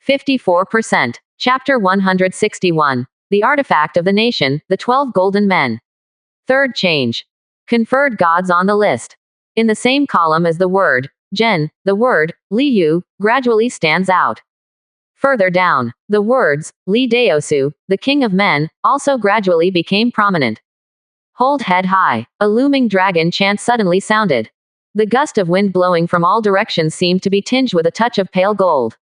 54%. Chapter 161. The Artifact of the Nation, the 12 Golden Men. Third change. Conferred gods on the list. In the same column as the word, Gen, the word, Liu, gradually stands out. Further down, the words, Li Daosu, the King of Men, also gradually became prominent. Hold head high. A looming dragon chant suddenly sounded. The gust of wind blowing from all directions seemed to be tinged with a touch of pale gold.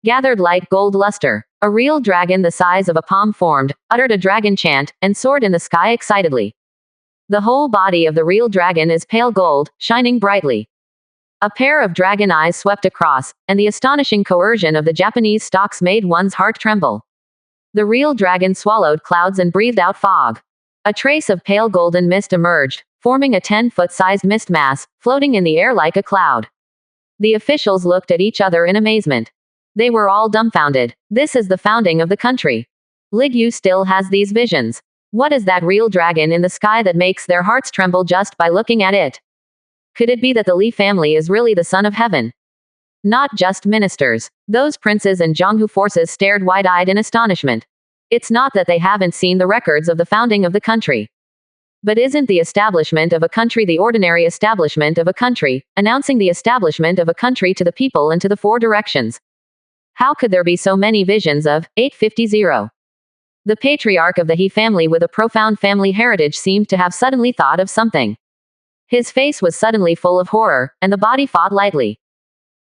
Gathered light gold luster. A real dragon the size of a palm formed, uttered a dragon chant, and soared in the sky excitedly. The whole body of the real dragon is pale gold, shining brightly. A pair of dragon eyes swept across, and the astonishing coercion of the Japanese stalks made one's heart tremble. The real dragon swallowed clouds and breathed out fog. A trace of pale golden mist emerged, forming a 10-foot-sized mist mass, floating in the air like a cloud. The officials looked at each other in amazement. They were all dumbfounded. This is the founding of the country. Liu still has these visions. What is that real dragon in the sky that makes their hearts tremble just by looking at it? Could it be that the Li family is really the son of heaven? Not just ministers. Those princes and Zhonghu forces stared wide-eyed in astonishment. It's not that they haven't seen the records of the founding of the country. But isn't the establishment of a country the ordinary establishment of a country, announcing the establishment of a country to the people and to the four directions? How could there be so many visions of 850? The patriarch of the He family with a profound family heritage seemed to have suddenly thought of something. His face was suddenly full of horror, and the body fought lightly.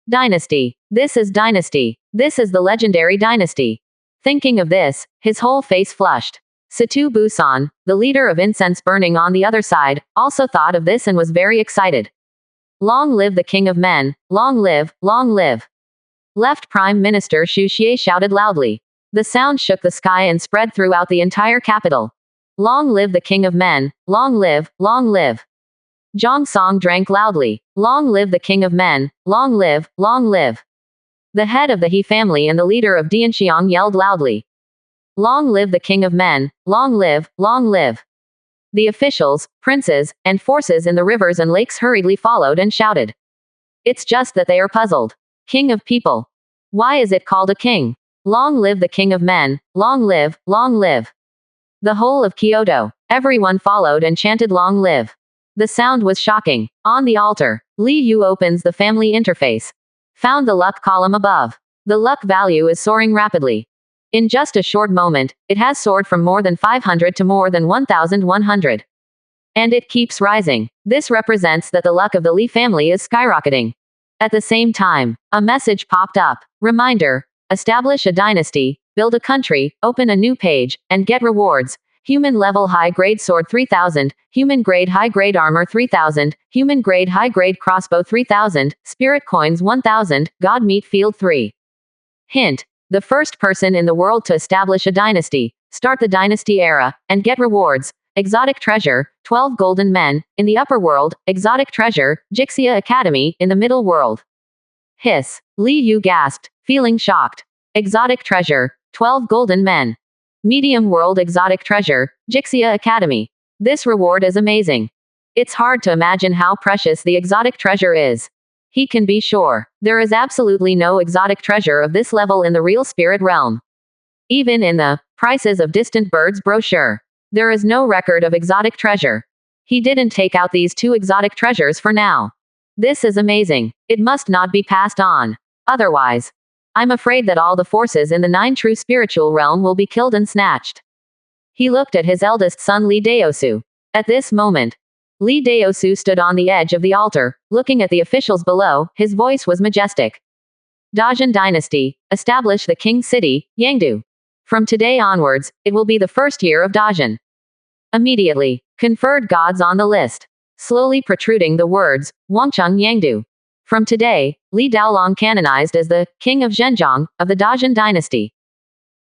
Dynasty. This is dynasty. This is the legendary dynasty. Thinking of this, his whole face flushed. Situ Busan, the leader of incense burning on the other side, also thought of this and was very excited. Long live the King of Men, long live, long live. Left Prime Minister Xu Xie shouted loudly. The sound shook the sky and spread throughout the entire capital. Long live the King of Men, long live, long live. Zhang Song drank loudly. Long live the King of Men, long live, long live. The head of the He family and the leader of Dianxiang yelled loudly. Long live the King of Men, long live, long live. The officials, princes, and forces in the rivers and lakes hurriedly followed and shouted. It's just that they are puzzled. King of people. Why is it called a king? Long live the King of Men, long live, long live. The whole of Kyoto. Everyone followed and chanted long live. The sound was shocking. On the altar, Liu opens the family interface. Found the luck column above. The luck value is soaring rapidly. In just a short moment, it has soared from more than 500 to more than 1,100. And it keeps rising. This represents that the luck of the Li family is skyrocketing. At the same time, a message popped up. Reminder. Establish a dynasty, build a country, open a new page, and get rewards. Human level high grade sword 3000, human grade high grade armor 3000, human grade high grade crossbow 3000, spirit coins 1000, god meat field 3. Hint. The first person in the world to establish a dynasty, start the dynasty era, and get rewards. Exotic treasure, 12 golden men, in the upper world, exotic treasure, Jixia Academy, in the middle world. Hiss. Liu gasped, feeling shocked. Exotic treasure, 12 golden men. Medium world exotic treasure, Jixia Academy. This reward is amazing. It's hard to imagine how precious the exotic treasure is. He can be sure. There is absolutely no exotic treasure of this level in the real spirit realm. Even in the Prices of Distant Birds brochure, there is no record of exotic treasure. He didn't take out these two exotic treasures for now. This is amazing. It must not be passed on. Otherwise, I'm afraid that all the forces in the 9 true spiritual realm will be killed and snatched. He looked at his eldest son Li Daosu. At this moment, Li Daosu stood on the edge of the altar, looking at the officials below. His voice was majestic. Dajin Dynasty, establish the King City, Yangdu. From today onwards, it will be the first year of Dajin. Immediately, conferred gods on the list. Slowly protruding the words, Wangcheng Yangdu. From today, Li Daolong canonized as the King of Zhenjiang, of the Dajin Dynasty.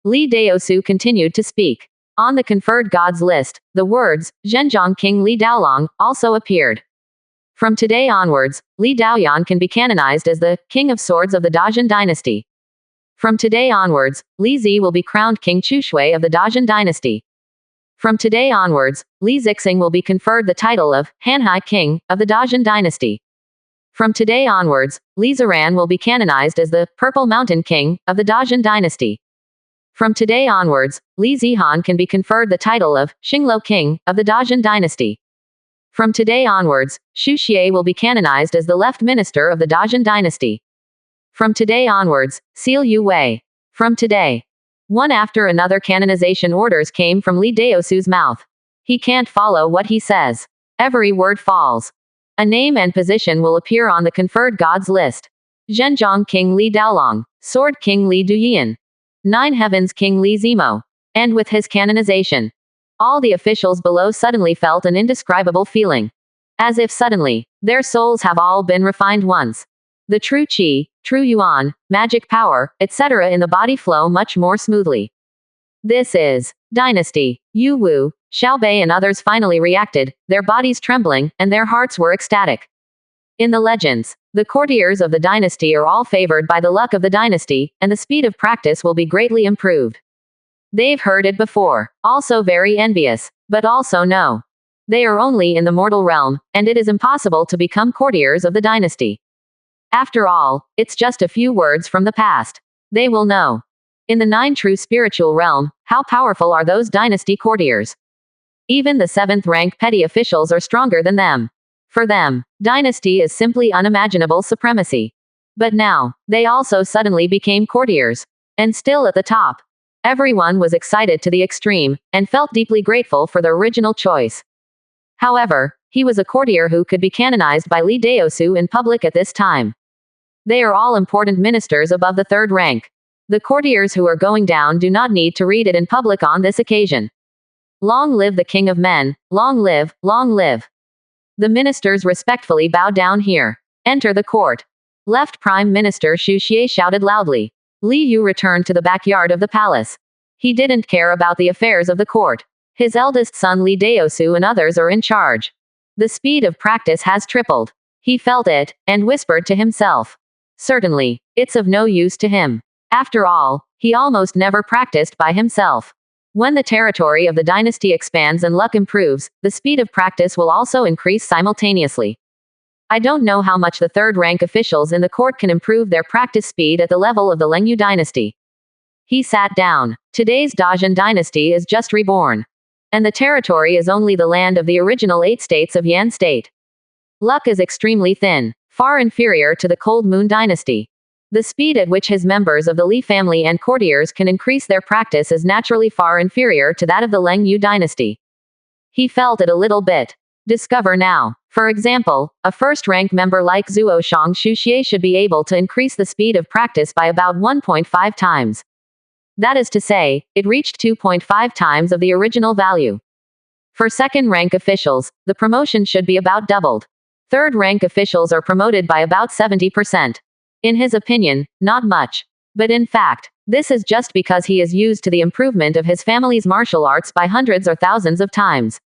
Li Daosu continued to speak. On the conferred gods list, the words, Zhenjiang King Li Daolong, also appeared. From today onwards, Li Daoyan can be canonized as the King of Swords of the Dajin Dynasty. From today onwards, Li Zi will be crowned King Chushui of the Dajin Dynasty. From today onwards, Li Zixing will be conferred the title of Hanhai King, of the Dajin Dynasty. From today onwards, Li Ziran will be canonized as the Purple Mountain King of the Dazhan dynasty. From today onwards, Li Zihan can be conferred the title of Xinglo King of the Dazhan dynasty. From today onwards, Xu Xie will be canonized as the left minister of the Dazhan dynasty. From today onwards, Seal Yu Wei. From today. One after another canonization orders came from Li Daosu's mouth. He can't follow what he says. Every word falls. A name and position will appear on the conferred gods list. Zhenjiang King Li Daolong, Sword King Li Duyin, Nine Heavens King Li Zimo. And with his canonization, all the officials below suddenly felt an indescribable feeling. As if suddenly, their souls have all been refined once. The true qi, true yuan, magic power, etc. in the body flow much more smoothly. This is dynasty. Yu Wu, Xiao Bei and others finally reacted, their bodies trembling, and their hearts were ecstatic. In the legends, the courtiers of the dynasty are all favored by the luck of the dynasty, and the speed of practice will be greatly improved. They've heard it before, also very envious, but also know. They are only in the mortal realm, and it is impossible to become courtiers of the dynasty. After all, it's just a few words from the past. They will know. In the 9 true spiritual realm, how powerful are those dynasty courtiers? Even the 7th rank petty officials are stronger than them. For them, dynasty is simply unimaginable supremacy. But now, they also suddenly became courtiers. And still at the top. Everyone was excited to the extreme, and felt deeply grateful for the original choice. However, he was a courtier who could be canonized by Li Daosu in public at this time. They are all important ministers above the 3rd rank. The courtiers who are going down do not need to read it in public on this occasion. Long live the King of Men, long live, long live. The ministers respectfully bow down here. Enter the court. Left Prime Minister Xu Xie shouted loudly. Li Yu returned to the backyard of the palace. He didn't care about the affairs of the court. His eldest son Li Daosu and others are in charge. The speed of practice has tripled. He felt it, and whispered to himself. Certainly, it's of no use to him. After all, he almost never practiced by himself. When the territory of the dynasty expands and luck improves, the speed of practice will also increase simultaneously. I don't know how much the 3rd rank officials in the court can improve their practice speed at the level of the Lengyu dynasty. He sat down. Today's Dazhan dynasty is just reborn. And the territory is only the land of the original 8 states of Yan state. Luck is extremely thin, far inferior to the Cold Moon dynasty. The speed at which his members of the Li family and courtiers can increase their practice is naturally far inferior to that of the Lengyu dynasty. He felt it a little bit. Discover now. For example, a 1st rank member like Zuo Shang Xu Xie should be able to increase the speed of practice by about 1.5 times. That is to say, it reached 2.5 times of the original value. For 2nd rank officials, the promotion should be about doubled. 3rd rank officials are promoted by about 70%. In his opinion, not much. But in fact, this is just because he is used to the improvement of his family's martial arts by hundreds or thousands of times.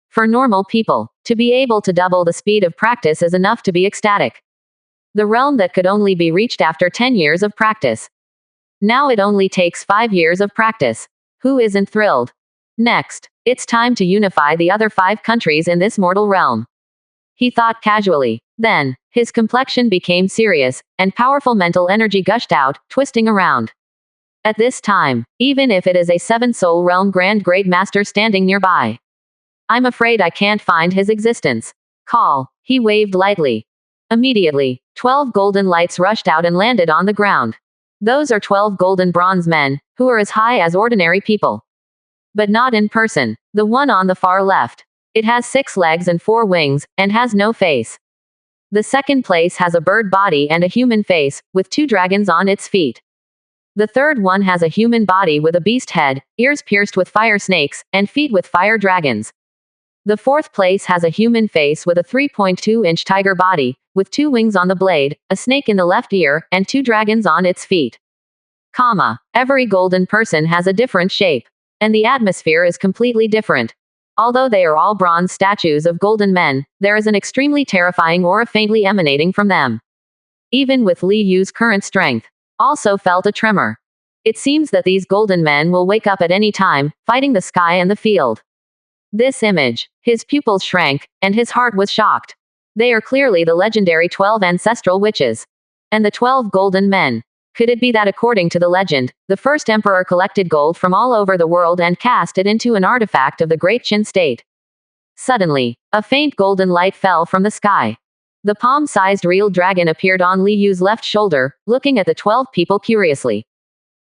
For normal people, to be able to double the speed of practice is enough to be ecstatic. The realm that could only be reached after 10 years of practice. Now it only takes 5 years of practice. Who isn't thrilled? Next, it's time to unify the other 5 countries in this mortal realm. He thought casually. Then, his complexion became serious, and powerful mental energy gushed out, twisting around. At this time, even if it is a 7-soul realm Grand Great Master standing nearby, I'm afraid I can't find his existence. Call. He waved lightly. Immediately, 12 golden lights rushed out and landed on the ground. Those are 12 golden bronze men, who are as high as ordinary people. But not in person. The one on the far left. It has 6 legs and 4 wings, and has no face. The 2nd place has a bird body and a human face, with 2 dragons on its feet. The 3rd one has a human body with a beast head, ears pierced with fire snakes, and feet with fire dragons. The 4th place has a human face with a 3.2-inch tiger body, with 2 wings on the blade, a snake in the left ear, and 2 dragons on its feet. Every golden person has a different shape. And the atmosphere is completely different. Although they are all bronze statues of golden men, there is an extremely terrifying aura faintly emanating from them. Even with Li Yu's current strength, also felt a tremor. It seems that these golden men will wake up at any time, fighting the sky and the field. This image, his pupils shrank, and his heart was shocked. They are clearly the legendary 12 ancestral witches. And the 12 golden men. Could it be that according to the legend, the first emperor collected gold from all over the world and cast it into an artifact of the Great Qin state? Suddenly, a faint golden light fell from the sky. The palm-sized real dragon appeared on Li Yu's left shoulder, looking at the 12 people curiously.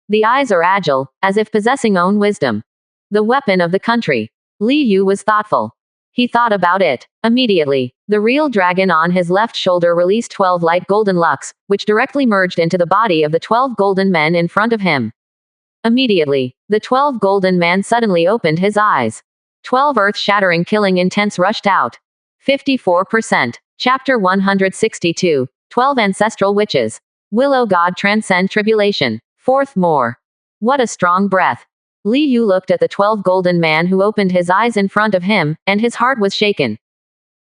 The eyes are agile, as if possessing own wisdom. The weapon of the country. Li Yu was thoughtful. He thought about it. Immediately, the real dragon on his left shoulder released 12 light golden lux, which directly merged into the body of the 12 golden men in front of him. Immediately, the 12 golden man suddenly opened his eyes. 12 earth-shattering killing intents rushed out. 54%. Chapter 162. 12 Ancestral Witches. Will, O God, transcend tribulation. Fourth more. What a strong breath. Li Yu looked at the 12 golden man who opened his eyes in front of him, and his heart was shaken.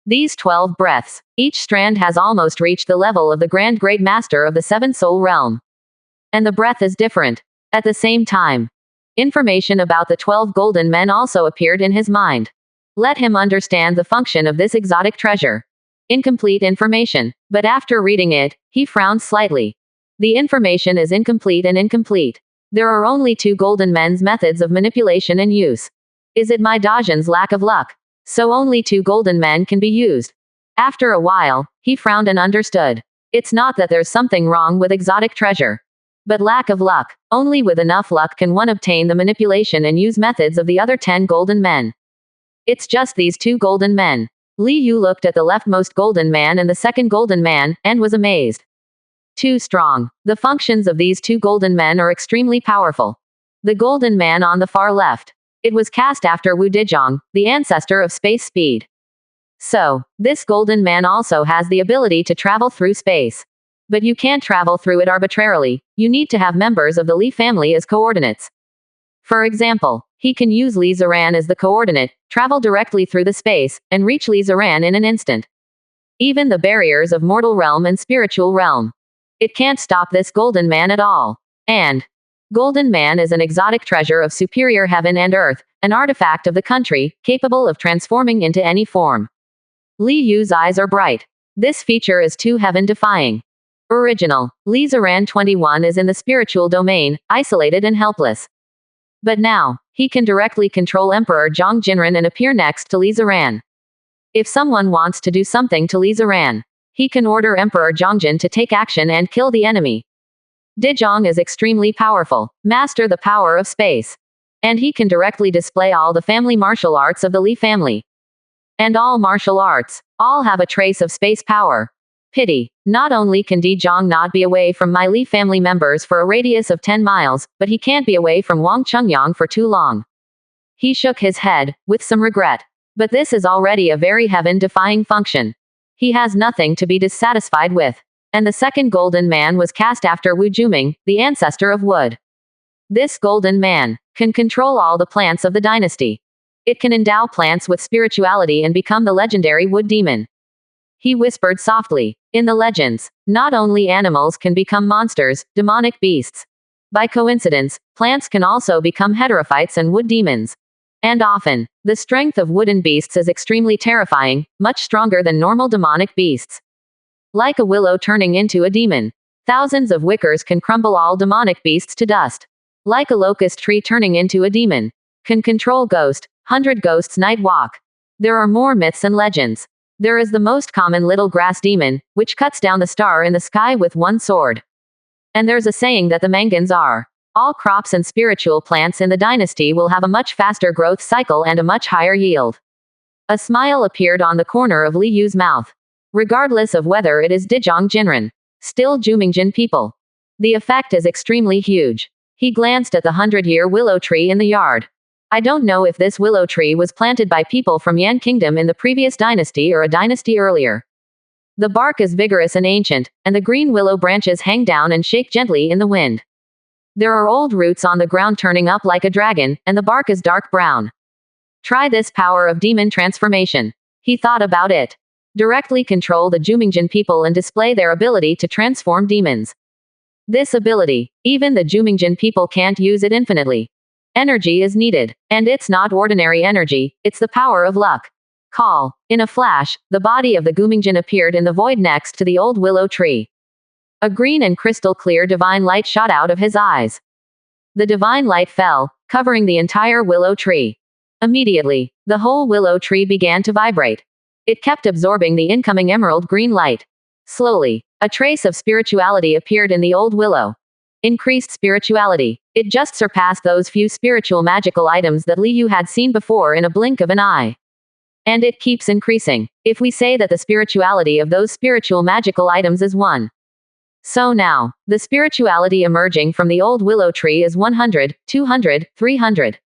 These 12 breaths, each strand has almost reached the level of the Grand Great Master of the Seven Soul Realm. And the breath is different. At the same time, information about the 12 golden men also appeared in his mind. Let him understand the function of this exotic treasure. Incomplete information. But after reading it, he frowned slightly. The information is incomplete and incomplete. There are only 2 golden men's methods of manipulation and use. Is it my Dajian's lack of luck? So only 2 golden men can be used. After a while, he frowned and understood. It's not that there's something wrong with exotic treasure. But lack of luck. Only with enough luck can one obtain the manipulation and use methods of the other 10 golden men. It's just these 2 golden men. Li Yu looked at the leftmost golden man and the second golden man, and was amazed. Too strong. The functions of these 2 golden men are extremely powerful. The golden man on the far left. It was cast after Wu Dizhong, the ancestor of space speed. So, this golden man also has the ability to travel through space. But you can't travel through it arbitrarily, you need to have members of the Li family as coordinates. For example, he can use Li Ziran as the coordinate, travel directly through the space, and reach Li Ziran in an instant. Even the barriers of mortal realm and spiritual realm. It can't stop this golden man at all. And golden man is an exotic treasure of superior heaven and earth, an artifact of the country, capable of transforming into any form. Li Yu's eyes are bright. This feature is too heaven-defying. Original. Li Ziran 21 is in the spiritual domain, isolated and helpless. But now, he can directly control Emperor Zhang Jinren and appear next to Li Ziran. If someone wants to do something to Li Ziran, he can order Emperor Zhongjin to take action and kill the enemy. Dizhong is extremely powerful, master the power of space. And he can directly display all the family martial arts of the Li family. And all martial arts, all have a trace of space power. Pity. Not only can Dizhong not be away from my Li family members for a radius of 10 miles, but he can't be away from Wang Chengyang for too long. He shook his head, with some regret. But this is already a very heaven-defying function. He has nothing to be dissatisfied with. And the second golden man was cast after Wu Juming, the ancestor of wood. This golden man can control all the plants of the dynasty. It can endow plants with spirituality and become the legendary wood demon. He whispered softly. In the legends, not only animals can become monsters, demonic beasts. By coincidence, plants can also become heterophytes and wood demons. And often, the strength of wooden beasts is extremely terrifying, much stronger than normal demonic beasts. Like a willow turning into a demon. Thousands of wickers can crumble all demonic beasts to dust. Like a locust tree turning into a demon. Can control ghost, 100 ghosts night walk. There are more myths and legends. There is the most common little grass demon, which cuts down the star in the sky with one sword. And there's a saying that the Mangans are. All crops and spiritual plants in the dynasty will have a much faster growth cycle and a much higher yield. A smile appeared on the corner of Li Yu's mouth. Regardless of whether it is Dizhong Jinren. Still Jumingjin people. The effect is extremely huge. He glanced at the 100-year willow tree in the yard. I don't know if this willow tree was planted by people from Yan Kingdom in the previous dynasty or a dynasty earlier. The bark is vigorous and ancient, and the green willow branches hang down and shake gently in the wind. There are old roots on the ground turning up like a dragon, and the bark is dark brown. Try this power of demon transformation. He thought about it. Directly control the Jumingjin people and display their ability to transform demons. This ability, even the Jumingjin people can't use it infinitely. Energy is needed. And it's not ordinary energy, it's the power of luck. Call. In a flash, the body of the Gumingjin appeared in the void next to the old willow tree. A green and crystal clear divine light shot out of his eyes. The divine light fell, covering the entire willow tree. Immediately, the whole willow tree began to vibrate. It kept absorbing the incoming emerald green light. Slowly, a trace of spirituality appeared in the old willow. Increased spirituality. It just surpassed those few spiritual magical items that Li Yu had seen before in a blink of an eye. And it keeps increasing. If we say that the spirituality of those spiritual magical items is 1. So now, the spirituality emerging from the old willow tree is 100, 200, 300.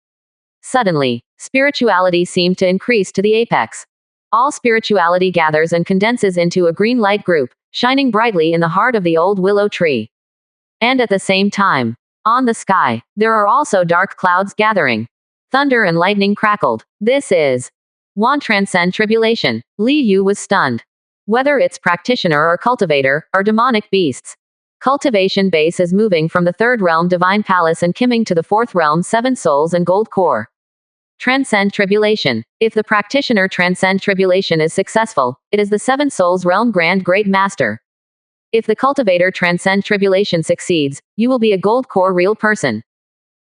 Suddenly, spirituality seemed to increase to the apex. All spirituality gathers and condenses into a green light group, shining brightly in the heart of the old willow tree. And at the same time, on the sky, there are also dark clouds gathering. Thunder and lightning crackled. This is Wan transcend tribulation. Li Yu was stunned. Whether it's practitioner or cultivator, or demonic beasts. Cultivation base is moving from the 3rd realm divine palace and kimming to the 4th realm 7 souls and gold core. Transcend tribulation. If the practitioner transcend tribulation is successful, it is the 7 souls realm grand great master. If the cultivator transcend tribulation succeeds, you will be a gold core real person.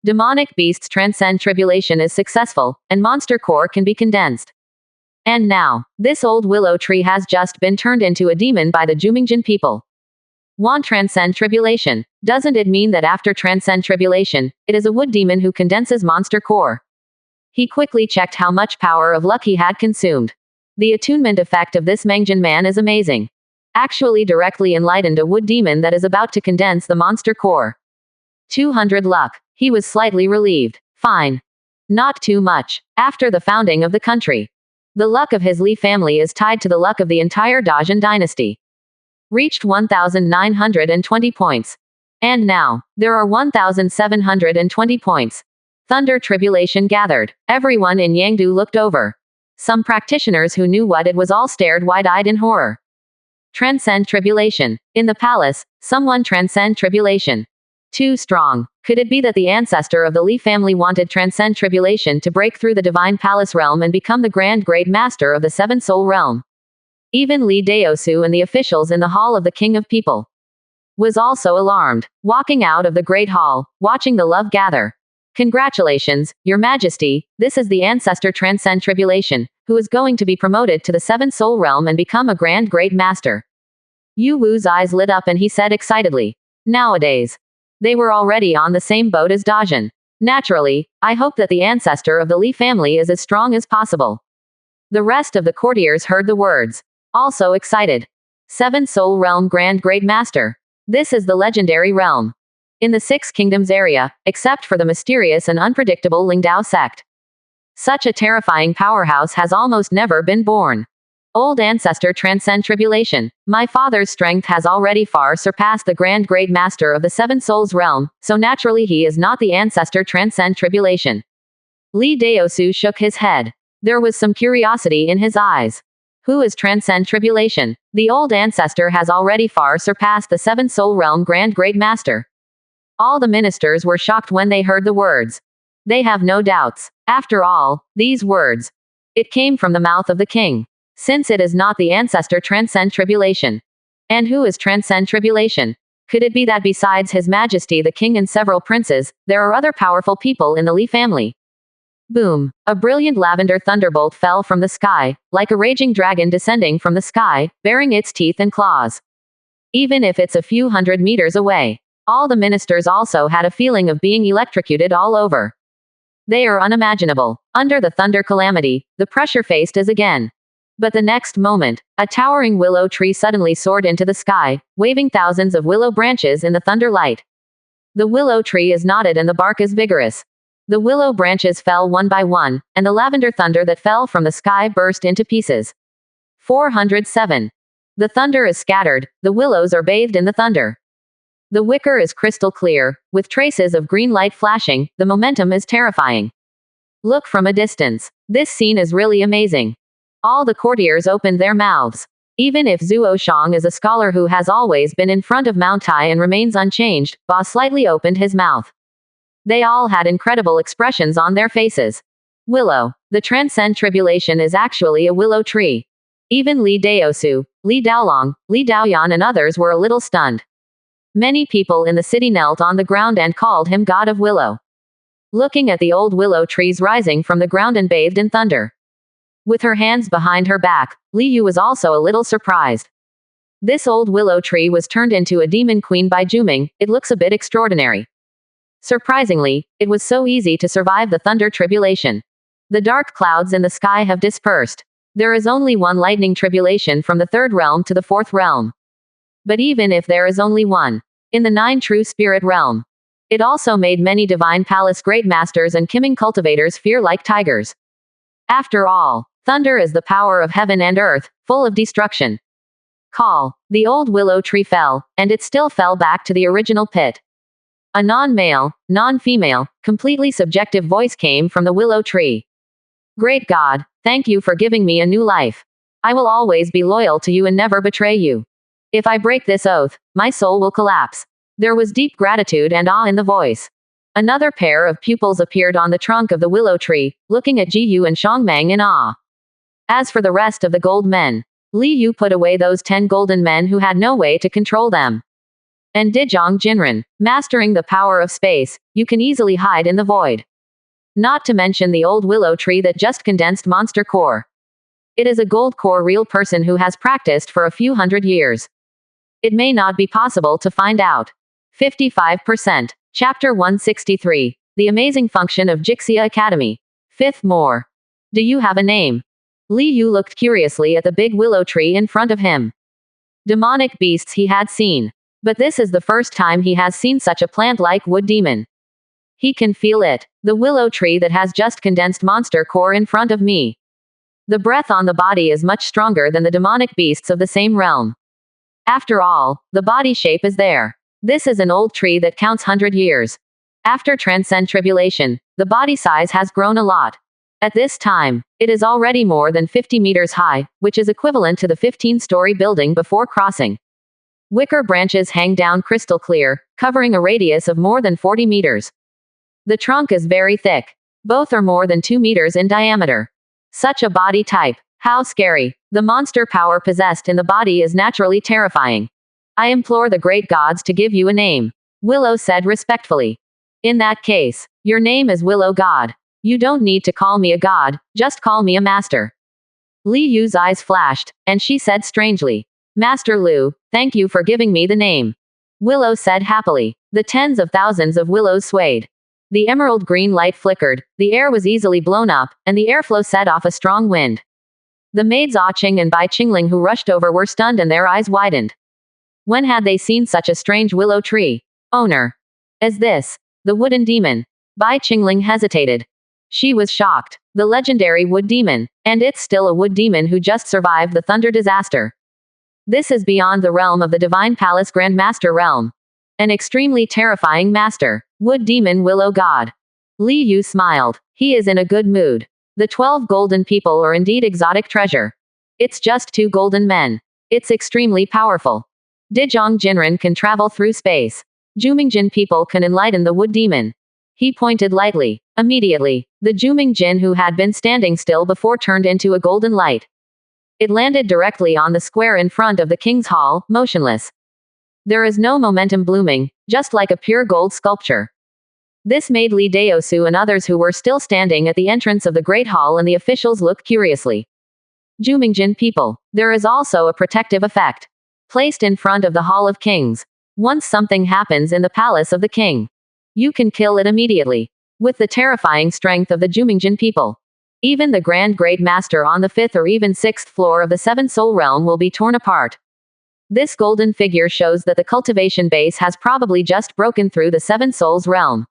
Demonic beasts transcend tribulation is successful, and monster core can be condensed. And now, this old willow tree has just been turned into a demon by the Gumingjin people. Wan transcend tribulation. Doesn't it mean that after transcend tribulation, it is a wood demon who condenses monster core? He quickly checked how much power of luck he had consumed. The attunement effect of this Mengjin man is amazing. Actually directly enlightened a wood demon that is about to condense the monster core. 200 luck. He was slightly relieved. Fine. Not too much. After the founding of the country, the luck of his Li family is tied to the luck of the entire Dajin dynasty. Reached 1,920 points. And now, there are 1,720 points. Thunder tribulation gathered. Everyone in Yangdu looked over. Some practitioners who knew what it was all stared wide-eyed in horror. Transcend tribulation. In the palace, someone transcend tribulation. Too strong. Could it be that the ancestor of the Li family wanted transcend tribulation to break through the divine palace realm and become the grand great master of the 7 soul realm? Even Li Daosu and the officials in the hall of the king of people was also alarmed, walking out of the great hall, watching the love gather. Congratulations, your majesty, this is the ancestor transcend tribulation, who is going to be promoted to the 7 soul realm and become a grand great master. Yu Wu's eyes lit up and he said excitedly. Nowadays, they were already on the same boat as Dajin. Naturally, I hope that the ancestor of the Li family is as strong as possible. The rest of the courtiers heard the words. Also excited. 7 soul realm grand great master. This is the legendary realm. In the 6 kingdoms area, except for the mysterious and unpredictable Lingdao sect. Such a terrifying powerhouse has almost never been born. Old ancestor transcend tribulation. My father's strength has already far surpassed the grand great master of the 7 souls realm, so naturally he is not the ancestor transcend tribulation. Li Daosu shook his head. There was some curiosity in his eyes. Who is transcend tribulation? The old ancestor has already far surpassed the 7 soul realm grand great master. All the ministers were shocked when they heard the words. They have no doubts. After all, these words. It came from the mouth of the king. Since it is not the ancestor transcend tribulation. And who is transcend tribulation? Could it be that besides His Majesty the King and several princes, there are other powerful people in the Li family? Boom! A brilliant lavender thunderbolt fell from the sky, like a raging dragon descending from the sky, baring its teeth and claws. Even if it's a few hundred meters away. All the ministers also had a feeling of being electrocuted all over. They are unimaginable. Under the thunder calamity, the pressure faced is again. But the next moment, a towering willow tree suddenly soared into the sky, waving thousands of willow branches in the thunder light. The willow tree is knotted and the bark is vigorous. The willow branches fell one by one, and the lavender thunder that fell from the sky burst into pieces. 407. The thunder is scattered, the willows are bathed in the thunder. The wicker is crystal clear, with traces of green light flashing, the momentum is terrifying. Look from a distance. This scene is really amazing. All the courtiers opened their mouths. Even if Zhuo Shang is a scholar who has always been in front of Mount Tai and remains unchanged, Ba slightly opened his mouth. They all had incredible expressions on their faces. Willow. The transcend tribulation is actually a willow tree. Even Li Daosu, Li Daolong, Li Daoyan and others were a little stunned. Many people in the city knelt on the ground and called him God of Willow. Looking at the old willow trees rising from the ground and bathed in thunder. With her hands behind her back, Li Yu was also a little surprised. This old willow tree was turned into a demon queen by Juming. It looks a bit extraordinary. Surprisingly, it was so easy to survive the thunder tribulation. The dark clouds in the sky have dispersed. There is only one lightning tribulation from the third realm to the fourth realm. But even if there is only one, in the 9 true spirit realm, it also made many divine palace great masters and Kiming cultivators fear like tigers. After all, thunder is the power of heaven and earth, full of destruction. Call. The old willow tree fell, and it still fell back to the original pit. A non-male, non-female, completely subjective voice came from the willow tree. Great God, thank you for giving me a new life. I will always be loyal to you and never betray you. If I break this oath, my soul will collapse. There was deep gratitude and awe in the voice. Another pair of pupils appeared on the trunk of the willow tree, looking at Ji Yu and Shangmeng in awe. As for the rest of the gold men, Li Yu put away those 10 golden men who had no way to control them. And Dijong Jinren, mastering the power of space, you can easily hide in the void. Not to mention the old willow tree that just condensed monster core. It is a gold core real person who has practiced for a few hundred years. It may not be possible to find out. 55%. Chapter 163. The Amazing Function of Jixia Academy. 5th more. Do you have a name? Li Yu looked curiously at the big willow tree in front of him. Demonic beasts he had seen. But this is the first time he has seen such a plant-like wood demon. He can feel it. The willow tree that has just condensed monster core in front of me. The breath on the body is much stronger than the demonic beasts of the same realm. After all, the body shape is there. This is an old tree that counts 100 years. After transcend tribulation, the body size has grown a lot. At this time, it is already more than 50 meters high, which is equivalent to the 15-story building before crossing. Wicker branches hang down crystal clear, covering a radius of more than 40 meters. The trunk is very thick. Both are more than 2 meters in diameter. Such a body type. How scary. The monster power possessed in the body is naturally terrifying. I implore the great gods to give you a name. Willow said respectfully. In that case, your name is Willow God. You don't need to call me a god, just call me a master. Li Yu's eyes flashed, and she said strangely. Master Lu, thank you for giving me the name. Willow said happily. The tens of thousands of willows swayed. The emerald green light flickered, the air was easily blown up, and the airflow set off a strong wind. The maids Ah Ching and Bai Qingling who rushed over were stunned and their eyes widened. When had they seen such a strange willow tree? Owner. As this? The wooden demon. Bai Qingling hesitated. She was shocked. The legendary wood demon. And it's still a wood demon who just survived the thunder disaster. This is beyond the realm of the Divine Palace Grand Master realm. An extremely terrifying master. Wood demon Willow God. Li Yu smiled. He is in a good mood. The 12 golden people are indeed exotic treasure. It's just 2 golden men. It's extremely powerful. Dijong Jinren can travel through space. Jumingjin people can enlighten the wood demon. He pointed lightly. Immediately, the Jumingjin who had been standing still before turned into a golden light. It landed directly on the square in front of the king's hall, motionless. There is no momentum blooming, just like a pure gold sculpture. This made Li Daosu and others who were still standing at the entrance of the great hall and the officials look curiously. Jumingjin people. There is also a protective effect. Placed in front of the Hall of Kings. Once something happens in the palace of the king, you can kill it immediately. With the terrifying strength of the Jumingjin people. Even the Grand Great Master on the 5th or even 6th floor of the 7 Soul Realm will be torn apart. This golden figure shows that the cultivation base has probably just broken through the 7 Souls Realm.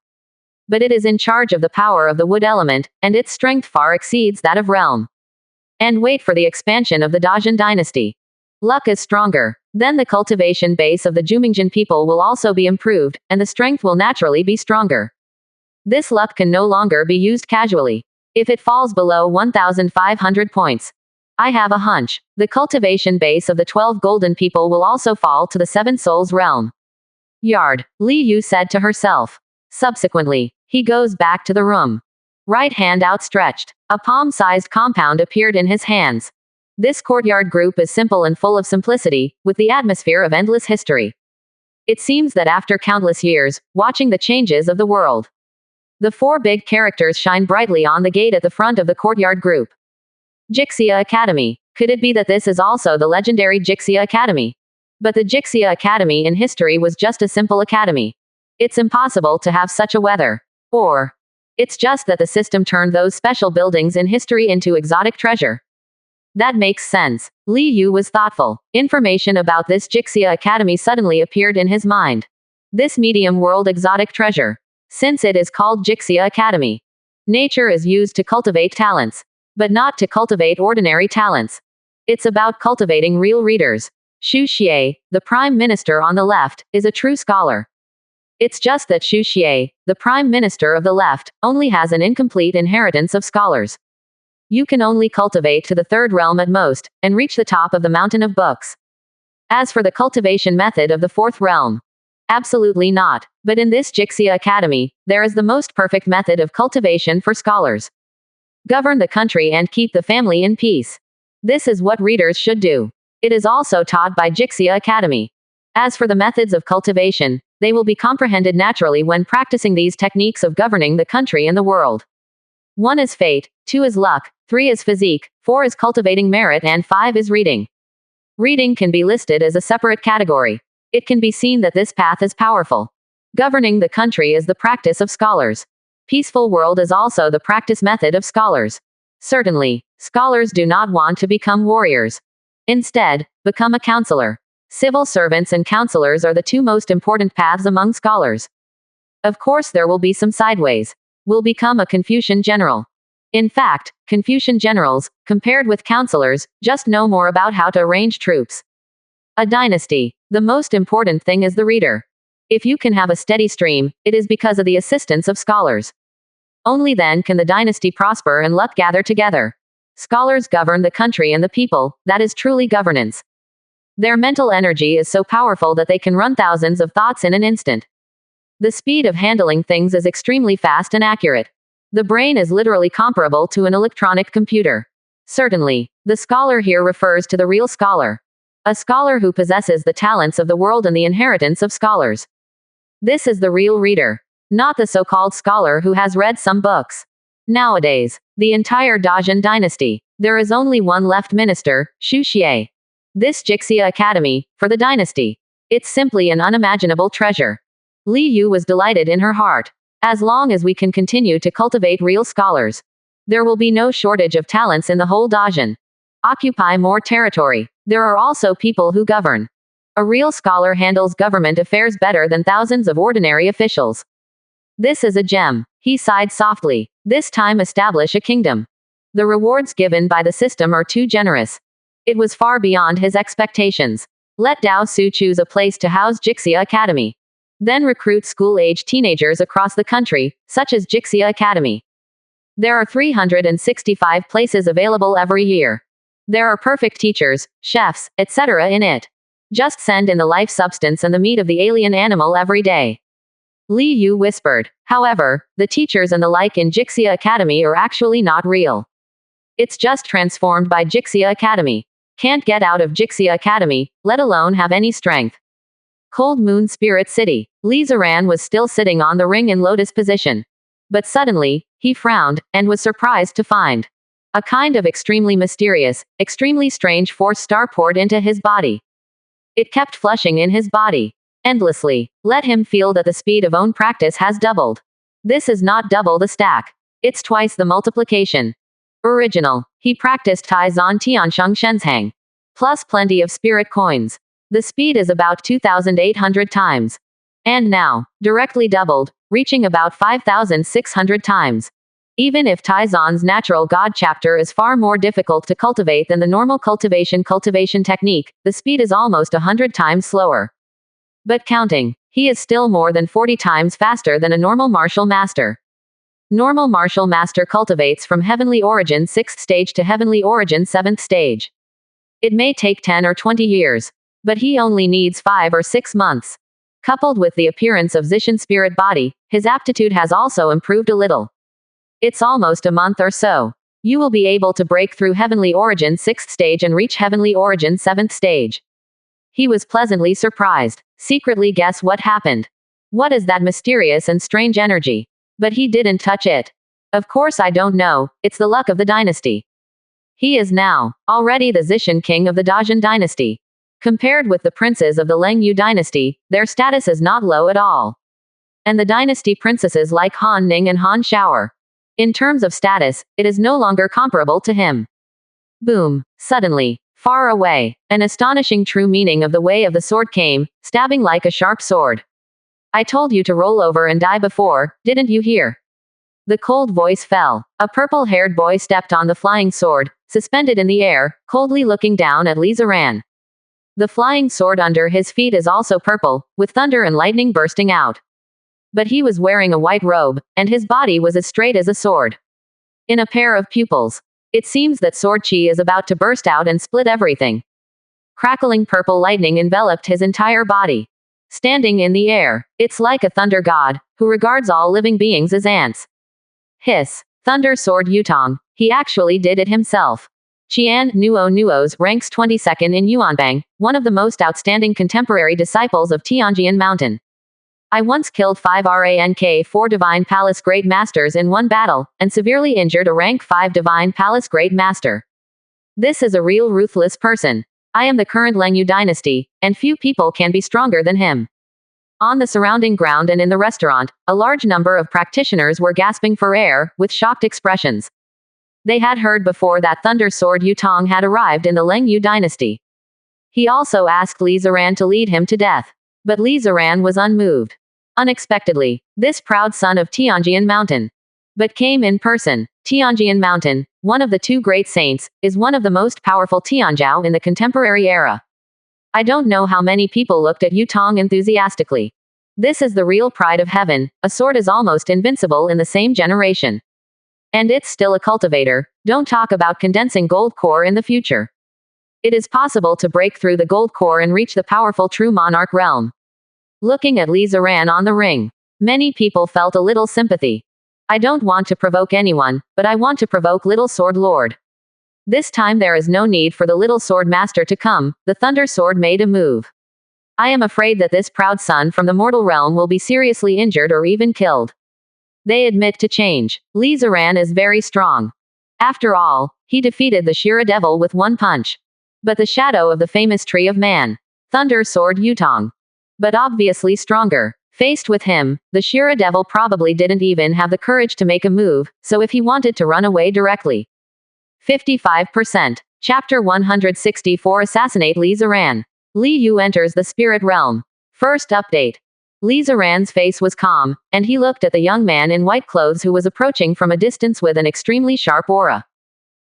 But it is in charge of the power of the wood element, and its strength far exceeds that of realm. And wait for the expansion of the Dajin dynasty. Luck is stronger. Then the cultivation base of the Jumingjin people will also be improved, and the strength will naturally be stronger. This luck can no longer be used casually. If it falls below 1,500 points. I have a hunch. The cultivation base of the 12 golden people will also fall to the 7 Souls realm. Yard, Li Yu said to herself. Subsequently, he goes back to the room. right hand outstretched. A palm-sized compound appeared in his hands. This courtyard group is simple and full of simplicity, with the atmosphere of endless history. It seems that after countless years, watching the changes of the world, the four big characters shine brightly on the gate at the front of the courtyard group. Jixia Academy. Could it be that this is also the legendary Jixia Academy? But the Jixia Academy in history was just a simple academy. It's impossible to have such a weather. Or, it's just that the system turned those special buildings in history into exotic treasure. That makes sense. Li Yu was thoughtful. Information about this Jixia Academy suddenly appeared in his mind. This medium world exotic treasure. Since it is called Jixia Academy, nature is used to cultivate talents, but not to cultivate ordinary talents. It's about cultivating real readers. Xu Xie, the prime minister on the left, is a true scholar. It's just that Xu Xie, the prime minister of the left, only has an incomplete inheritance of scholars. You can only cultivate to the third realm at most, and reach the top of the mountain of books. As for the cultivation method of the fourth realm, absolutely not. But in this Jixia Academy, there is the most perfect method of cultivation for scholars. Govern the country and keep the family in peace. This is what readers should do. It is also taught by Jixia Academy. As for the methods of cultivation, they will be comprehended naturally when practicing these techniques of governing the country and the world. 1 is fate, 2 is luck, 3 is physique, 4 is cultivating merit, and 5 is reading. Reading can be listed as a separate category. It can be seen that this path is powerful. Governing the country is the practice of scholars. Peaceful world is also the practice method of scholars. Certainly, scholars do not want to become warriors. Instead, become a counselor. Civil servants and counselors are the two most important paths among scholars. Of course, there will be some sideways. Will become a Confucian general. In fact, Confucian generals, compared with counselors, just know more about how to arrange troops. A dynasty. The most important thing is the reader. If you can have a steady stream, it is because of the assistance of scholars. Only then can the dynasty prosper and luck gather together. Scholars govern the country and the people, that is truly governance. Their mental energy is so powerful that they can run thousands of thoughts in an instant. The speed of handling things is extremely fast and accurate. The brain is literally comparable to an electronic computer. Certainly, the scholar here refers to the real scholar. A scholar who possesses the talents of the world and the inheritance of scholars. This is the real reader, not the so-called scholar who has read some books. Nowadays, the entire Dajin dynasty, there is only one left minister, Xu Xie. This Jixia Academy, for the dynasty. It's simply an unimaginable treasure. Li Yu was delighted in her heart. As long as we can continue to cultivate real scholars, there will be no shortage of talents in the whole Dajin. Occupy more territory. There are also people who govern. A real scholar handles government affairs better than thousands of ordinary officials. This is a gem. He sighed softly. This time establish a kingdom. The rewards given by the system are too generous. It was far beyond his expectations. Let Dao Su choose a place to house Jixia Academy. Then recruit school-age teenagers across the country, such as Jixia Academy. There are 365 places available every year. There are perfect teachers, chefs, etc. in it. Just send in the life substance and the meat of the alien animal every day. Li Yu whispered. However, the teachers and the like in Jixia Academy are actually not real. It's just transformed by Jixia Academy. Can't get out of Jixia Academy, let alone have any strength. Cold Moon Spirit City. Li Ziran was still sitting on the ring in lotus position. But suddenly, he frowned, and was surprised to find a kind of extremely mysterious, extremely strange force star poured into his body. It kept flushing in his body. Endlessly. Let him feel that the speed of own practice has doubled. This is not double the stack. It's twice the multiplication. Original. He practiced Taizan Tiansheng Shenzhang. Plus plenty of spirit coins. The speed is about 2,800 times. And now, directly doubled, reaching about 5,600 times. Even if Taizan's natural god chapter is far more difficult to cultivate than the normal cultivation technique, the speed is almost 100 times slower. But counting, he is still more than 40 times faster than a normal martial master. Normal martial master cultivates from heavenly origin 6th stage to heavenly origin 7th stage. It may take 10 or 20 years. But he only needs 5 or 6 months. Coupled with the appearance of Zishan spirit body, his aptitude has also improved a little. It's almost a month or so. You will be able to break through Heavenly Origin 6th stage and reach Heavenly Origin 7th stage. He was pleasantly surprised. Secretly guess what happened. What is that mysterious and strange energy? But he didn't touch it. Of course I don't know, it's the luck of the dynasty. He is now already the Zishan king of the Dajin dynasty. Compared with the princes of the Leng Yu dynasty, their status is not low at all. And the dynasty princesses like Han Ning and Han Shower. In terms of status, it is no longer comparable to him. Boom. Suddenly, far away, an astonishing true meaning of the way of the sword came, stabbing like a sharp sword. I told you to roll over and die before, didn't you hear? The cold voice fell. A purple-haired boy stepped on the flying sword, suspended in the air, coldly looking down at Li Ziran. The flying sword under his feet is also purple, with thunder and lightning bursting out. But he was wearing a white robe, and his body was as straight as a sword. In a pair of pupils. It seems that sword chi is about to burst out and split everything. Crackling purple lightning enveloped his entire body. Standing in the air, it's like a thunder god, who regards all living beings as ants. Hiss. Thunder Sword Yutong. He actually did it himself. Qian Nuos ranks 22nd in Yuanbang, one of the most outstanding contemporary disciples of Tianjian Mountain. I once killed 5 rank 4 Divine Palace Great Masters in one battle, and severely injured a rank 5 Divine Palace Great Master. This is a real ruthless person. I am the current Leng Yu dynasty, and few people can be stronger than him. On the surrounding ground and in the restaurant, a large number of practitioners were gasping for air, with shocked expressions. They had heard before that Thunder Sword Yutong had arrived in the Leng Yu dynasty. He also asked Li Ziran to lead him to death. But Li Ziran was unmoved. Unexpectedly, this proud son of Tianjian Mountain but came in person. Tianjian Mountain, one of the 2 great saints, is one of the most powerful Tianjiao in the contemporary era. I don't know how many people looked at Yutong enthusiastically. This is the real pride of heaven. A sword is almost invincible in the same generation. And it's still a cultivator. Don't talk about condensing gold core in the future. It is possible to break through the gold core and reach the powerful true monarch realm. Looking at Li Ziran on the ring, many people felt a little sympathy. I don't want to provoke anyone, but I want to provoke Little Sword Lord. This time there is no need for the Little Sword Master to come. The Thunder Sword made a move. I am afraid that this proud son from the mortal realm will be seriously injured or even killed. They admit to change. Li Ziran is very strong. After all, he defeated the Shira Devil with one punch. But the shadow of the famous Tree of Man, Thunder Sword Yutong. But obviously stronger. Faced with him, the Shira Devil probably didn't even have the courage to make a move, so if he wanted to run away directly. 55%. Chapter 164 Assassinate Li Ziran. Li Yu enters the spirit realm. First update. Li Ziran's face was calm, and he looked at the young man in white clothes who was approaching from a distance with an extremely sharp aura.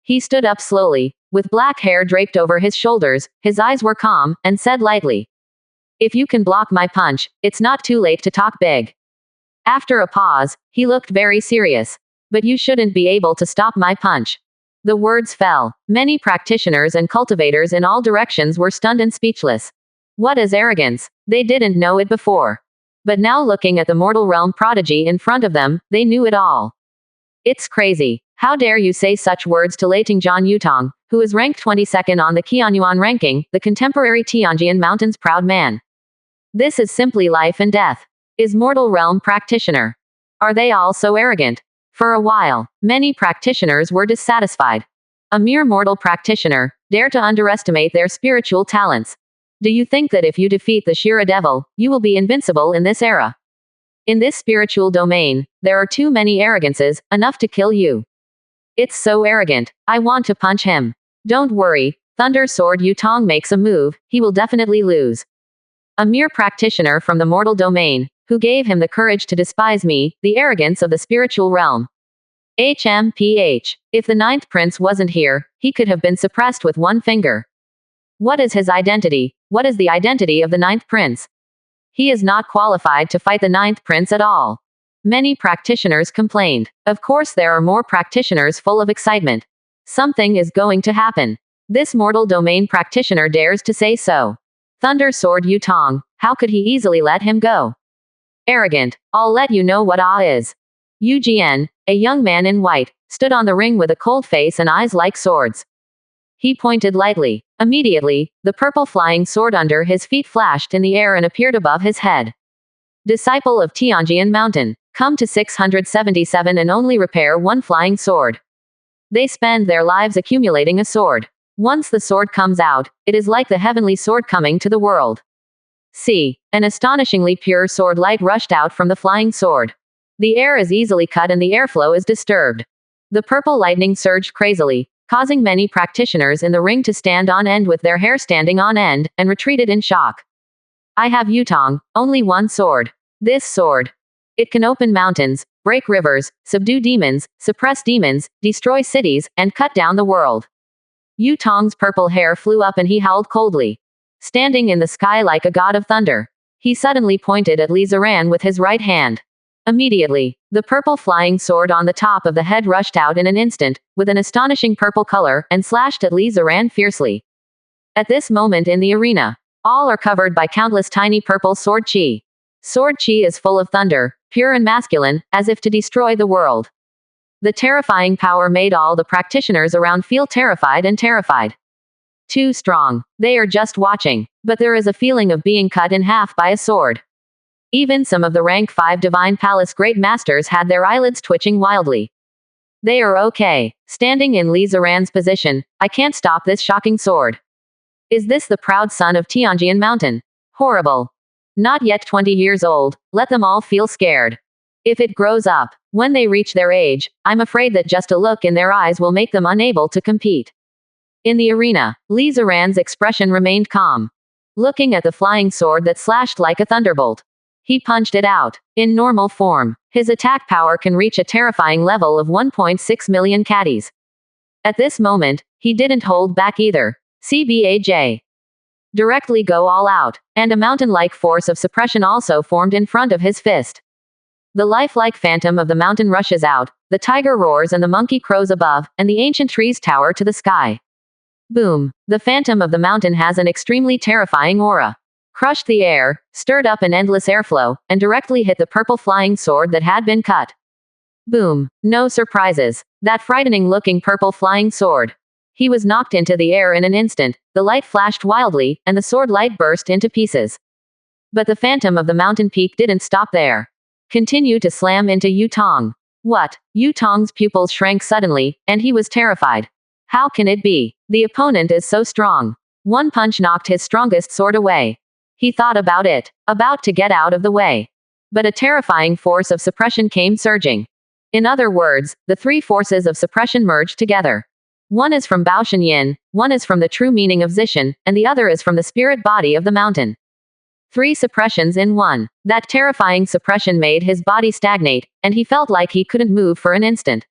He stood up slowly, with black hair draped over his shoulders, his eyes were calm, and said lightly, "If you can block my punch, it's not too late to talk big." After a pause, he looked very serious. "But you shouldn't be able to stop my punch." The words fell. Many practitioners and cultivators in all directions were stunned and speechless. What is arrogance? They didn't know it before. But now looking at the mortal realm prodigy in front of them, they knew it all. It's crazy. How dare you say such words to Leiting Zhan Yutong, who is ranked 22nd on the Qianyuan ranking, the contemporary Tianjian Mountain's proud man. This is simply life and death. Is mortal realm practitioner. Are they all so arrogant? For a while, many practitioners were dissatisfied. A mere mortal practitioner, dare to underestimate their spiritual talents. Do you think that if you defeat the Shira Devil, you will be invincible in this era? In this spiritual domain, there are too many arrogances, enough to kill you. It's so arrogant. I want to punch him. Don't worry, Thunder Sword Yutong makes a move, he will definitely lose. A mere practitioner from the mortal domain, who gave him the courage to despise me, the arrogance of the spiritual realm. HMPH. If the 9th prince wasn't here, he could have been suppressed with one finger. What is his identity? What is the identity of the 9th prince? He is not qualified to fight the 9th prince at all. Many practitioners complained. Of course there are more practitioners full of excitement. Something is going to happen. This mortal domain practitioner dares to say so. Thunder Sword Yutong, how could he easily let him go? Arrogant. I'll let you know what Ah is. Yu a young man in white, stood on the ring with a cold face and eyes like swords. He pointed lightly. Immediately, the purple flying sword under his feet flashed in the air and appeared above his head. Disciple of Tianjian Mountain, come to 677 and only repair one flying sword. They spend their lives accumulating a sword. Once the sword comes out, it is like the heavenly sword coming to the world. See, an astonishingly pure sword light rushed out from the flying sword. The air is easily cut and the airflow is disturbed. The purple lightning surged crazily, causing many practitioners in the ring to stand on end with their hair standing on end, and retreated in shock. I have Yutong, only one sword. This sword. It can open mountains, break rivers, subdue demons, suppress demons, destroy cities, and cut down the world. Yutong's purple hair flew up and he howled coldly. Standing in the sky like a god of thunder, he suddenly pointed at Li Ziran with his right hand. Immediately, the purple flying sword on the top of the head rushed out in an instant, with an astonishing purple color, and slashed at Li Ziran fiercely. At this moment in the arena, all are covered by countless tiny purple sword chi. Sword chi is full of thunder, pure and masculine, as if to destroy the world. The terrifying power made all the practitioners around feel terrified and terrified. Too strong. They are just watching, but there is a feeling of being cut in half by a sword. Even some of the rank 5 Divine Palace Great Masters had their eyelids twitching wildly. They are okay. Standing in Li Ziran's position, I can't stop this shocking sword. Is this the proud son of Tianjian Mountain? Horrible. Not yet 20 years old, let them all feel scared. If it grows up, when they reach their age, I'm afraid that just a look in their eyes will make them unable to compete. In the arena, Li Ziran's expression remained calm. Looking at the flying sword that slashed like a thunderbolt, he punched it out. In normal form, his attack power can reach a terrifying level of 1.6 million caddies. At this moment, he didn't hold back either. CBAJ. Directly go all out, and a mountain-like force of suppression also formed in front of his fist. The lifelike phantom of the mountain rushes out, the tiger roars and the monkey crows above, and the ancient trees tower to the sky. Boom. The phantom of the mountain has an extremely terrifying aura. Crushed the air, stirred up an endless airflow, and directly hit the purple flying sword that had been cut. Boom. No surprises. That frightening-looking purple flying sword. He was knocked into the air in an instant, the light flashed wildly, and the sword light burst into pieces. But the phantom of the mountain peak didn't stop there. Continued to slam into Yutong. What? Yutong's pupils shrank suddenly, and he was terrified. How can it be? The opponent is so strong. One punch knocked his strongest sword away. He thought about it, about to get out of the way. But a terrifying force of suppression came surging. In other words, the three forces of suppression merged together. One is from Baoshan Yin, one is from the true meaning of Zishan, and the other is from the spirit body of the mountain. 3 suppressions in one. That terrifying suppression made his body stagnate, and he felt like he couldn't move for an instant.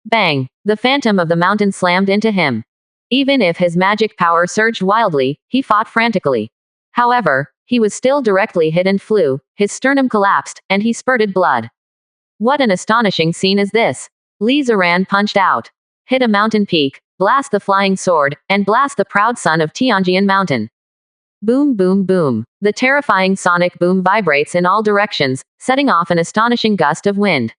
Bang! The phantom of the mountain slammed into him. Even if his magic power surged wildly, he fought frantically. However, he was still directly hit and flew, his sternum collapsed, and he spurted blood. What an astonishing scene is this! Li Ziran punched out. Hit a mountain peak, blast the flying sword, and blast the proud son of Tianjian Mountain. Boom boom boom. The terrifying sonic boom vibrates in all directions, setting off an astonishing gust of wind.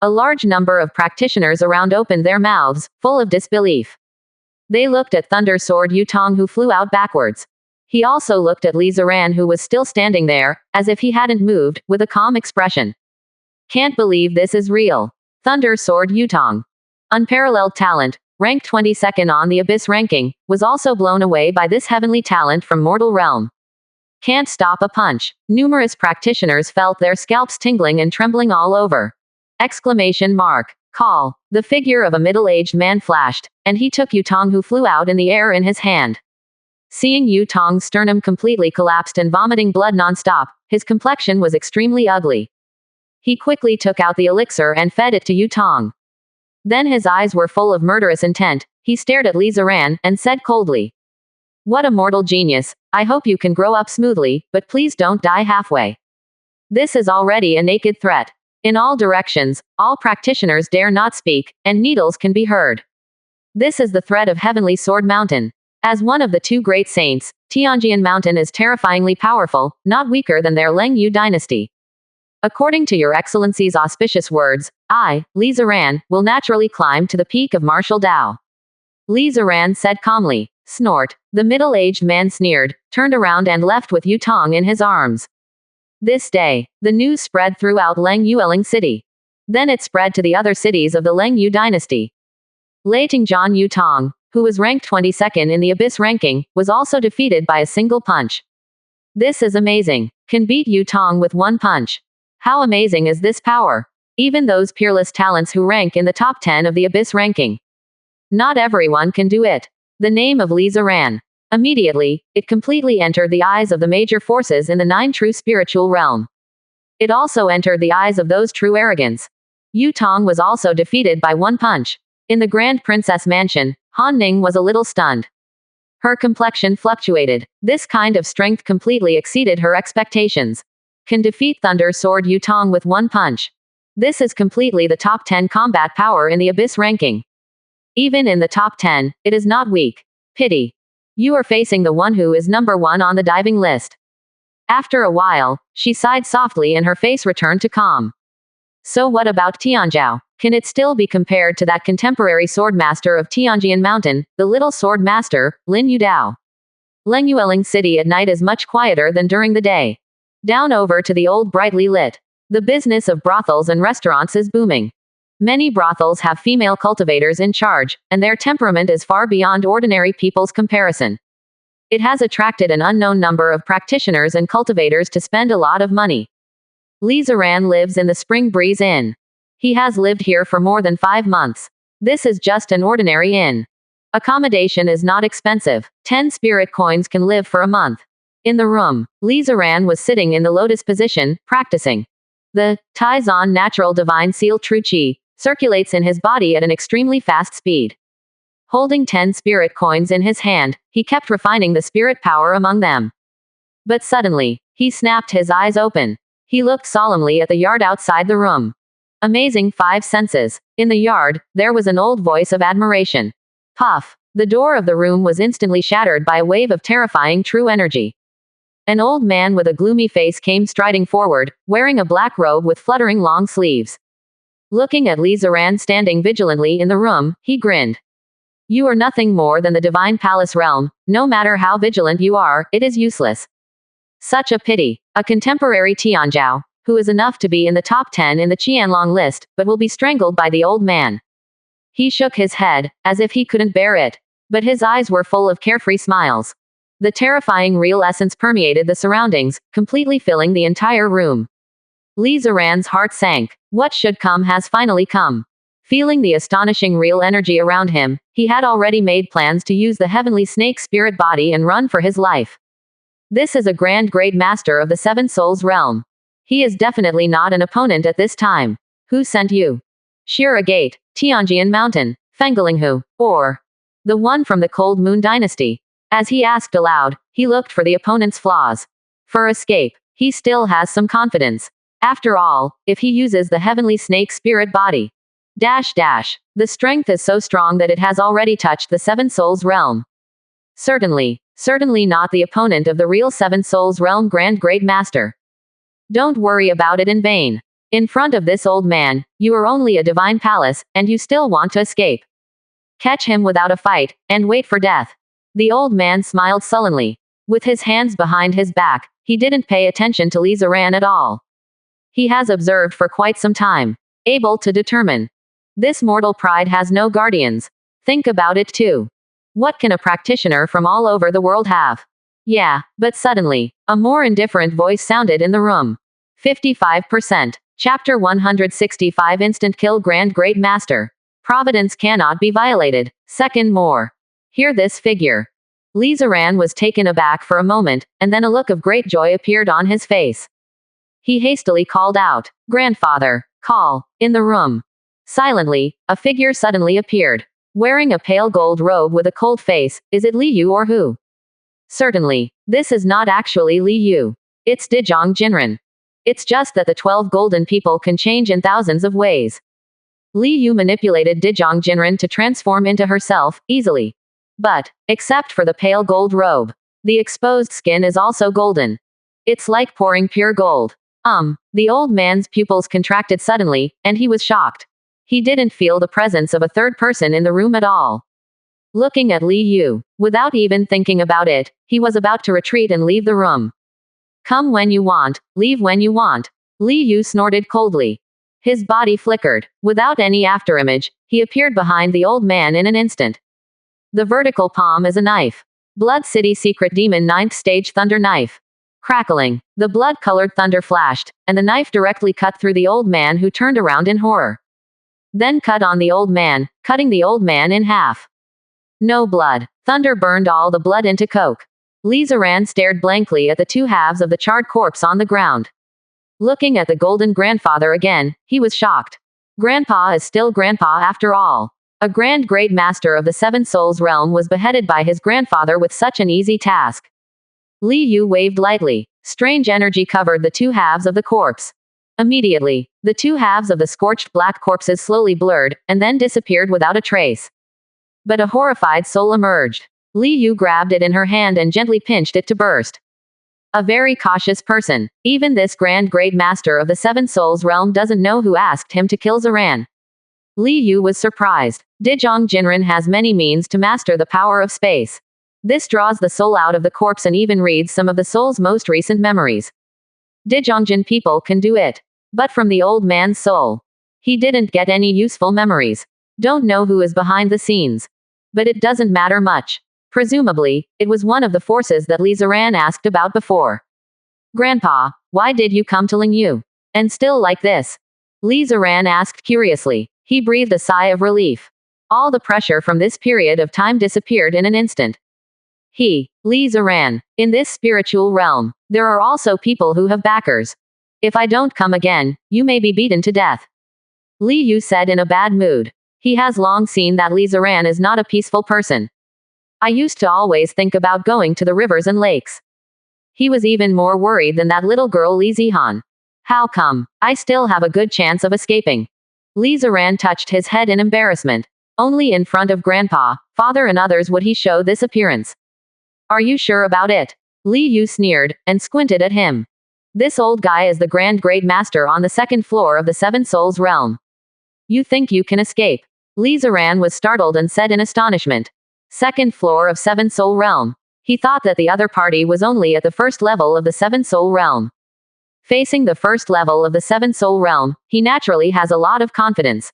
A large number of practitioners around opened their mouths, full of disbelief. They looked at Thunder Sword Yutong who flew out backwards. He also looked at Li Ziran who was still standing there, as if he hadn't moved, with a calm expression. Can't believe this is real. Thunder Sword Yutong. Unparalleled talent, ranked 22nd on the Abyss ranking, was also blown away by this heavenly talent from mortal realm. Can't stop a punch. Numerous practitioners felt their scalps tingling and trembling all over. Exclamation mark. Call. The figure of a middle-aged man flashed, and he took Yutong who flew out in the air in his hand. Seeing Yutong's sternum completely collapsed and vomiting blood non-stop, his complexion was extremely ugly. He quickly took out the elixir and fed it to Yutong. Then his eyes were full of murderous intent. He stared at Li Ziran, and said coldly. What a mortal genius, I hope you can grow up smoothly, but please don't die halfway. This is already a naked threat. In all directions, all practitioners dare not speak, and needles can be heard. This is the threat of Heavenly Sword Mountain. As one of the 2 great saints, Tianjian Mountain is terrifyingly powerful, not weaker than their Leng Yu dynasty. According to your excellency's auspicious words, I, Li Ziran, will naturally climb to the peak of martial Dao. Li Ziran said calmly. Snort. The middle-aged man sneered, turned around and left with Yu Tong in his arms. This day, the news spread throughout Leng Yueling City. Then it spread to the other cities of the Leng Yu dynasty. Leitingzhan Yu Tong, who was ranked 22nd in the Abyss ranking, was also defeated by a single punch. This is amazing. Can beat Yu Tong with one punch. How amazing is this power? Even those peerless talents who rank in the top 10 of the Abyss ranking. Not everyone can do it. The name of Li Ziran. Immediately, it completely entered the eyes of the major forces in the 9 true spiritual realm. It also entered the eyes of those true arrogance. Yu Tong was also defeated by one punch. In the Grand Princess Mansion, Han Ning was a little stunned. Her complexion fluctuated. This kind of strength completely exceeded her expectations. Can defeat Thunder Sword Yu Tong with one punch. This is completely the top 10 combat power in the Abyss ranking. Even in the top 10, it is not weak. Pity. You are facing the one who is number 1 on the diving list. After a while, she sighed softly and her face returned to calm. So what about Tianzhao? Can it still be compared to that contemporary sword master of Tianjian Mountain, the little sword master, Lin Yudao? Leng Yueling City at night is much quieter than during the day. Down over to the old brightly lit. The business of brothels and restaurants is booming. Many brothels have female cultivators in charge, and their temperament is far beyond ordinary people's comparison. It has attracted an unknown number of practitioners and cultivators to spend a lot of money. Li Ziran lives in the Spring Breeze Inn. He has lived here for more than 5 months. This is just an ordinary inn. Accommodation is not expensive. 10 spirit coins can live for a month. In the room, Li Ziran was sitting in the lotus position, practicing. The Taizan natural divine seal true qi circulates in his body at an extremely fast speed. Holding 10 spirit coins in his hand, he kept refining the spirit power among them. But suddenly, he snapped his eyes open. He looked solemnly at the yard outside the room. Amazing 5 senses. In the yard, there was an old voice of admiration. Puff. The door of the room was instantly shattered by a wave of terrifying true energy. An old man with a gloomy face came striding forward, wearing a black robe with fluttering long sleeves. Looking at Li Ziran standing vigilantly in the room, he grinned. You are nothing more than the divine palace realm. No matter how vigilant you are, it is useless. Such a pity. A contemporary Tianzhao, who is enough to be in the top 10 in the Qianlong list, but will be strangled by the old man. He shook his head, as if he couldn't bear it. But his eyes were full of carefree smiles. The terrifying real essence permeated the surroundings, completely filling the entire room. Li Ziran's heart sank. What should come has finally come. Feeling the astonishing real energy around him, he had already made plans to use the heavenly snake spirit body and run for his life. This is a grand great master of the 7 souls realm. He is definitely not an opponent at this time. Who sent you? Shira Gate, Tianjian Mountain, Fengalinghu, or the one from the Cold Moon Dynasty? As he asked aloud, he looked for the opponent's flaws. For escape, he still has some confidence. After all, if he uses the heavenly snake spirit body. The strength is so strong that it has already touched the 7 souls realm. Certainly not the opponent of the real 7 souls realm grand great master. Don't worry about it in vain. In front of this old man, you are only a divine palace, and you still want to escape. Catch him without a fight, and wait for death. The old man smiled sullenly. With his hands behind his back, he didn't pay attention to Li Ziran at all. He has observed for quite some time. Able to determine. This mortal pride has no guardians. Think about it too. What can a practitioner from all over the world have? Yeah, but suddenly, a more indifferent voice sounded in the room. 55%. Chapter 165 Instant Kill Grand Great Master. Providence cannot be violated. Second more. Hear this figure. Li Ziran was taken aback for a moment, and then a look of great joy appeared on his face. He hastily called out, Grandfather, call. In the room. Silently, a figure suddenly appeared. Wearing a pale gold robe with a cold face. Is it Li Yu or who? Certainly, this is not actually Li Yu. It's Dizhong Jinren. It's just that the 12 golden people can change in thousands of ways. Li Yu manipulated Dizhong Jinren to transform into herself, easily. But, except for the pale gold robe, the exposed skin is also golden. It's like pouring pure gold. The old man's pupils contracted suddenly, and he was shocked. He didn't feel the presence of a third person in the room at all. Looking at Li Yu, without even thinking about it, he was about to retreat and leave the room. Come when you want, leave when you want. Li Yu snorted coldly. His body flickered. Without any afterimage, he appeared behind the old man in an instant. The vertical palm is a knife. Blood City Secret Demon 9th Stage Thunder Knife. Crackling. The blood-colored thunder flashed, and the knife directly cut through the old man, who turned around in horror. Then cut on the old man, cutting the old man in half. No blood. Thunder burned all the blood into coke. Li Ziran stared blankly at the two halves of the charred corpse on the ground. Looking at the golden grandfather again, he was shocked. Grandpa is still grandpa after all. A grand great master of the Seven Souls realm was beheaded by his grandfather with such an easy task. Li Yu waved lightly. Strange energy covered the two halves of the corpse. Immediately, the two halves of the scorched black corpses slowly blurred, and then disappeared without a trace. But a horrified soul emerged. Li Yu grabbed it in her hand and gently pinched it to burst. A very cautious person. Even this grand great master of the Seven Souls realm doesn't know who asked him to kill Ziran. Li Yu was surprised. Dizhong Jinren has many means to master the power of space. This draws the soul out of the corpse and even reads some of the soul's most recent memories. Dizhongjin people can do it. But from the old man's soul, he didn't get any useful memories. Don't know who is behind the scenes. But it doesn't matter much. Presumably, it was one of the forces that Li Ziran asked about before. Grandpa, why did you come to Lingyu? And still like this? Li Ziran asked curiously. He breathed a sigh of relief. All the pressure from this period of time disappeared in an instant. Li Ziran. In this spiritual realm, there are also people who have backers. If I don't come again, you may be beaten to death. Li Yu said in a bad mood. He has long seen that Li Ziran is not a peaceful person. I used to always think about going to the rivers and lakes. He was even more worried than that little girl Li Zihan. How come? I still have a good chance of escaping. Li Ziran touched his head in embarrassment. Only in front of grandpa, father and others would he show this appearance. Are you sure about it? Li Yu sneered, and squinted at him. This old guy is the grand great master on the second floor of the Seven Souls realm. You think you can escape? Li Ziran was startled and said in astonishment. Second floor of Seven Soul realm. He thought that the other party was only at the first level of the Seven Soul realm. Facing the first level of the Seven Soul realm, he naturally has a lot of confidence.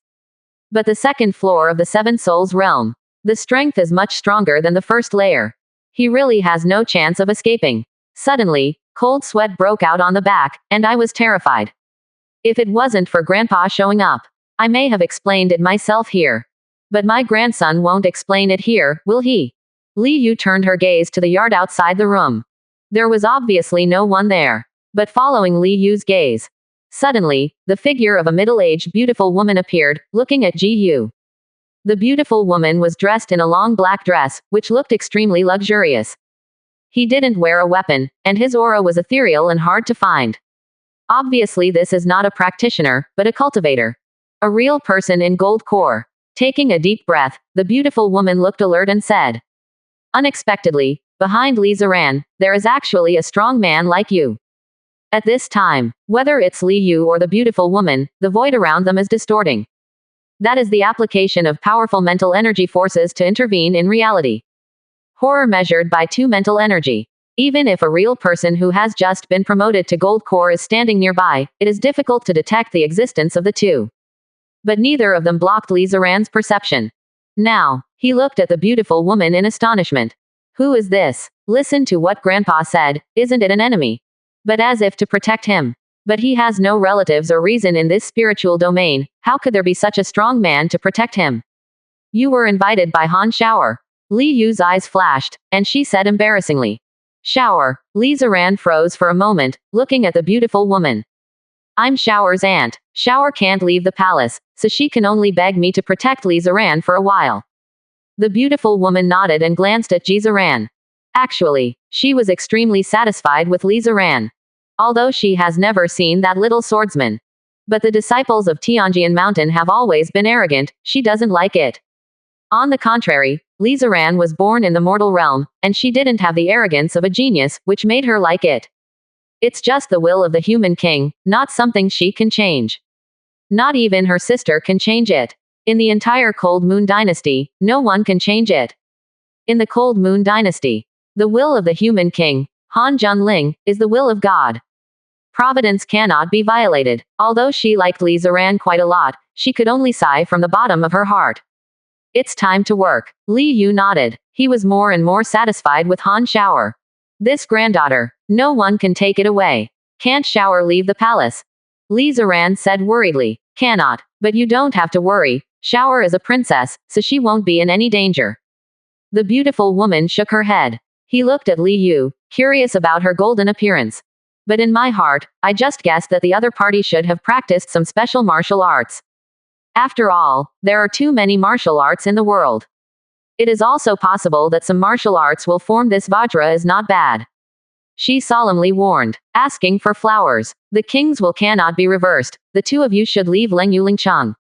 But the second floor of the Seven Souls realm, the strength is much stronger than the first layer. He really has no chance of escaping. Suddenly, cold sweat broke out on the back, and I was terrified. If it wasn't for Grandpa showing up, I may have explained it myself here. But my grandson won't explain it here, will he? Li Yu turned her gaze to the yard outside the room. There was obviously no one there. But following Li Yu's gaze, suddenly, the figure of a middle-aged beautiful woman appeared, looking at Ji Yu. The beautiful woman was dressed in a long black dress, which looked extremely luxurious. He didn't wear a weapon, and his aura was ethereal and hard to find. Obviously this is not a practitioner, but a cultivator. A real person in gold core. Taking a deep breath, the beautiful woman looked alert and said. Unexpectedly, behind Li Ziran, there is actually a strong man like you. At this time, whether it's Li Yu or the beautiful woman, the void around them is distorting. That is the application of powerful mental energy forces to intervene in reality. Horror measured by 2 mental energy. Even if a real person who has just been promoted to gold core is standing nearby, it is difficult to detect the existence of the two. But neither of them blocked Li Ziran's perception. Now, he looked at the beautiful woman in astonishment. Who is this? Listen to what Grandpa said, isn't it an enemy? But as if to protect him. But he has no relatives or reason in this spiritual domain, how could there be such a strong man to protect him? You were invited by Han Shower. Li Yu's eyes flashed, and she said embarrassingly. Shower. Li Ziran froze for a moment, looking at the beautiful woman. I'm Shower's aunt. Shower can't leave the palace, so she can only beg me to protect Li Ziran for a while. The beautiful woman nodded and glanced at Ji Ziran. Actually, she was extremely satisfied with Li Ziran. Although she has never seen that little swordsman. But the disciples of Tianjian Mountain have always been arrogant, she doesn't like it. On the contrary, Li Ziran was born in the mortal realm, and she didn't have the arrogance of a genius, which made her like it. It's just the will of the human king, not something she can change. Not even her sister can change it. In the entire Cold Moon Dynasty, no one can change it. In the Cold Moon Dynasty, the will of the human king, Han Junling, is the will of God. Providence cannot be violated. Although she liked Li Ziran quite a lot, she could only sigh from the bottom of her heart. It's time to work. Li Yu nodded. He was more and more satisfied with Han Shower. This granddaughter. No one can take it away. Can't Shower leave the palace? Li Ziran said worriedly. Cannot. But you don't have to worry. Shower is a princess, so she won't be in any danger. The beautiful woman shook her head. He looked at Li Yu, curious about her golden appearance. But in my heart, I just guessed that the other party should have practiced some special martial arts. After all, there are too many martial arts in the world. It is also possible that some martial arts will form. This Vajra is not bad. She solemnly warned, asking for flowers. The king's will cannot be reversed. The two of you should leave Lengyulingcheng.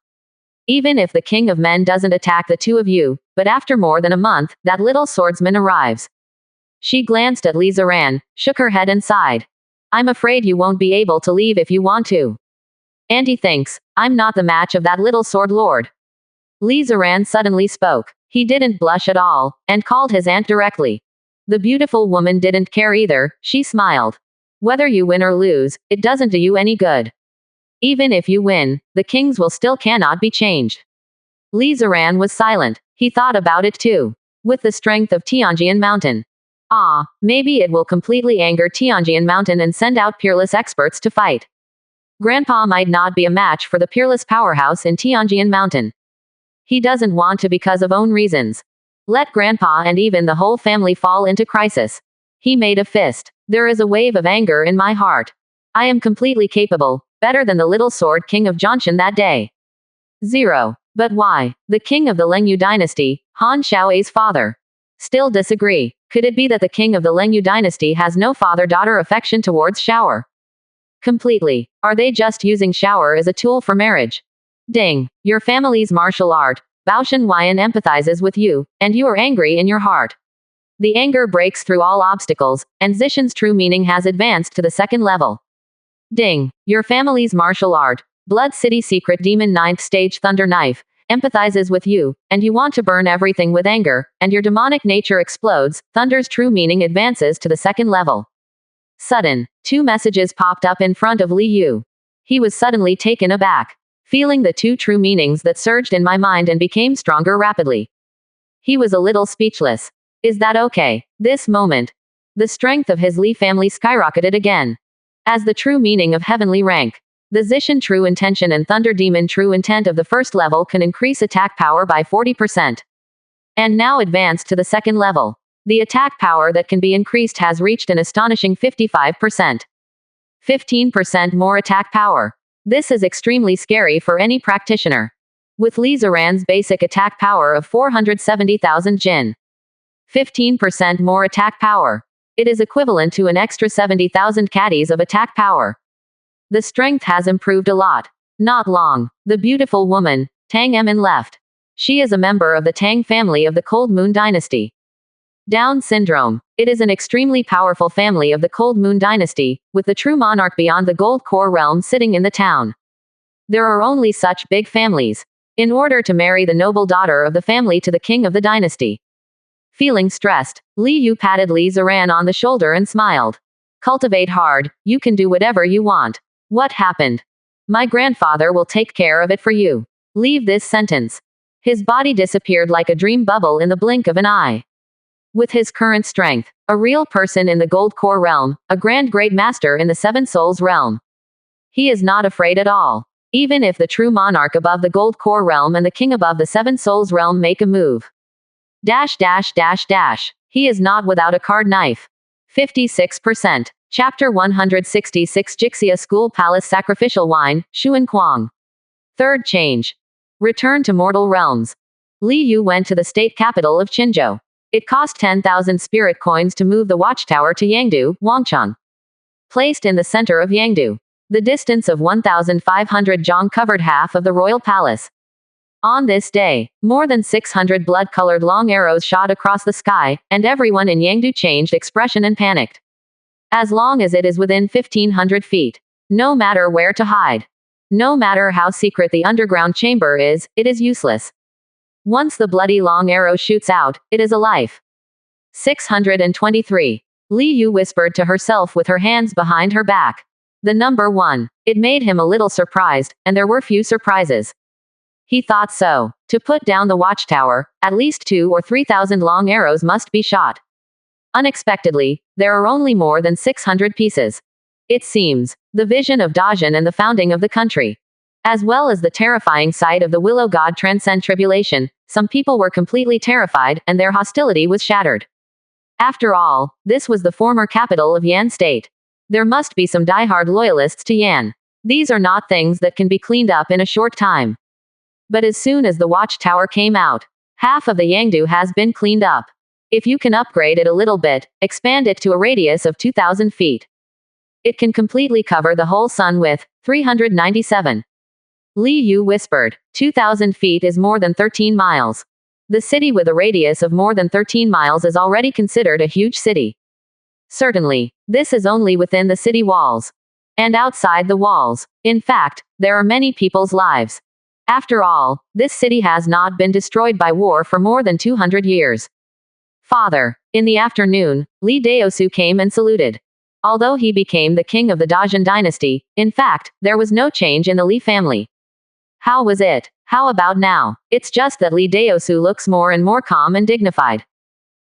Even if the king of men doesn't attack the two of you, but after more than a month, that little swordsman arrives. She glanced at Li Ziran, shook her head and sighed. I'm afraid you won't be able to leave if you want to. Auntie thinks, I'm not the match of that little sword lord. Li Ziran suddenly spoke. He didn't blush at all, and called his aunt directly. The beautiful woman didn't care either, she smiled. Whether you win or lose, it doesn't do you any good. Even if you win, the king's will still cannot be changed. Li Ziran was silent. He thought about it too. With the strength of Tianjian Mountain. Maybe it will completely anger Tianjian Mountain and send out peerless experts to fight. Grandpa might not be a match for the peerless powerhouse in Tianjian Mountain. He doesn't want to because of own reasons. Let Grandpa and even the whole family fall into crisis. He made a fist. There is a wave of anger in my heart. I am completely capable, better than the little sword king of Jianshan that day. 0. But why? The king of the Lengyu dynasty, Han Xiao's father. Still disagree. Could it be that the king of the Lengyu dynasty has no father-daughter affection towards Shower? Completely. Are they just using Shower as a tool for marriage? Ding. Your family's martial art, Baoshan Huayan empathizes with you, and you are angry in your heart. The anger breaks through all obstacles, and Zishan's true meaning has advanced to the second level. Ding. Your family's martial art, Blood City Secret Demon 9th Stage Thunder Knife, empathizes with you, and you want to burn everything with anger, and your demonic nature explodes. Thunder's true meaning advances to the second level. Sudden, 2 messages popped up in front of Li Yu. He was suddenly taken aback, feeling the 2 true meanings that surged in my mind and became stronger rapidly. He was a little speechless. Is that okay? This moment, the strength of his Li family skyrocketed again. As the true meaning of heavenly rank, the Zishan true intention and Thunder Demon true intent of the first level can increase attack power by 40%. And now advanced to the second level. The attack power that can be increased has reached an astonishing 55%. 15% more attack power. This is extremely scary for any practitioner. With Li Ziran's basic attack power of 470,000 Jin. 15% more attack power. It is equivalent to an extra 70,000 caddies of attack power. The strength has improved a lot. Not long. The beautiful woman, Tang Emin left. She is a member of the Tang family of the Cold Moon Dynasty. Down syndrome. It is an extremely powerful family of the Cold Moon Dynasty, with the true monarch beyond the Gold Core realm sitting in the town. There are only such big families. In order to marry the noble daughter of the family to the king of the dynasty. Feeling stressed, Li Yu patted Li Ziran on the shoulder and smiled. Cultivate hard, you can do whatever you want. What happened? My grandfather will take care of it for you. Leave this sentence. His body disappeared like a dream bubble in the blink of an eye. With his current strength, a real person in the Gold Core realm, a grand great master in the Seven Souls realm. He is not afraid at all. Even if the true monarch above the Gold Core realm and the king above the Seven Souls realm make a move. He is not without a card knife. 56%. Chapter 166 Jixia School Palace Sacrificial Wine, Shuan Kuang. Third change. Return to mortal realms. Li Yu went to the state capital of Qinzhou. It cost 10,000 spirit coins to move the watchtower to Yangdu, Wangcheng. Placed in the center of Yangdu. The distance of 1,500 zhang covered half of the royal palace. On this day, more than 600 blood-colored long arrows shot across the sky, and everyone in Yangdu changed expression and panicked. As long as it is within 1500 feet. No matter where to hide. No matter how secret the underground chamber is, it is useless. Once the bloody long arrow shoots out, it is a life. 623. Li Yu whispered to herself with her hands behind her back. The number 1. It made him a little surprised, and there were few surprises. He thought so. To put down the watchtower, at least 2,000 or 3,000 long arrows must be shot. Unexpectedly, there are only more than 600 pieces. It seems, the vision of Dajin and the founding of the country, as well as the terrifying sight of the willow god transcend tribulation, some people were completely terrified, and their hostility was shattered. After all, this was the former capital of Yan State. There must be some diehard loyalists to Yan. These are not things that can be cleaned up in a short time. But as soon as the watchtower came out, half of the Yangdu has been cleaned up. If you can upgrade it a little bit, expand it to a radius of 2,000 feet. It can completely cover the whole sun with 397. Li Yu whispered. 2,000 feet is more than 13 miles. The city with a radius of more than 13 miles is already considered a huge city. Certainly, this is only within the city walls. And outside the walls, in fact, there are many people's lives. After all, this city has not been destroyed by war for more than 200 years. Father. In the afternoon, Li Daosu came and saluted. Although he became the king of the Dajin dynasty, in fact, there was no change in the Li family. How was it? How about now? It's just that Li Daosu looks more and more calm and dignified.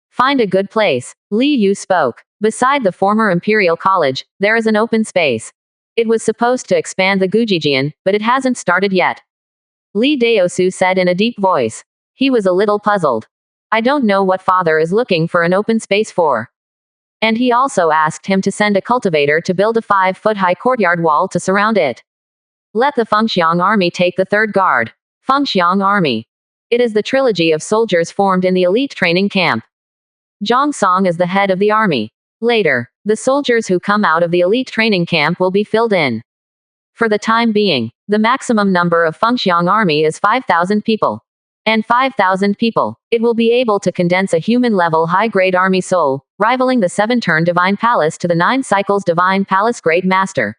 Find a good place. Li Yu spoke. Beside the former Imperial College, there is an open space. It was supposed to expand the Gujijian, but it hasn't started yet. Li Daosu said in a deep voice. He was a little puzzled. I don't know what father is looking for an open space for. And he also asked him to send a cultivator to build a 5-foot-high courtyard wall to surround it. Let the Fengxiang army take the third guard. Fengxiang army. It is the trilogy of soldiers formed in the elite training camp. Zhang Song is the head of the army. Later, the soldiers who come out of the elite training camp will be filled in. For the time being, the maximum number of Fengxiang army is 5,000 people. And 5,000 people, it will be able to condense a human-level high-grade army soul, rivaling the 7-turn Divine Palace to the 9 cycles Divine Palace Great Master.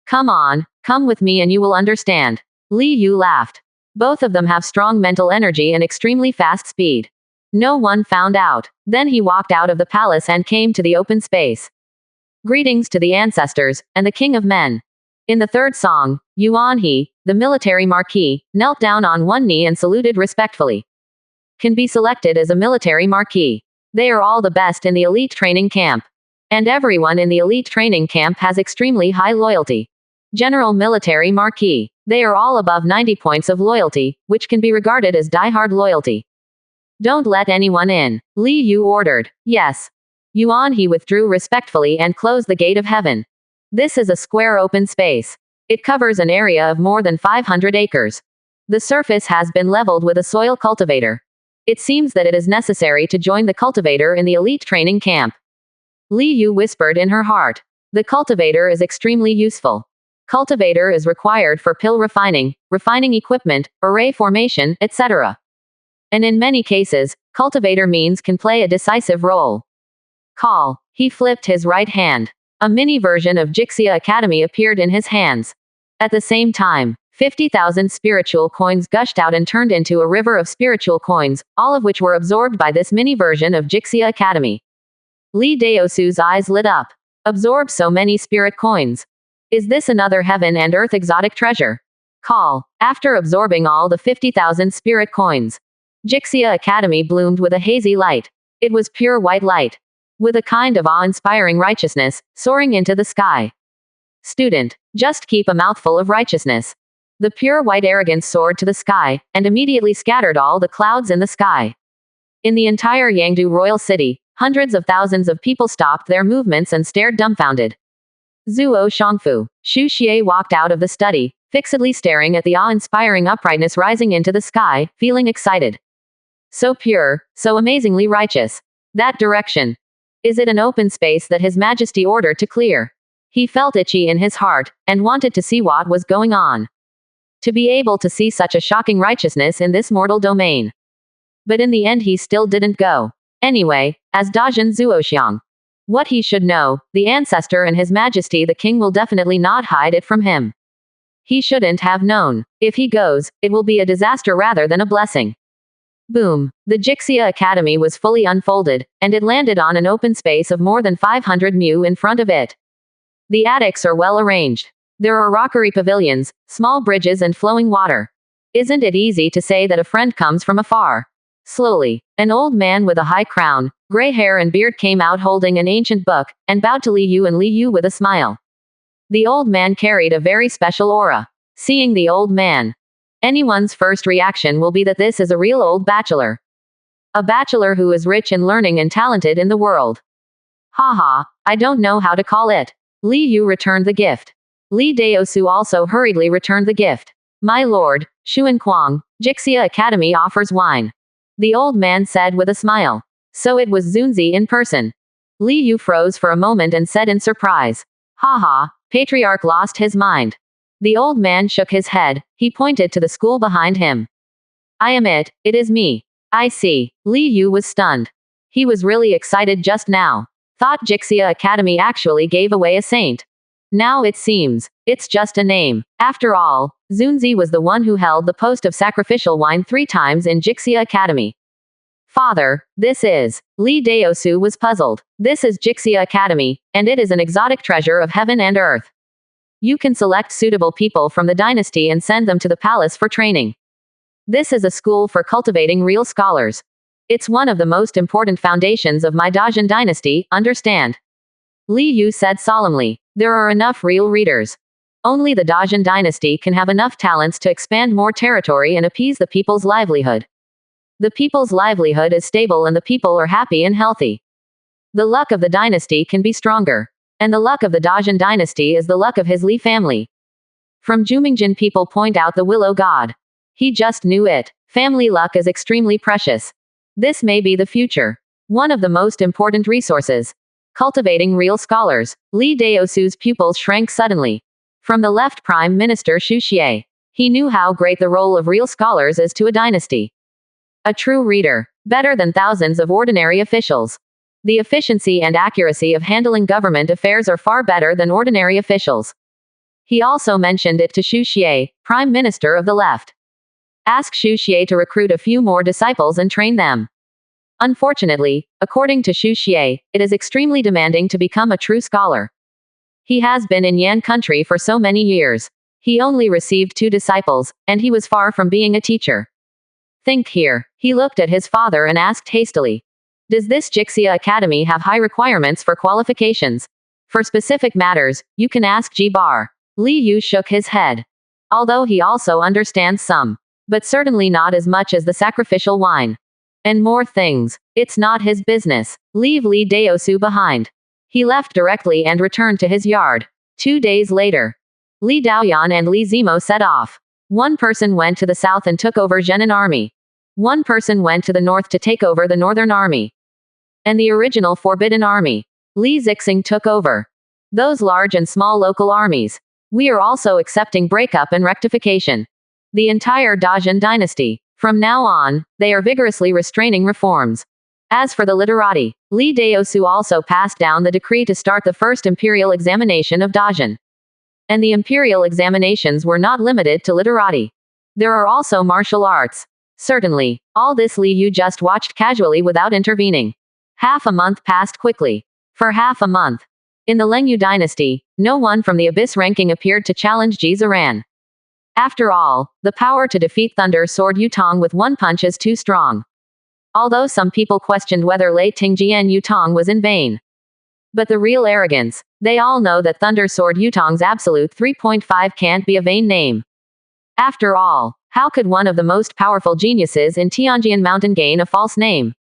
Come on, come with me and you will understand. Li Yu laughed. Both of them have strong mental energy and extremely fast speed. No one found out. Then he walked out of the palace and came to the open space. Greetings to the ancestors, and the king of men. In the third song, Yuan He, the military marquis, knelt down on one knee and saluted respectfully. Can be selected as a military marquis. They are all the best in the elite training camp. And everyone in the elite training camp has extremely high loyalty. General military marquis. They are all above 90 points of loyalty, which can be regarded as die-hard loyalty. Don't let anyone in. Li Yu ordered. Yes. Yuan He withdrew respectfully and closed the gate of heaven. This is a square open space. It covers an area of more than 500 acres. The surface has been leveled with a soil cultivator. It seems that it is necessary to join the cultivator in the elite training camp. Li Yu whispered in her heart. The cultivator is extremely useful. Cultivator is required for pill refining, refining equipment, array formation, etc. And in many cases, cultivator means can play a decisive role. Call. He flipped his right hand. A mini version of Jixia Academy appeared in his hands. At the same time, 50,000 spiritual coins gushed out and turned into a river of spiritual coins, all of which were absorbed by this mini version of Jixia Academy. Li Daosu's eyes lit up. Absorb so many spirit coins. Is this another heaven and earth exotic treasure? Call. After absorbing all the 50,000 spirit coins, Jixia Academy bloomed with a hazy light. It was pure white light. With a kind of awe-inspiring righteousness, soaring into the sky. Student, just keep a mouthful of righteousness. The pure white arrogance soared to the sky, and immediately scattered all the clouds in the sky. In the entire Yangdu royal city, hundreds of thousands of people stopped their movements and stared dumbfounded. Zuo Shangfu, Xu Xie walked out of the study, fixedly staring at the awe-inspiring uprightness rising into the sky, feeling excited. So pure, so amazingly righteous. That direction. Is it an open space that His Majesty ordered to clear? He felt itchy in his heart, and wanted to see what was going on. To be able to see such a shocking righteousness in this mortal domain. But in the end he still didn't go. Anyway, as Dajin Zuoxiang. What he should know, the ancestor and his majesty the king will definitely not hide it from him. He shouldn't have known. If he goes, it will be a disaster rather than a blessing. Boom. The Jixia Academy was fully unfolded, and it landed on an open space of more than 500 mu in front of it. The attics are well arranged. There are rockery pavilions, small bridges and flowing water. Isn't it easy to say that a friend comes from afar? Slowly, an old man with a high crown, gray hair and beard came out holding an ancient book, and bowed to Li Yu with a smile. The old man carried a very special aura. Seeing the old man, anyone's first reaction will be that this is a real old bachelor. A bachelor who is rich in learning and talented in the world. Haha, I don't know how to call it. Li Yu returned the gift. Li Daosu also hurriedly returned the gift. My lord, Xuan Kuang, Jixia Academy offers wine. The old man said with a smile. So it was Zunzi in person. Li Yu froze for a moment and said in surprise. Haha, patriarch lost his mind. The old man shook his head. He pointed to the school behind him. I am it is me. I see. Li Yu was stunned. He was really excited just now. Thought Jixia Academy actually gave away a saint. Now it seems, it's just a name. After all, Zunzi was the one who held the post of sacrificial wine 3 times in Jixia Academy. Father, this is. Li Daosu was puzzled. This is Jixia Academy, and it is an exotic treasure of heaven and earth. You can select suitable people from the dynasty and send them to the palace for training. This is a school for cultivating real scholars. It's one of the most important foundations of my Dajin dynasty, understand? Li Yu said solemnly. There are enough real readers. Only the Dajin dynasty can have enough talents to expand more territory and appease the people's livelihood. The people's livelihood is stable and the people are happy and healthy. The luck of the dynasty can be stronger. And the luck of the Dajin dynasty is the luck of his Li family. From Jumingjin people point out the willow god. He just knew it. Family luck is extremely precious. This may be the future. One of the most important resources. Cultivating real scholars. Li Daosu's pupils shrank suddenly. From the left Prime Minister Xu Xie. He knew how great the role of real scholars is to a dynasty. A true reader. Better than thousands of ordinary officials. The efficiency and accuracy of handling government affairs are far better than ordinary officials. He also mentioned it to Xu Xie, Prime Minister of the left. Ask Xu Xie to recruit a few more disciples and train them. Unfortunately, according to Xu Xie, it is extremely demanding to become a true scholar. He has been in Yan country for so many years. He only received 2 disciples, and he was far from being a teacher. Think here. He looked at his father and asked hastily. Does this Jixia Academy have high requirements for qualifications? For specific matters, you can ask Ji Bar. Li Yu shook his head. Although he also understands some. But certainly not as much as the sacrificial wine. And more things. It's not his business. Leave Li Daosu behind. He left directly and returned to his yard. 2 days later. Li Daoyan and Li Zimo set off. One person went to the south and took over Zhenan army. One person went to the north to take over the northern army. And the original Forbidden Army. Li Zixing took over. Those large and small local armies. We are also accepting breakup and rectification. The entire Dajin dynasty. From now on, they are vigorously restraining reforms. As for the literati, Li Daosu also passed down the decree to start the first imperial examination of Dajin. And the imperial examinations were not limited to literati. There are also martial arts. Certainly, all this Li Yu just watched casually without intervening. Half a month passed quickly. For half a month. In the Lengyu dynasty, no one from the abyss ranking appeared to challenge Ji Ziran. After all, the power to defeat Thunder Sword Yutong with one punch is too strong. Although some people questioned whether Lei Tingjian Yutong was in vain. But the real arrogance, they all know that Thunder Sword Yutong's absolute 3.5 can't be a vain name. After all, how could one of the most powerful geniuses in Tianjian Mountain gain a false name?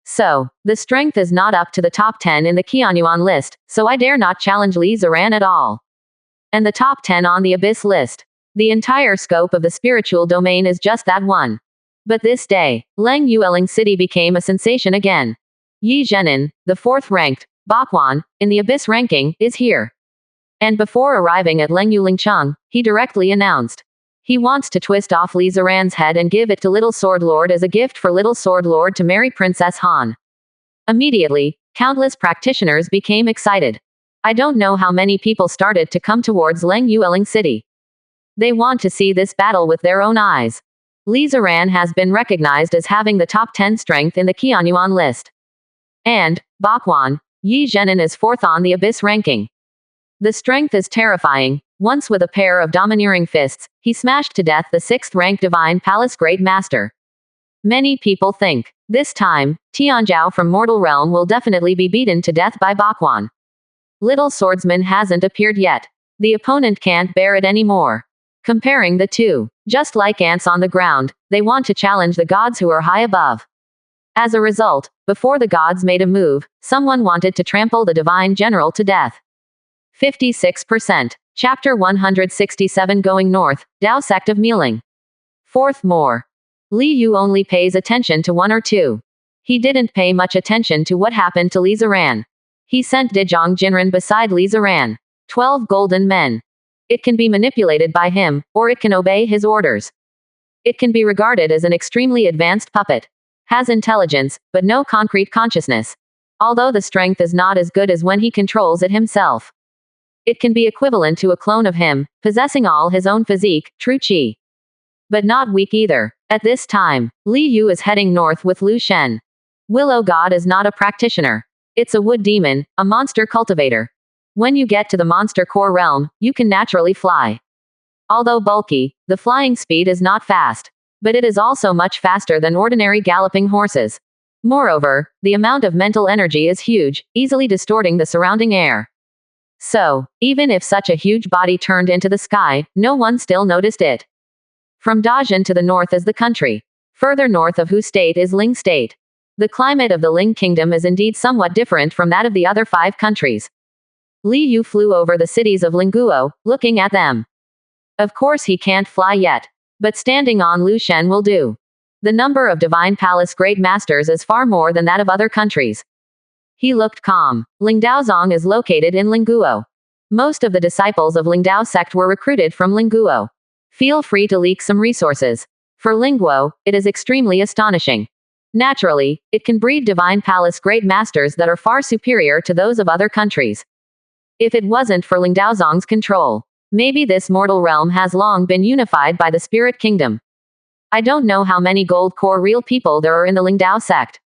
So, the strength is not up to the top 10 in the Qianyuan list, so I dare not challenge Li Ziran at all. And the top 10 on the abyss list. The entire scope of the spiritual domain is just that one. But this day, Leng Yueling City became a sensation again. Yi Zhenin, the 4th ranked, Bakwan, in the abyss ranking, is here. And before arriving at Leng Yulingcheng, he directly announced. He wants to twist off Li Ziran's head and give it to Little Sword Lord as a gift for Little Sword Lord to marry Princess Han. Immediately, Countless practitioners became excited. I don't know how many people started to come towards Leng Yueling City. They want to see this battle with their own eyes. Li Ziran has been recognized as having the top 10 strength in the Qianyuan list. And, Bakwan, Yi Zhenan is fourth on the Abyss ranking. The strength is terrifying. Once with a pair of domineering fists, he smashed to death the 6th-ranked Divine Palace Great Master. Many people think, this time, Tianzhao from Mortal Realm will definitely be beaten to death by Bakwan. Little Swordsman hasn't appeared yet. The opponent can't bear it anymore. Comparing the two, just like ants on the ground, they want to challenge the gods who are high above. As a result, before the gods made a move, someone wanted to trample the divine general to death. 56%. Chapter 167 Going North, Dao Sect of Mealing. Fourth more. Li Yu only pays attention to one or two. He didn't pay much attention to what happened to Li Ziran. He sent Dezhong Jinren beside Li Ziran. 12 golden men. It can be manipulated by him, or it can obey his orders. It can be regarded as an extremely advanced puppet. Has intelligence, but no concrete consciousness. Although the strength is not as good as when he controls it himself. It can be equivalent to a clone of him, possessing all his own physique, true qi. But not weak either. At this time, Li Yu is heading north with Lu Shen. Willow God is not a practitioner. It's a wood demon, a monster cultivator. When you get to the monster core realm, you can naturally fly. Although bulky, the flying speed is not fast. But it is also much faster than ordinary galloping horses. Moreover, the amount of mental energy is huge, easily distorting the surrounding air. So, even if such a huge body turned into the sky, no one still noticed it. From Dajin to the north is the country. Further north of Hu State is Ling State. The climate of the Ling Kingdom is indeed somewhat different from that of the other 5 countries. Li Yu flew over the cities of Lingguo, looking at them. Of course he can't fly yet. But standing on Lu Shen will do. The number of Divine Palace Great Masters is far more than that of other countries. He looked calm. Lingdaozong is located in Lingguo. Most of the disciples of Lingdao sect were recruited from Lingguo. Feel free to leak some resources. For Lingguo, it is extremely astonishing. Naturally, it can breed Divine Palace Great Masters that are far superior to those of other countries. If it wasn't for Lingdaozong's control, maybe this mortal realm has long been unified by the Spirit Kingdom. I don't know how many gold core real people there are in the Lingdao sect.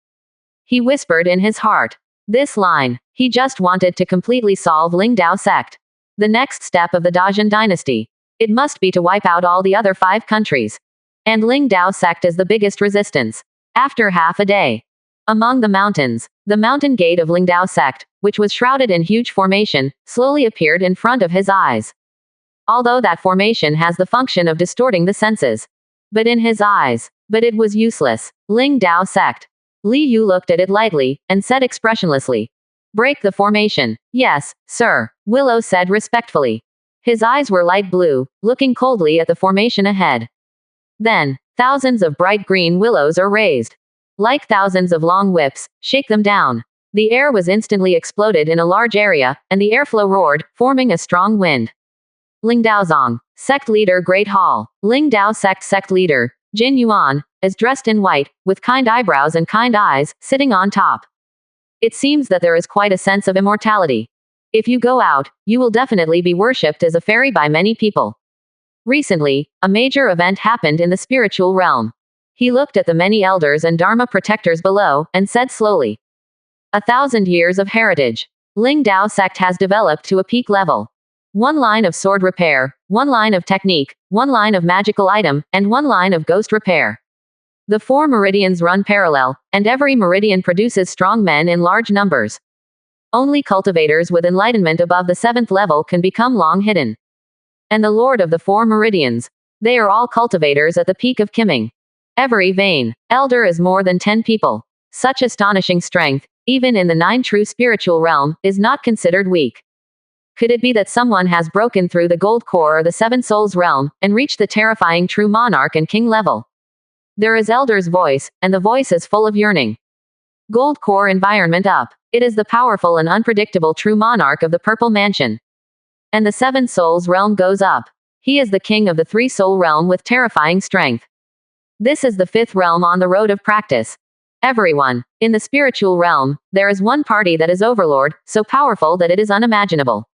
He whispered in his heart. This line, he just wanted to completely solve Lingdao sect. The next step of the Dajin dynasty. It must be to wipe out all the other 5 countries. And Lingdao sect is the biggest resistance. After half a day. Among the mountains, the mountain gate of Lingdao sect, which was shrouded in huge formation, slowly appeared in front of his eyes. Although that formation has the function of distorting the senses. But in his eyes. But it was useless. Lingdao sect. Li Yu looked at it lightly, and said expressionlessly. Break the formation. Yes, sir, Willow said respectfully. His eyes were light blue, looking coldly at the formation ahead. Then, thousands of bright green willows are raised. Like thousands of long whips, shake them down. The air was instantly exploded in a large area, and the airflow roared, forming a strong wind. Lingdaozong, Sect Leader Great Hall. Lingdao Sect Leader, Jin Yuan, is dressed in white, with kind eyebrows and kind eyes, sitting on top. It seems that there is quite a sense of immortality. If you go out, you will definitely be worshipped as a fairy by many people. Recently, a major event happened in the spiritual realm. He looked at the many elders and Dharma protectors below, and said slowly. 1,000 years of heritage. Lingdao sect has developed to a peak level. 1 line of sword repair, 1 line of technique, 1 line of magical item, and 1 line of ghost repair. The 4 meridians run parallel, and every meridian produces strong men in large numbers. Only cultivators with enlightenment above the 7th level can become long hidden. And the lord of the 4 meridians. They are all cultivators at the peak of Kiming. Every vein, elder is more than 10 people. Such astonishing strength, even in the 9 true spiritual realm, is not considered weak. Could it be that someone has broken through the gold core or the 7 souls realm, and reached the terrifying true monarch and king level? There is elder's voice, and the voice is full of yearning. Gold core environment up. It is the powerful and unpredictable true monarch of the purple mansion. And the 7 souls realm goes up. He is the king of the 3 soul realm with terrifying strength. This is the 5th realm on the road of practice. Everyone. In the spiritual realm, there is one party that is overlord, so powerful that it is unimaginable.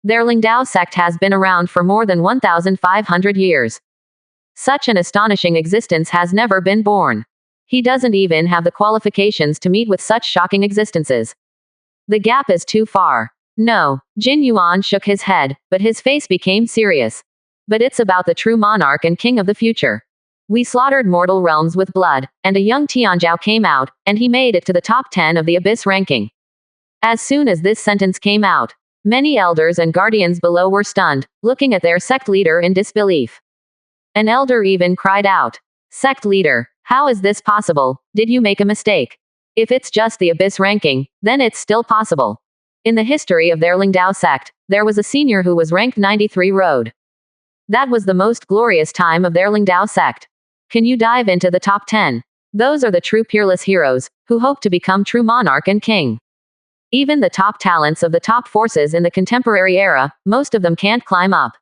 Their Lingdao sect has been around for more than 1,500 years. Such an astonishing existence has never been born. He doesn't even have the qualifications to meet with such shocking existences. The gap is too far. No, Jin Yuan shook his head, but his face became serious. But it's about the true monarch and king of the future. We slaughtered mortal realms with blood, and a young Tianzhao came out, and he made it to the top 10 of the abyss ranking. As soon as this sentence came out, many elders and guardians below were stunned, looking at their sect leader in disbelief. An elder even cried out, "Sect leader, how is this possible? Did you make a mistake? If it's just the abyss ranking, then it's still possible." In the history of their Lingdao sect, there was a senior who was ranked 93 road. That was the most glorious time of their Lingdao sect. Can you dive into the top 10? Those are the true peerless heroes, who hope to become true monarch and king. Even the top talents of the top forces in the contemporary era, most of them can't climb up.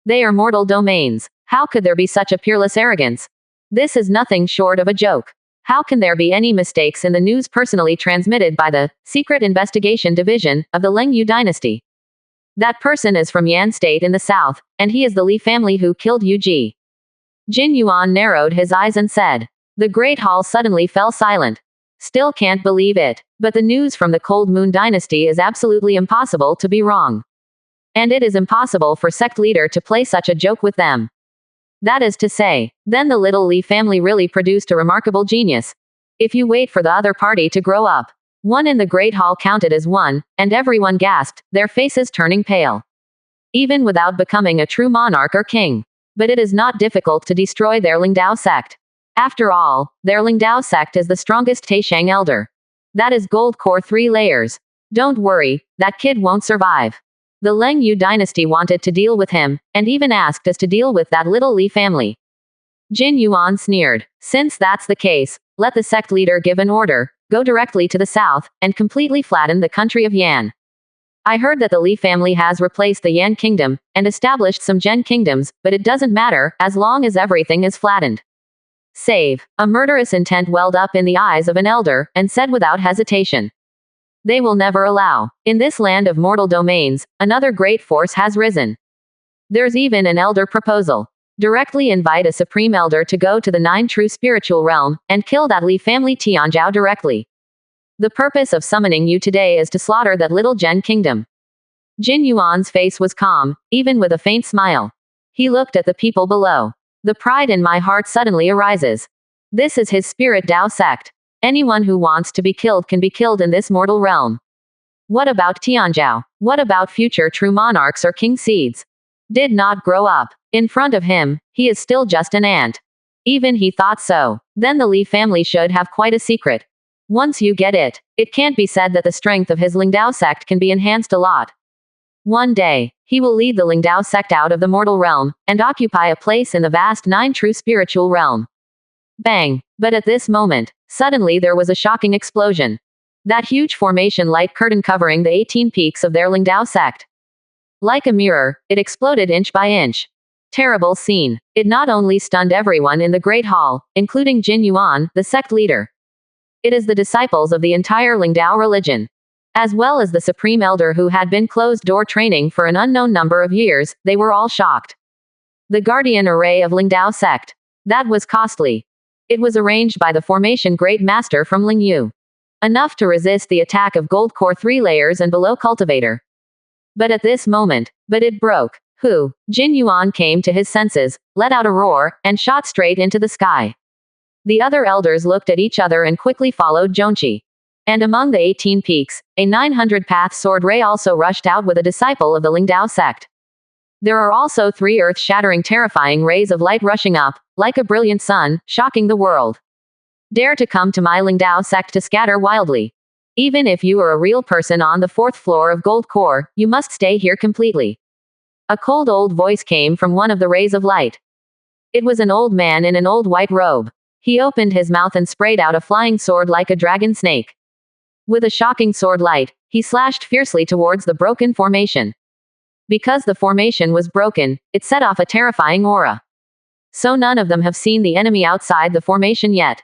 They are mortal domains. How could there be such a peerless arrogance? This is nothing short of a joke. How can there be any mistakes in the news personally transmitted by the Secret Investigation Division of the Leng Yu dynasty? That person is from Yan State in the south, and he is the Li family who killed Yu Ji. Jin Yuan narrowed his eyes and said. The Great Hall suddenly fell silent. Still can't believe it. But the news from the Cold Moon dynasty is absolutely impossible to be wrong. And it is impossible for sect leader to play such a joke with them. That is to say, then the little Li family really produced a remarkable genius. If you wait for the other party to grow up. One in the Great Hall counted as one, and everyone gasped, their faces turning pale. Even without becoming a true monarch or king. But it is not difficult to destroy their Lingdao sect. After all, their Lingdao sect is the strongest Taishang elder. That is gold core 3 layers. Don't worry, that kid won't survive. The Leng Yu dynasty wanted to deal with him, and even asked us to deal with that little Li family. Jin Yuan sneered. Since that's the case, let the sect leader give an order, go directly to the south, and completely flatten the country of Yan. I heard that the Li family has replaced the Yan kingdom, and established some Zhen kingdoms, but it doesn't matter, as long as everything is flattened. Save. A murderous intent welled up in the eyes of an elder, and said without hesitation. They will never allow. In this land of mortal domains, another great force has risen. There's even an elder proposal. Directly invite a supreme elder to go to the 9 true spiritual realm, and kill that Li family Tianzhao directly. The purpose of summoning you today is to slaughter that little Zhen kingdom. Jin Yuan's face was calm, even with a faint smile. He looked at the people below. The pride in my heart suddenly arises. This is his spirit Dao sect. Anyone who wants to be killed can be killed in this mortal realm. What about Tianzhao? What about future true monarchs or king seeds? Did not grow up. In front of him, he is still just an ant. Even he thought so. Then the Li family should have quite a secret. Once you get it, it can't be said that the strength of his Lingdao sect can be enhanced a lot. One day, he will lead the Lingdao sect out of the mortal realm, and occupy a place in the vast 9 true spiritual realm. Bang! But at this moment, suddenly there was a shocking explosion. That huge formation light curtain covering the 18 peaks of their Lingdao sect. Like a mirror, it exploded inch by inch. Terrible scene. It not only stunned everyone in the Great Hall, including Jin Yuan, the sect leader. It is the disciples of the entire Lingdao religion. As well as the supreme elder who had been closed-door training for an unknown number of years, they were all shocked. The guardian array of Lingdao sect. That was costly. It was arranged by the formation great master from Lingyu. Enough to resist the attack of gold core 3 layers and below cultivator. But at this moment, it broke. Jin Yuan came to his senses, let out a roar, and shot straight into the sky. The other elders looked at each other and quickly followed Zhongqi. And among the 18 peaks, a 900-path sword ray also rushed out with a disciple of the Lingdao sect. There are also 3 earth-shattering terrifying rays of light rushing up, like a brilliant sun, shocking the world. Dare to come to my Lingdao sect to scatter wildly. Even if you are a real person on the 4th floor of Gold Core, you must stay here completely. A cold old voice came from one of the rays of light. It was an old man in an old white robe. He opened his mouth and sprayed out a flying sword like a dragon snake. With a shocking sword light, he slashed fiercely towards the broken formation. Because the formation was broken, it set off a terrifying aura. So none of them have seen the enemy outside the formation yet.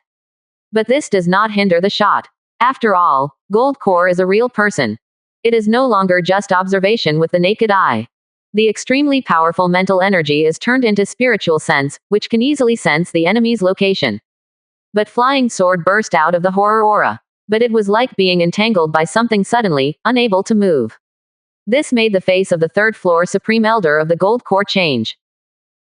But this does not hinder the shot. After all, Gold Core is a real person. It is no longer just observation with the naked eye. The extremely powerful mental energy is turned into spiritual sense, which can easily sense the enemy's location. But Flying Sword burst out of the horror aura. But it was like being entangled by something suddenly, unable to move. This made the face of the third floor Supreme Elder of the Gold Core change.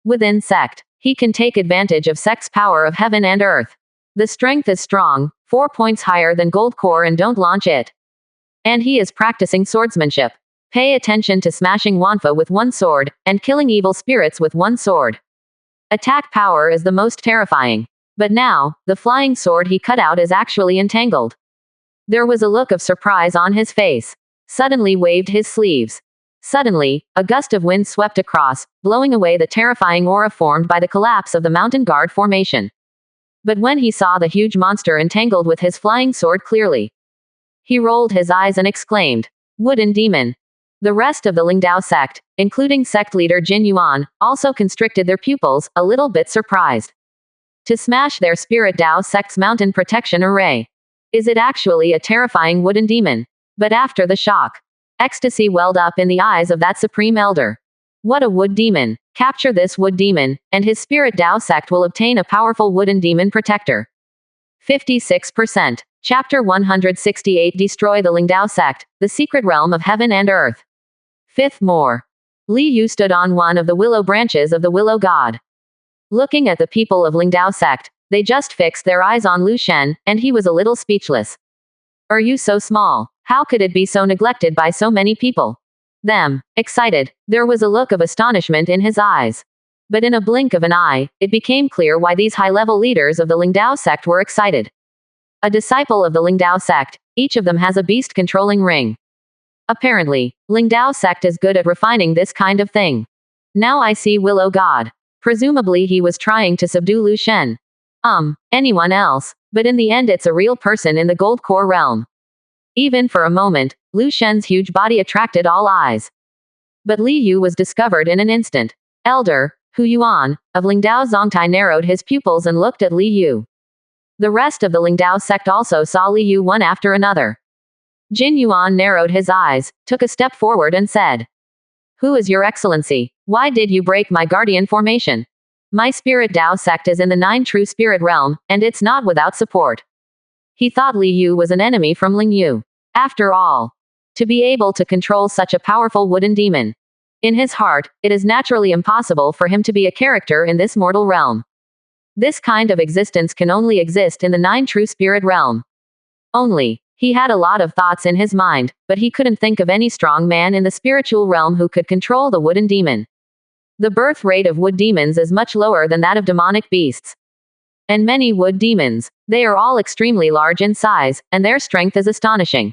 Within sect, he can take advantage of sect's power of heaven and earth. The strength is strong, 4 points higher than Gold Core, and don't launch it. And he is practicing swordsmanship. Pay attention to smashing Wanfa with one sword, and killing evil spirits with one sword. Attack power is the most terrifying. But now, the flying sword he cut out is actually entangled. There was a look of surprise on his face. Suddenly waved his sleeves. Suddenly, a gust of wind swept across, blowing away the terrifying aura formed by the collapse of the mountain guard formation. But when he saw the huge monster entangled with his flying sword clearly, he rolled his eyes and exclaimed, "Wooden demon." The rest of the Lingdao sect, including sect leader Jin Yuan, also constricted their pupils, a little bit surprised. To smash their Spirit Dao sect's mountain protection array. Is it actually a terrifying wooden demon? But after the shock, ecstasy welled up in the eyes of that Supreme Elder. What a wood demon. Capture this wood demon, and his Spirit Dao sect will obtain a powerful wooden demon protector. 56%. Chapter 168 Destroy the Lingdao sect, the secret realm of heaven and earth. Fifth more. Li Yu stood on one of the willow branches of the willow god. Looking at the people of Lingdao sect, they just fixed their eyes on Lu Shen, and he was a little speechless. Are you so small? How could it be so neglected by so many people? Them. Excited. There was a look of astonishment in his eyes. But in a blink of an eye, it became clear why these high-level leaders of the Lingdao sect were excited. A disciple of the Lingdao sect, each of them has a beast-controlling ring. Apparently, Lingdao sect is good at refining this kind of thing. Now I see Willow God. Presumably he was trying to subdue Lu Shen. Anyone else, but in the end it's a real person in the Gold Core realm. Even for a moment, Lu Shen's huge body attracted all eyes. But Li Yu was discovered in an instant. Elder, Hu Yuan, of Lingdao Zongtai narrowed his pupils and looked at Li Yu. The rest of the Lingdao sect also saw Li Yu one after another. Jin Yuan narrowed his eyes, took a step forward and said, "Who is your excellency? Why did you break my guardian formation? My Spirit Dao sect is in the 9 true spirit realm, and it's not without support." He thought Li Yu was an enemy from Ling Yu. After all, to be able to control such a powerful wooden demon. In his heart, it is naturally impossible for him to be a character in this mortal realm. This kind of existence can only exist in the 9 true spirit realm. Only, he had a lot of thoughts in his mind, but he couldn't think of any strong man in the spiritual realm who could control the wooden demon. The birth rate of wood demons is much lower than that of demonic beasts. And many wood demons, they are all extremely large in size, and their strength is astonishing.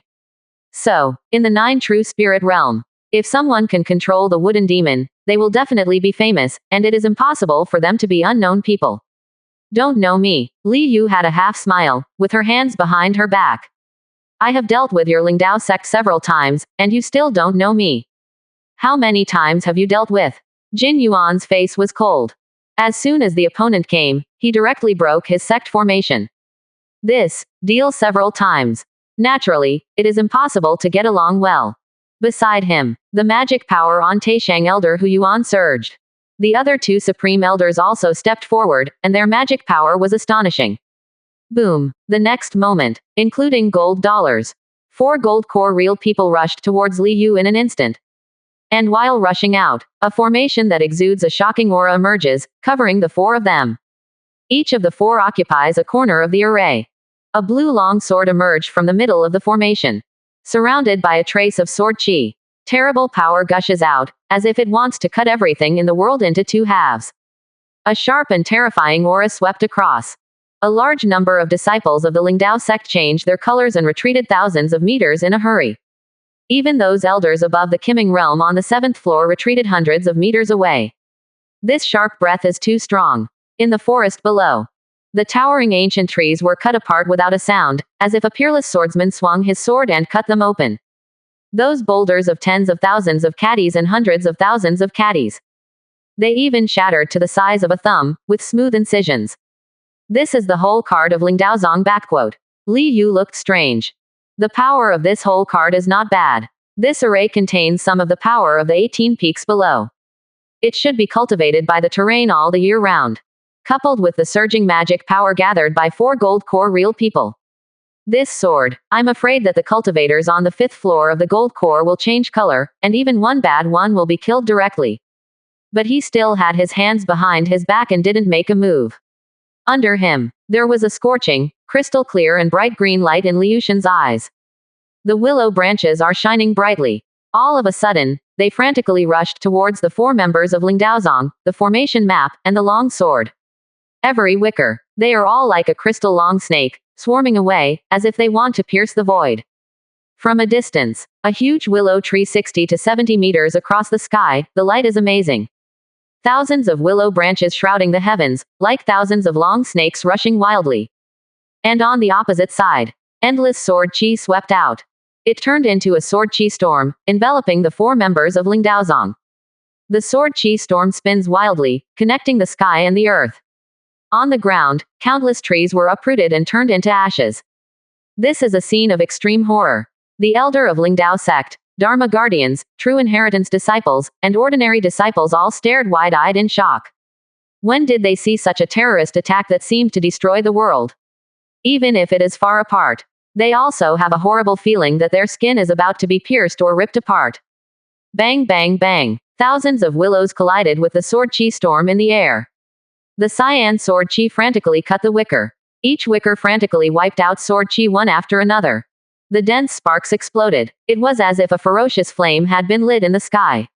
So, in the 9 true spirit realm, if someone can control the wooden demon, they will definitely be famous, and it is impossible for them to be unknown people. Don't know me. Li Yu had a half smile, with her hands behind her back. I have dealt with your Lingdao sect several times, and you still don't know me. How many times have you dealt with? Jin Yuan's face was cold. As soon as the opponent came, he directly broke his sect formation. Deal several times. Naturally, it is impossible to get along well. Beside him, the magic power on Taishang Elder Hu Yuan surged. The other 2 supreme elders also stepped forward, and their magic power was astonishing. Boom. The next moment, including gold dollars. 4 gold core real people rushed towards Li Yu in an instant. And while rushing out, a formation that exudes a shocking aura emerges, covering the 4 of them. Each of the 4 occupies a corner of the array. A blue long sword emerged from the middle of the formation. Surrounded by a trace of sword chi. Terrible power gushes out, as if it wants to cut everything in the world into 2 halves. A sharp and terrifying aura swept across. A large number of disciples of the Lingdao sect changed their colors and retreated thousands of meters in a hurry. Even those elders above the Qiming realm on the 7th floor retreated hundreds of meters away. This sharp breath is too strong. In the forest below, the towering ancient trees were cut apart without a sound, as if a peerless swordsman swung his sword and cut them open. Those boulders of tens of thousands of caddies and hundreds of thousands of caddies. They even shattered to the size of a thumb, with smooth incisions. This is the whole card of Lingdaozong backquote. Li Yu looked strange. The power of this whole card is not bad. This array contains some of the power of the 18 peaks below. It should be cultivated by the terrain all the year round. Coupled with the surging magic power gathered by 4 gold core real people. This sword, I'm afraid that the cultivators on the 5th floor of the gold core will change color, and even one bad one will be killed directly. But he still had his hands behind his back and didn't make a move. Under him, there was a scorching, crystal clear and bright green light in Liushan's eyes. The willow branches are shining brightly. All of a sudden, they frantically rushed towards the 4 members of Lingdaozong, the formation map, and the long sword. Every wicker, they are all like a crystal long snake, swarming away, as if they want to pierce the void. From a distance, a huge willow tree 60 to 70 meters across the sky, the light is amazing. Thousands of willow branches shrouding the heavens, like thousands of long snakes rushing wildly. And on the opposite side, endless sword chi swept out. It turned into a sword chi storm, enveloping the 4 members of Lingdaozong. The sword chi storm spins wildly, connecting the sky and the earth. On the ground, countless trees were uprooted and turned into ashes. This is a scene of extreme horror. The elder of Lingdao sect, Dharma guardians, true inheritance disciples, and ordinary disciples all stared wide-eyed in shock. When did they see such a terrorist attack that seemed to destroy the world? Even if it is far apart, they also have a horrible feeling that their skin is about to be pierced or ripped apart. Bang bang bang. Thousands of willows collided with the sword chi storm in the air. The cyan sword chi frantically cut the wicker. Each wicker frantically wiped out sword chi one after another. The dense sparks exploded. It was as if a ferocious flame had been lit in the sky.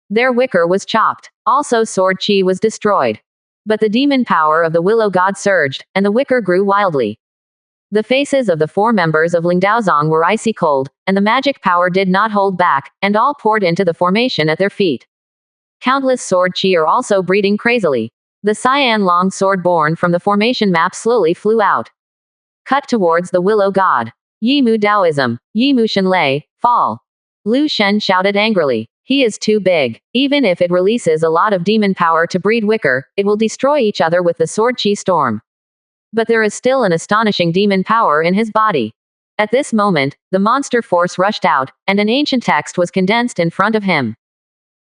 Their wicker was chopped. Also sword chi was destroyed. But the demon power of the willow god surged, and the wicker grew wildly. The faces of the 4 members of Lingdaozong were icy cold, and the magic power did not hold back, and all poured into the formation at their feet. Countless sword chi are also breathing crazily. The cyan long sword born from the formation map slowly flew out. Cut towards the willow god. Yimu Daoism, Yimu Shenlei, fall. Lu Shen shouted angrily. He is too big. Even if it releases a lot of demon power to breed wicker, it will destroy each other with the sword chi storm. But there is still an astonishing demon power in his body. At this moment, the monster force rushed out, and an ancient text was condensed in front of him.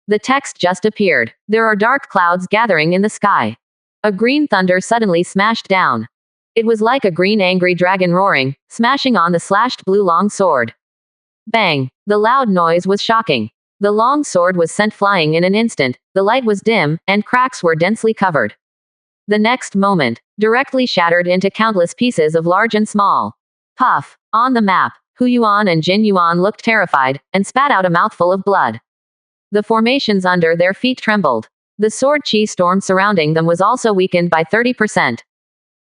The text just appeared. There are dark clouds gathering in the sky. A green thunder suddenly smashed down. It was like a green angry dragon roaring, smashing on the slashed blue long sword. Bang! The loud noise was shocking. The long sword was sent flying in an instant, the light was dim, and cracks were densely covered. The next moment, directly shattered into countless pieces of large and small. Puff! On the map, Hu Yuan and Jin Yuan looked terrified, and spat out a mouthful of blood. The formations under their feet trembled. The sword chi storm surrounding them was also weakened by 30%.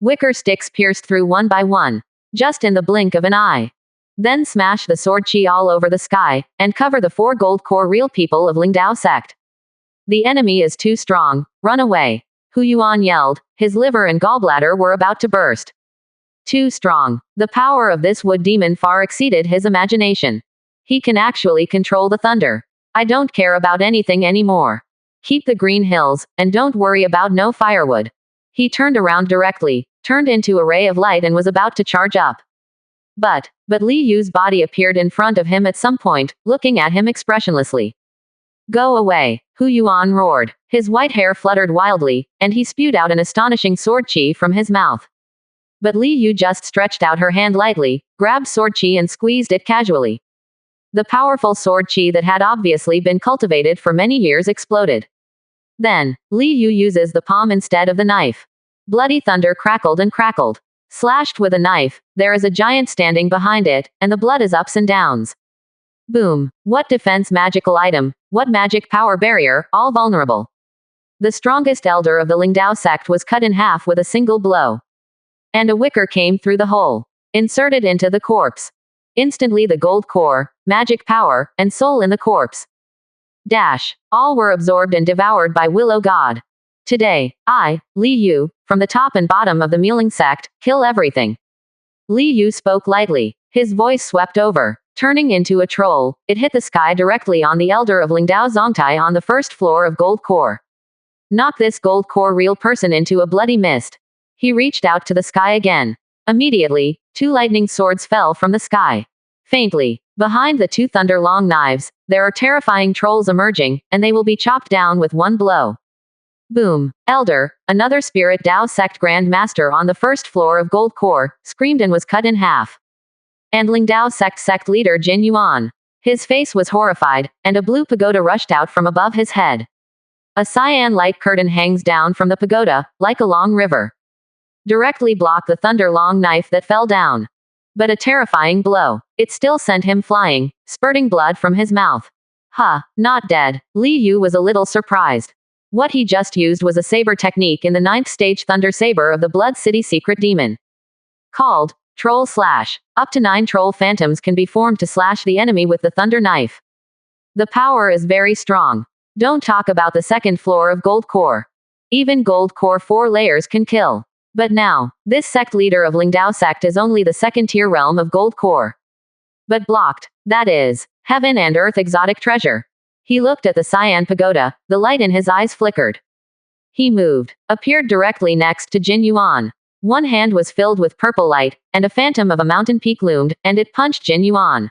Wicker sticks pierced through one by one, just in the blink of an eye. Then smash the sword chi all over the sky, and cover the 4 gold core real people of Lingdao sect. The enemy is too strong, run away. Hu Yuan yelled, his liver and gallbladder were about to burst. Too strong. The power of this wood demon far exceeded his imagination. He can actually control the thunder. I don't care about anything anymore. Keep the green hills, and don't worry about no firewood. He turned around directly, turned into a ray of light and was about to charge up. But Li Yu's body appeared in front of him at some point, looking at him expressionlessly. Go away, Hu Yuan roared. His white hair fluttered wildly, and he spewed out an astonishing sword chi from his mouth. But Li Yu just stretched out her hand lightly, grabbed sword chi and squeezed it casually. The powerful sword chi that had obviously been cultivated for many years exploded. Then, Li Yu uses the palm instead of the knife. Bloody thunder crackled and crackled. Slashed with a knife, there is a giant standing behind it, and the blood is ups and downs. Boom. What defense magical item, what magic power barrier, all vulnerable. The strongest elder of the Lingdao sect was cut in half with a single blow. And a wicker came through the hole. Inserted into the corpse. Instantly the gold core, magic power, and soul in the corpse. Dash. All were absorbed and devoured by Willow God. Today, I, Li Yu, from the top and bottom of the Muling sect, kill everything. Li Yu spoke lightly. His voice swept over. Turning into a troll, it hit the sky directly on the elder of Lingdao Zongtai on the 1st floor of Gold Core. Knock this Gold Core real person into a bloody mist. He reached out to the sky again. Immediately, 2 lightning swords fell from the sky. Faintly, behind the 2 thunder-long knives, there are terrifying trolls emerging, and they will be chopped down with one blow. Boom! Elder, another Spirit Dao sect Grand Master on the first floor of Gold Core, screamed and was cut in half. And Ling Dao sect leader Jin Yuan. His face was horrified, and a blue pagoda rushed out from above his head. A cyan light curtain hangs down from the pagoda, like a long river. Directly blocked the thunder-long knife that fell down. But a terrifying blow. It still sent him flying, spurting blood from his mouth. Not dead. Li Yu was a little surprised. What he just used was a saber technique in the 9th stage Thunder Saber of the Blood City Secret Demon. Called Troll Slash. Up to 9 troll phantoms can be formed to slash the enemy with the thunder knife. The power is very strong. Don't talk about the 2nd floor of Gold Core. Even Gold Core 4 layers can kill. But now, this sect leader of Ling Dao sect is only the 2nd tier realm of Gold Core. But blocked. That is, heaven and earth exotic treasure. He looked at the cyan pagoda, the light in his eyes flickered. He moved, appeared directly next to Jin Yuan. One hand was filled with purple light, and a phantom of a mountain peak loomed, and it punched Jin Yuan.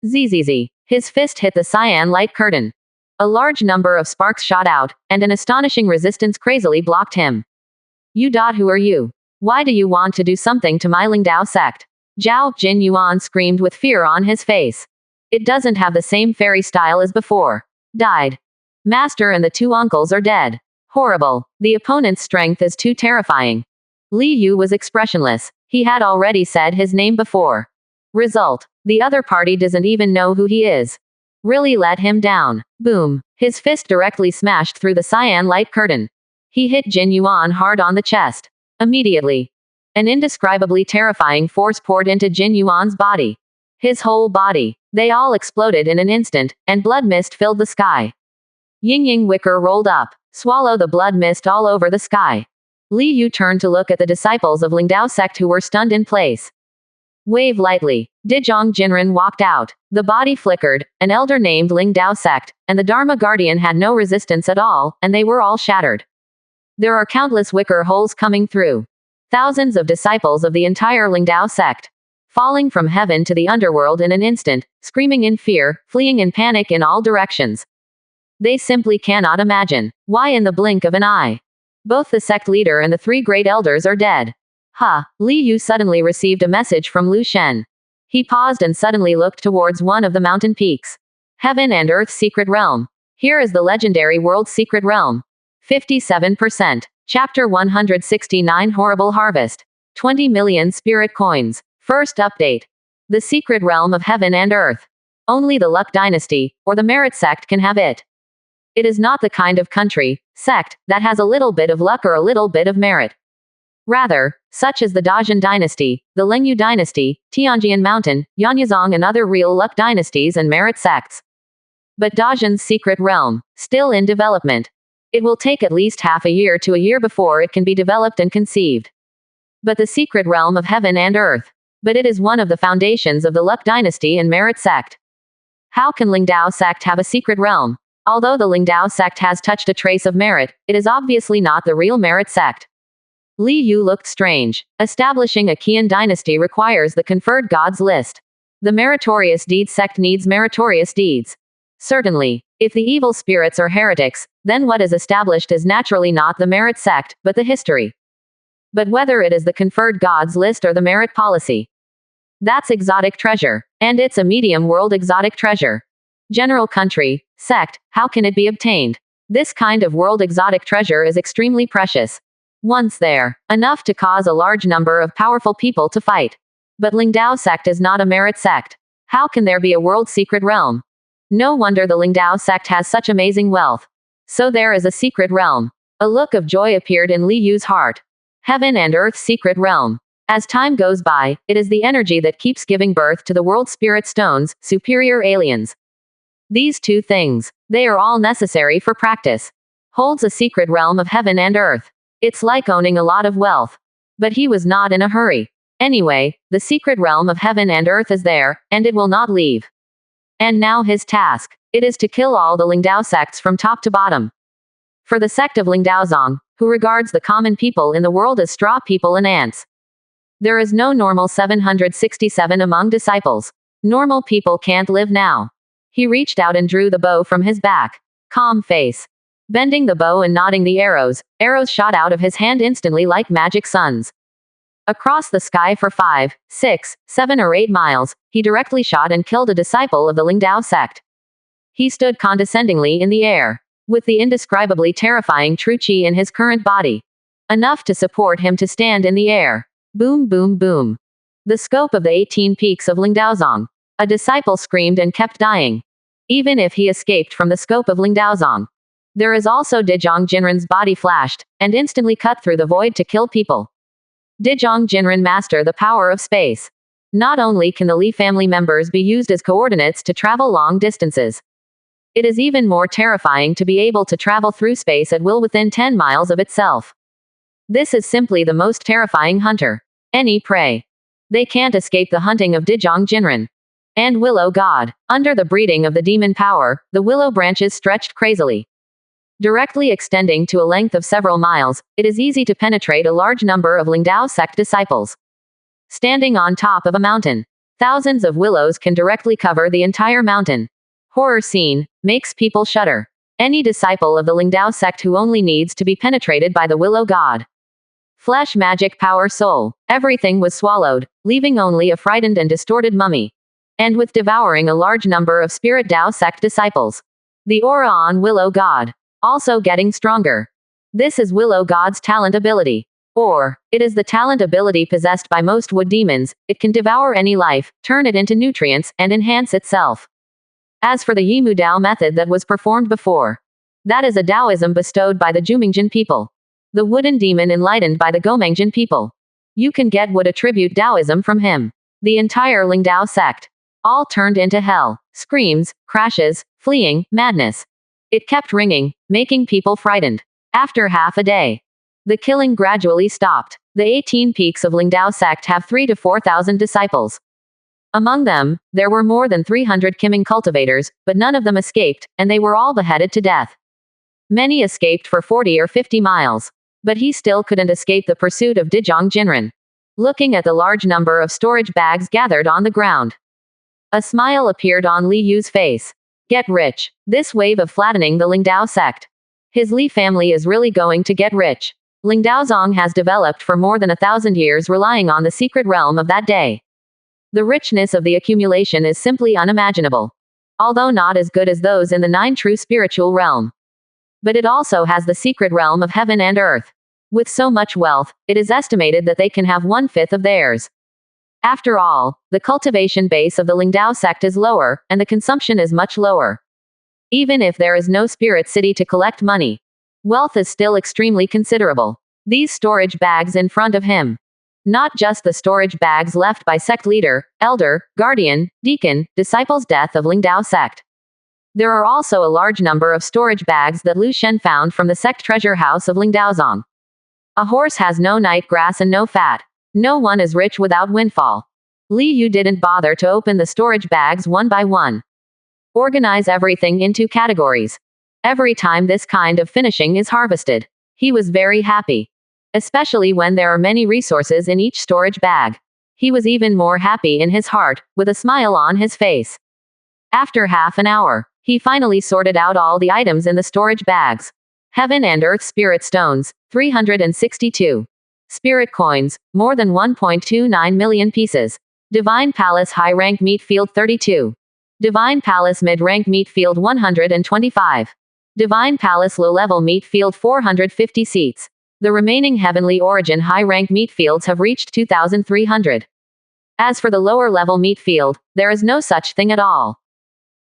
Zzz. His fist hit the cyan light curtain. A large number of sparks shot out, and an astonishing resistance crazily blocked him. Who are you? Why do you want to do something to my Ling Dao sect? Jin Yuan screamed with fear on his face. It doesn't have the same fairy style as before. Died. Master and the 2 uncles are dead. Horrible. The opponent's strength is too terrifying. Li Yu was expressionless. He had already said his name before. Result. The other party doesn't even know who he is. Really let him down. Boom. His fist directly smashed through the cyan light curtain. He hit Jin Yuan hard on the chest. Immediately, an indescribably terrifying force poured into Jin Yuan's body. His whole body. They all exploded in an instant, and blood mist filled the sky. Ying Wicker rolled up. Swallow the blood mist all over the sky. Li Yu turned to look at the disciples of Ling Dao sect who were stunned in place. Wave lightly. Dizhong Jinren walked out. The body flickered, an elder named Ling Dao sect, and the Dharma Guardian had no resistance at all, and they were all shattered. There are countless wicker holes coming through. Thousands of disciples of the entire Ling Dao sect. Falling from heaven to the underworld in an instant, screaming in fear, fleeing in panic in all directions. They simply cannot imagine. Why in the blink of an eye? Both the sect leader and the 3 great elders are dead. Li Yu suddenly received a message from Lu Shen. He paused and suddenly looked towards one of the mountain peaks. Heaven and Earth Secret Realm. Here is the legendary World Secret Realm. 57%. Chapter 169 Horrible Harvest. 20 million spirit coins. First update. The secret realm of heaven and earth. Only the Luck Dynasty, or the Merit sect can have it. It is not the kind of country, sect, that has a little bit of luck or a little bit of merit. Rather, such as the Dazhan Dynasty, the Lengyu Dynasty, Tianjian Mountain, Yanyazong and other real luck dynasties and merit sects. But Dazhan's secret realm, still in development. It will take at least half a year to a year before it can be developed and conceived. But the secret realm of heaven and earth. But it is one of the foundations of the Luck Dynasty and Merit sect. How can Ling Dao sect have a secret realm? Although the Ling Dao sect has touched a trace of merit, it is obviously not the real Merit sect. Li Yu looked strange. Establishing a Qian dynasty requires the conferred gods list. The Meritorious Deeds sect needs meritorious deeds. Certainly, if the evil spirits are heretics, then what is established is naturally not the Merit sect, but the history. But whether it is the conferred gods list or the merit policy. That's exotic treasure. And it's a medium world exotic treasure. General country, sect, how can it be obtained? This kind of world exotic treasure is extremely precious. Once there, enough to cause a large number of powerful people to fight. But Ling Dao sect is not a merit sect. How can there be a world secret realm? No wonder the Ling Dao sect has such amazing wealth. So there is a secret realm. A look of joy appeared in Li Yu's heart. Heaven and Earth's secret realm. As time goes by, it is the energy that keeps giving birth to the world spirit stones, superior aliens. These 2 things, they are all necessary for practice. Holds a secret realm of heaven and earth. It's like owning a lot of wealth. But he was not in a hurry. Anyway, the secret realm of heaven and earth is there, and it will not leave. And now his task. It is to kill all the Ling Dao sects from top to bottom. For the sect of Ling Daozong, who regards the common people in the world as straw people and ants. There is no normal 767 among disciples. Normal people can't live now. He reached out and drew the bow from his back. Calm face. Bending the bow and nodding the arrows, arrows shot out of his hand instantly like magic suns. Across the sky for 5, 6, 7 or 8 miles, he directly shot and killed a disciple of the Lingdao sect. He stood condescendingly in the air, with the indescribably terrifying true chi in his current body. Enough to support him to stand in the air. Boom boom boom. The scope of the 18 peaks of Lingdaozong. A disciple screamed and kept dying. Even if he escaped from the scope of Lingdaozong. There is also Dizhong Jinren's body flashed, and instantly cut through the void to kill people. Dizhong Jinren master the power of space. Not only can the Li family members be used as coordinates to travel long distances. It is even more terrifying to be able to travel through space at will within 10 miles of itself. This is simply the most terrifying hunter. Any prey. They can't escape the hunting of Dizhong Jinren. And Willow God. Under the breeding of the demon power, the willow branches stretched crazily. Directly extending to a length of several miles, it is easy to penetrate a large number of Lingdao sect disciples. Standing on top of a mountain, thousands of willows can directly cover the entire mountain. Horror scene, makes people shudder. Any disciple of the Lingdao sect who only needs to be penetrated by the willow god. Flesh magic power soul. Everything was swallowed, leaving only a frightened and distorted mummy. And with devouring a large number of spirit Dao sect disciples. The aura on willow god. Also getting stronger. This is willow god's talent ability. Or, it is the talent ability possessed by most wood demons. It can devour any life, turn it into nutrients, and enhance itself. As for the Yimu Dao method that was performed before, that is a Taoism bestowed by the Jumingjin people. The wooden demon enlightened by the Gomengjin people. You can get wood attribute Taoism from him. The entire Lingdao sect. All turned into hell. Screams, crashes, fleeing, madness. It kept ringing, making people frightened. After half a day, the killing gradually stopped. The 18 peaks of Lingdao sect have 3,000 to 4,000 disciples. Among them, there were more than 300 Qiming cultivators, but none of them escaped, and they were all beheaded to death. Many escaped for 40 or 50 miles. But he still couldn't escape the pursuit of Dizhong Jinren. Looking at the large number of storage bags gathered on the ground. A smile appeared on Li Yu's face. Get rich. This wave of flattening the Lingdao sect. His Li family is really going to get rich. Lingdaozong has developed for more than 1,000 years relying on the secret realm of that day. The richness of the accumulation is simply unimaginable. Although not as good as those in the 9 true spiritual realm. But it also has the secret realm of heaven and earth. With so much wealth, it is estimated that they can have 1/5 of theirs. After all, the cultivation base of the Lingdao sect is lower, and the consumption is much lower. Even if there is no spirit city to collect money, wealth is still extremely considerable. These storage bags in front of him. Not just the storage bags left by sect leader, elder, guardian, deacon, disciples death of Lingdao sect. There are also a large number of storage bags that Lu Shen found from the sect treasure house of Lingdaozong. A horse has no night grass and no fat. No one is rich without windfall. Li Yu didn't bother to open the storage bags one by one. Organize everything into categories. Every time this kind of finishing is harvested, he was very happy. Especially when there are many resources in each storage bag. He was even more happy in his heart, with a smile on his face. After half an hour, he finally sorted out all the items in the storage bags. Heaven and Earth Spirit Stones, 362. Spirit Coins, more than 1.29 million pieces. Divine Palace High Rank Meat Field 32. Divine Palace Mid Rank Meat Field 125. Divine Palace Low Level Meat Field 450 seats. The remaining Heavenly Origin High Rank Meat Fields have reached 2,300. As for the lower level meat field, there is no such thing at all.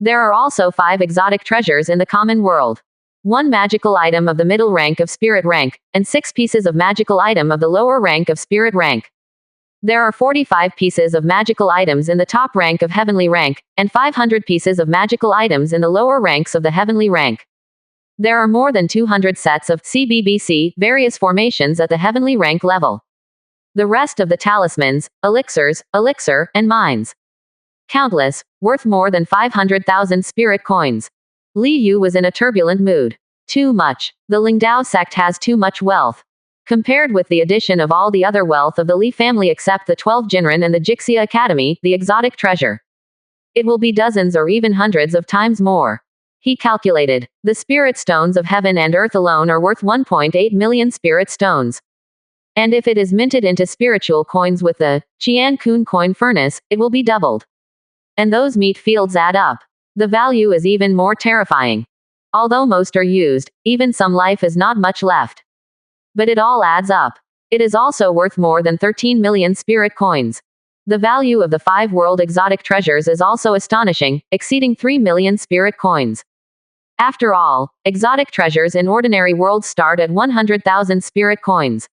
There are also 5 exotic treasures in the common world. 1 magical item of the middle rank of spirit rank, and 6 pieces of magical item of the lower rank of spirit rank. There are 45 pieces of magical items in the top rank of heavenly rank, and 500 pieces of magical items in the lower ranks of the heavenly rank. There are more than 200 sets of CBBC, various formations at the heavenly rank level. The rest of the talismans, elixirs, elixir, and mines. Countless, worth more than 500,000 spirit coins. Li Yu was in a turbulent mood. Too much. The Lingdao sect has too much wealth. Compared with the addition of all the other wealth of the Li family except the 12 Jinren and the Jixia Academy, the exotic treasure. It will be dozens or even hundreds of times more. He calculated. The spirit stones of heaven and earth alone are worth 1.8 million spirit stones. And if it is minted into spiritual coins with the Qian Kun coin furnace, it will be doubled. And those meat fields add up. The value is even more terrifying. Although most are used, even some life is not much left. But it all adds up. It is also worth more than 13 million spirit coins. The value of the 5 world exotic treasures is also astonishing, exceeding 3 million spirit coins. After all, exotic treasures in ordinary worlds start at 100,000 spirit coins.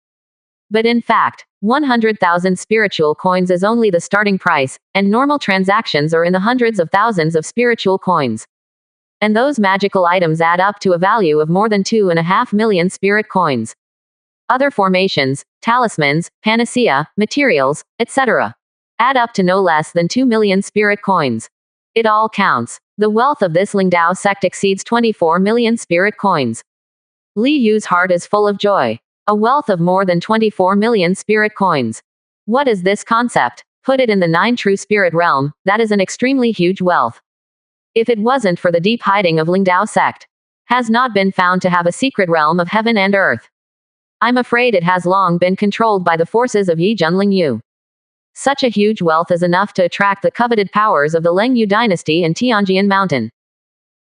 But in fact, 100,000 spiritual coins is only the starting price, and normal transactions are in the hundreds of thousands of spiritual coins. And those magical items add up to a value of more than 2.5 million spirit coins. Other formations, talismans, panacea, materials, etc. add up to no less than 2 million spirit coins. It all counts. The wealth of this Lingdao sect exceeds 24 million spirit coins. Li Yu's heart is full of joy. A wealth of more than 24 million spirit coins. What is this concept? Put it in the 9 true spirit realm, that is an extremely huge wealth. If it wasn't for the deep hiding of Lingdao sect, has not been found to have a secret realm of heaven and earth. I'm afraid it has long been controlled by the forces of Yi Junling Yu. Such a huge wealth is enough to attract the coveted powers of the Leng Yu dynasty and Tianjian Mountain.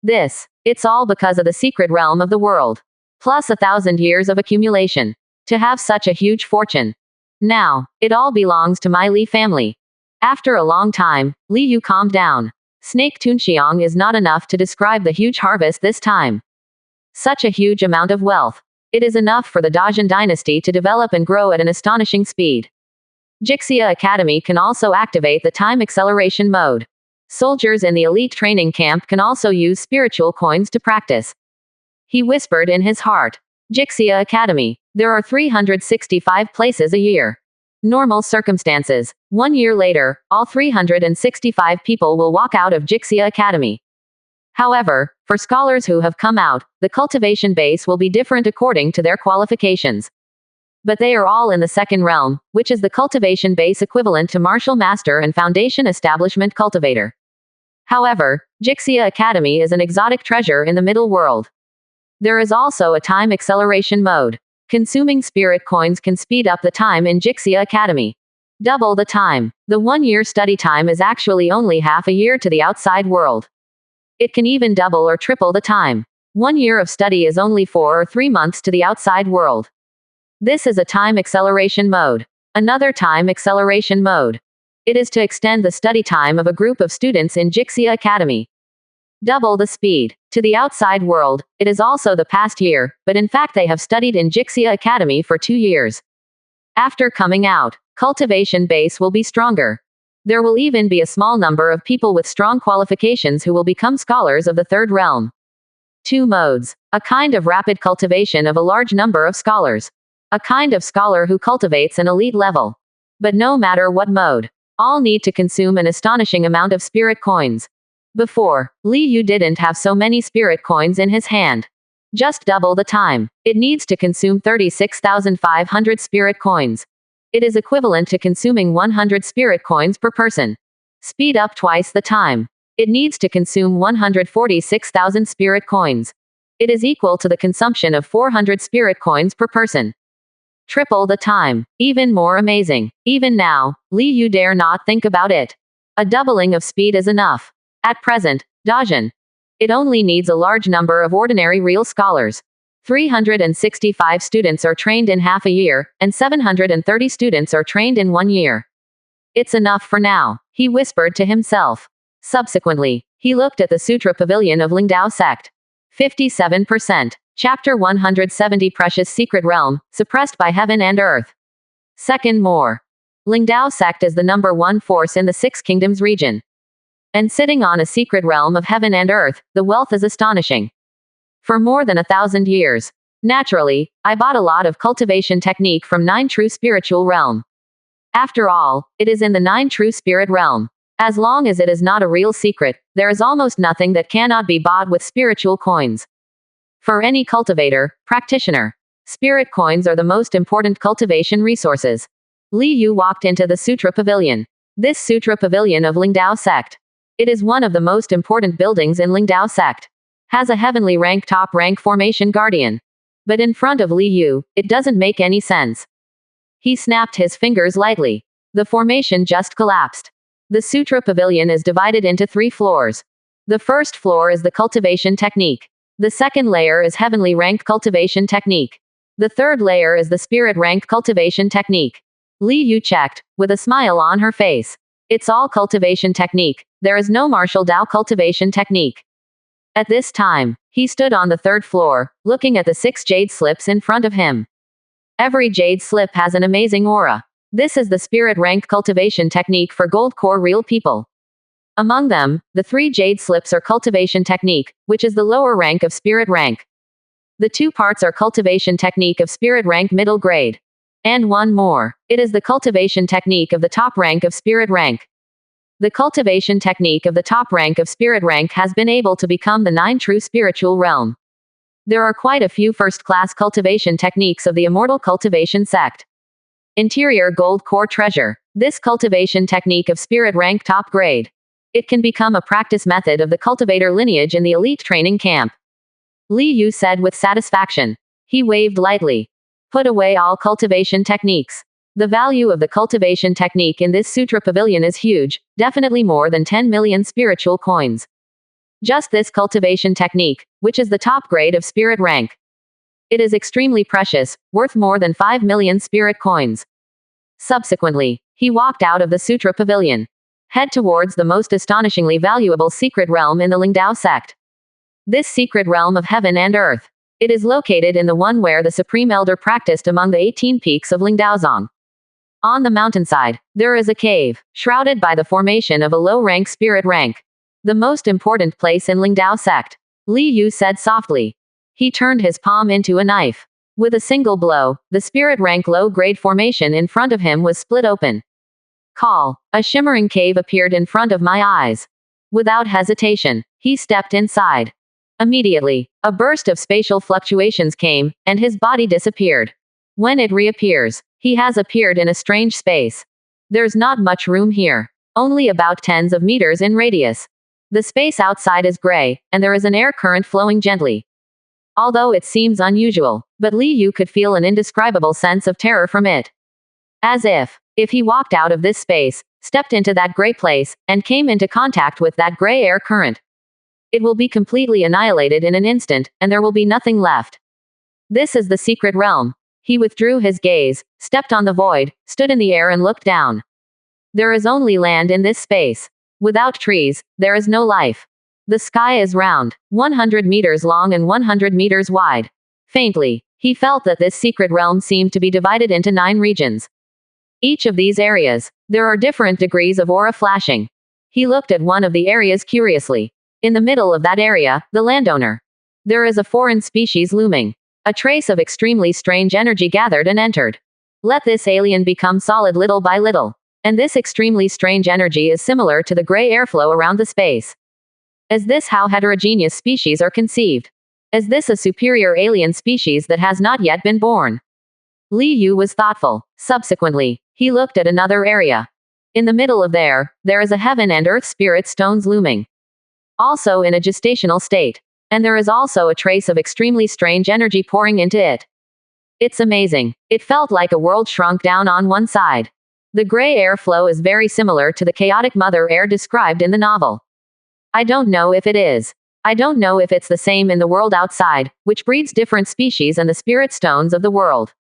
It's all because of the secret realm of the world. Plus 1,000 years of accumulation. To have such a huge fortune. Now, it all belongs to my Li family. After a long time, Li Yu calmed down. Snake Tunxiang is not enough to describe the huge harvest this time. Such a huge amount of wealth. It is enough for the Dajin dynasty to develop and grow at an astonishing speed. Jixia Academy can also activate the time acceleration mode. Soldiers in the elite training camp can also use spiritual coins to practice. He whispered in his heart. Jixia Academy. There are 365 places a year. Normal circumstances. 1 year later, all 365 people will walk out of Jixia Academy. However, for scholars who have come out, the cultivation base will be different according to their qualifications. But they are all in the second realm, which is the cultivation base equivalent to martial master and foundation establishment cultivator. However, Jixia Academy is an exotic treasure in the middle world. There is also a time acceleration mode. Consuming spirit coins can speed up the time in Jixia Academy. Double the time. The 1 year study time is actually only half a year to the outside world. It can even double or triple the time. 1 year of study is only 4 or 3 months to the outside world. This is a time acceleration mode. Another time acceleration mode. It is to extend the study time of a group of students in Jixia Academy. Double the speed. To the outside world, it is also the past year, but in fact they have studied in Jixia Academy for 2 years. After coming out, cultivation base will be stronger. There will even be a small number of people with strong qualifications who will become scholars of the third realm. 2 modes. A kind of rapid cultivation of a large number of scholars. A kind of scholar who cultivates an elite level. But no matter what mode, all need to consume an astonishing amount of spirit coins. Before, Li Yu didn't have so many spirit coins in his hand. Just double the time. It needs to consume 36,500 spirit coins. It is equivalent to consuming 100 spirit coins per person. Speed up twice the time. It needs to consume 146,000 spirit coins. It is equal to the consumption of 400 spirit coins per person. Triple the time. Even more amazing. Even now, Li Yu dare not think about it. A doubling of speed is enough. At present, Dajin. It only needs a large number of ordinary real scholars. 365 students are trained in half a year, and 730 students are trained in 1 year. It's enough for now, he whispered to himself. Subsequently, he looked at the Sutra Pavilion of Lingdao sect. 57%. Chapter 170 Precious Secret Realm, suppressed by heaven and earth. Second more. Lingdao sect is the number 1 force in the Six Kingdoms region. And sitting on a secret realm of heaven and earth, the wealth is astonishing. For more than 1,000 years. Naturally, I bought a lot of cultivation technique from 9 True Spiritual Realm. After all, it is in the 9 True Spirit Realm. As long as it is not a real secret, there is almost nothing that cannot be bought with spiritual coins. For any cultivator, practitioner, spirit coins are the most important cultivation resources. Li Yu walked into the Sutra Pavilion. This Sutra Pavilion of Lingdao sect. It is one of the most important buildings in Lingdao sect. Has a heavenly rank top rank formation guardian. But in front of Li Yu, it doesn't make any sense. He snapped his fingers lightly. The formation just collapsed. The Sutra Pavilion is divided into 3 floors. The first floor is the cultivation technique. The second layer is heavenly rank cultivation technique. The third layer is the spirit rank cultivation technique. Li Yu checked, with a smile on her face. It's all cultivation technique. There is no martial Dao cultivation technique. At this time, he stood on the 3rd floor, looking at the 6 jade slips in front of him. Every jade slip has an amazing aura. This is the spirit rank cultivation technique for gold core real people. Among them, the 3 jade slips are cultivation technique, which is the lower rank of spirit rank. The 2 parts are cultivation technique of spirit rank middle grade. And one more. It is the cultivation technique of the top rank of spirit rank. The cultivation technique of the top rank of spirit rank has been able to become the 9 true spiritual realm. There are quite a few first-class cultivation techniques of the immortal cultivation sect. Interior gold core treasure. This cultivation technique of spirit rank top grade. It can become a practice method of the cultivator lineage in the elite training camp. Li Yu said with satisfaction. He waved lightly. Put away all cultivation techniques. The value of the cultivation technique in this Sutra Pavilion is huge, definitely more than 10 million spiritual coins. Just this cultivation technique, which is the top grade of spirit rank. It is extremely precious, worth more than 5 million spirit coins. Subsequently, he walked out of the Sutra Pavilion. Head towards the most astonishingly valuable secret realm in the Lingdao sect. This secret realm of heaven and earth. It is located in the one where the Supreme Elder practiced among the 18 peaks of Lingdaozong. On the mountainside, there is a cave, shrouded by the formation of a low-rank spirit rank. The most important place in Lingdao sect. Li Yu said softly. He turned his palm into a knife. With a single blow, the spirit rank low-grade formation in front of him was split open. Call. A shimmering cave appeared in front of my eyes. Without hesitation, he stepped inside. Immediately, a burst of spatial fluctuations came, and his body disappeared. When it reappears, he has appeared in a strange space. There's not much room here. Only about tens of meters in radius. The space outside is gray, and there is an air current flowing gently. Although it seems unusual, but Li Yu could feel an indescribable sense of terror from it. As if he walked out of this space, stepped into that gray place, and came into contact with that gray air current. It will be completely annihilated in an instant, and there will be nothing left. This is the secret realm. He withdrew his gaze, stepped on the void, stood in the air and looked down. There is only land in this space. Without trees, there is no life. The sky is round, 100 meters long and 100 meters wide. Faintly, he felt that this secret realm seemed to be divided into 9 regions. Each of these areas, there are different degrees of aura flashing. He looked at one of the areas curiously. In the middle of that area, the landowner. There is a foreign species looming. A trace of extremely strange energy gathered and entered. Let this alien become solid little by little. And this extremely strange energy is similar to the gray airflow around the space. Is this how heterogeneous species are conceived? Is this a superior alien species that has not yet been born? Li Yu was thoughtful. Subsequently, he looked at another area. In the middle of there is a heaven and earth spirit stones looming. Also in a gestational state. And there is also a trace of extremely strange energy pouring into it. It's amazing. It felt like a world shrunk down on one side. The gray air flow is very similar to the chaotic mother air described in the novel. I don't know if it is. I don't know if it's the same in the world outside, which breeds different species and the spirit stones of the world.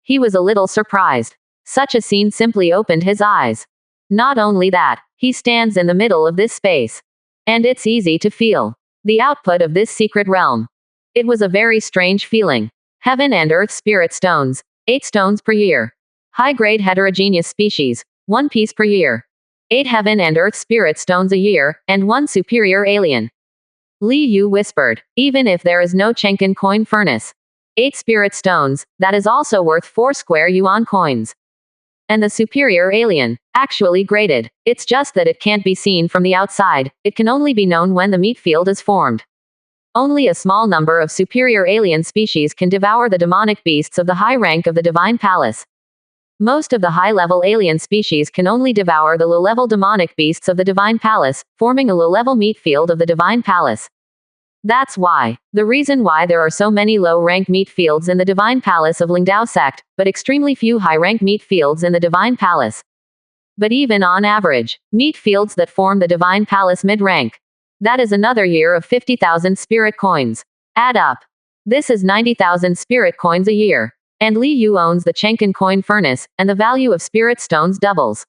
He was a little surprised. Such a scene simply opened his eyes. Not only that, he stands in the middle of this space. And it's easy to feel the output of this secret realm. It was a very strange feeling. Heaven and earth spirit stones, 8 stones per year. High-grade heterogeneous species, 1 piece per year. 8 heaven and earth spirit stones a year, and 1 superior alien. Li Yu whispered, even if there is no Chenkin coin furnace. 8 spirit stones, that is also worth 4 square yuan coins. And the superior alien, actually graded. It's just that it can't be seen from the outside, it can only be known when the meat field is formed. Only a small number of superior alien species can devour the demonic beasts of the high rank of the Divine Palace. Most of the high-level alien species can only devour the low-level demonic beasts of the Divine Palace, forming a low-level meat field of the Divine Palace. That's why. The reason why there are so many low-rank meat fields in the Divine Palace of Lingdao sect, but extremely few high-rank meat fields in the Divine Palace. But even on average, meat fields that form the Divine Palace mid-rank. That is another year of 50,000 spirit coins. Add up. This is 90,000 spirit coins a year. And Li Yu owns the Chenkin coin furnace, and the value of spirit stones doubles.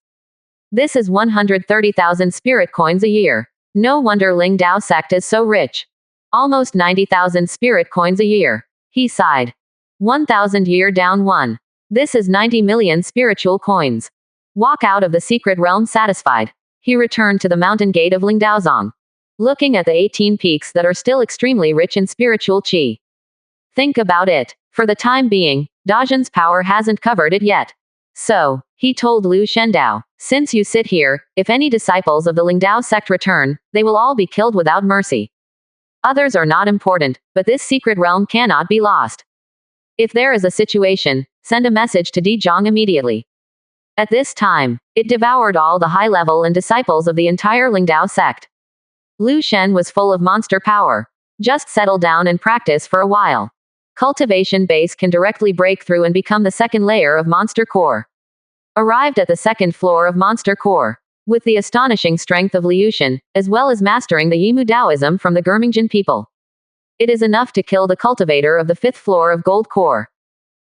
This is 130,000 spirit coins a year. No wonder Lingdao sect is so rich. Almost 90,000 spirit coins a year. He sighed. 1,000 year down one. This is 90 million spiritual coins. Walk out of the secret realm satisfied. He returned to the mountain gate of Lingdaozong, looking at the 18 peaks that are still extremely rich in spiritual qi. Think about it. For the time being, Dazhen's power hasn't covered it yet. So, he told Liu Shendao, since you sit here, if any disciples of the Lingdao sect return, they will all be killed without mercy. Others are not important, but this secret realm cannot be lost. If there is a situation, send a message to Dizhong immediately. At this time, it devoured all the high-level and disciples of the entire Lingdao sect. Liu Shen was full of monster power. Just settle down and practice for a while. Cultivation base can directly break through and become the second layer of Monster Core. Arrived at the second floor of Monster Core. With the astonishing strength of Liushan, as well as mastering the Yimu Taoism from the Gurmingjin people. It is enough to kill the cultivator of the fifth floor of Gold Core.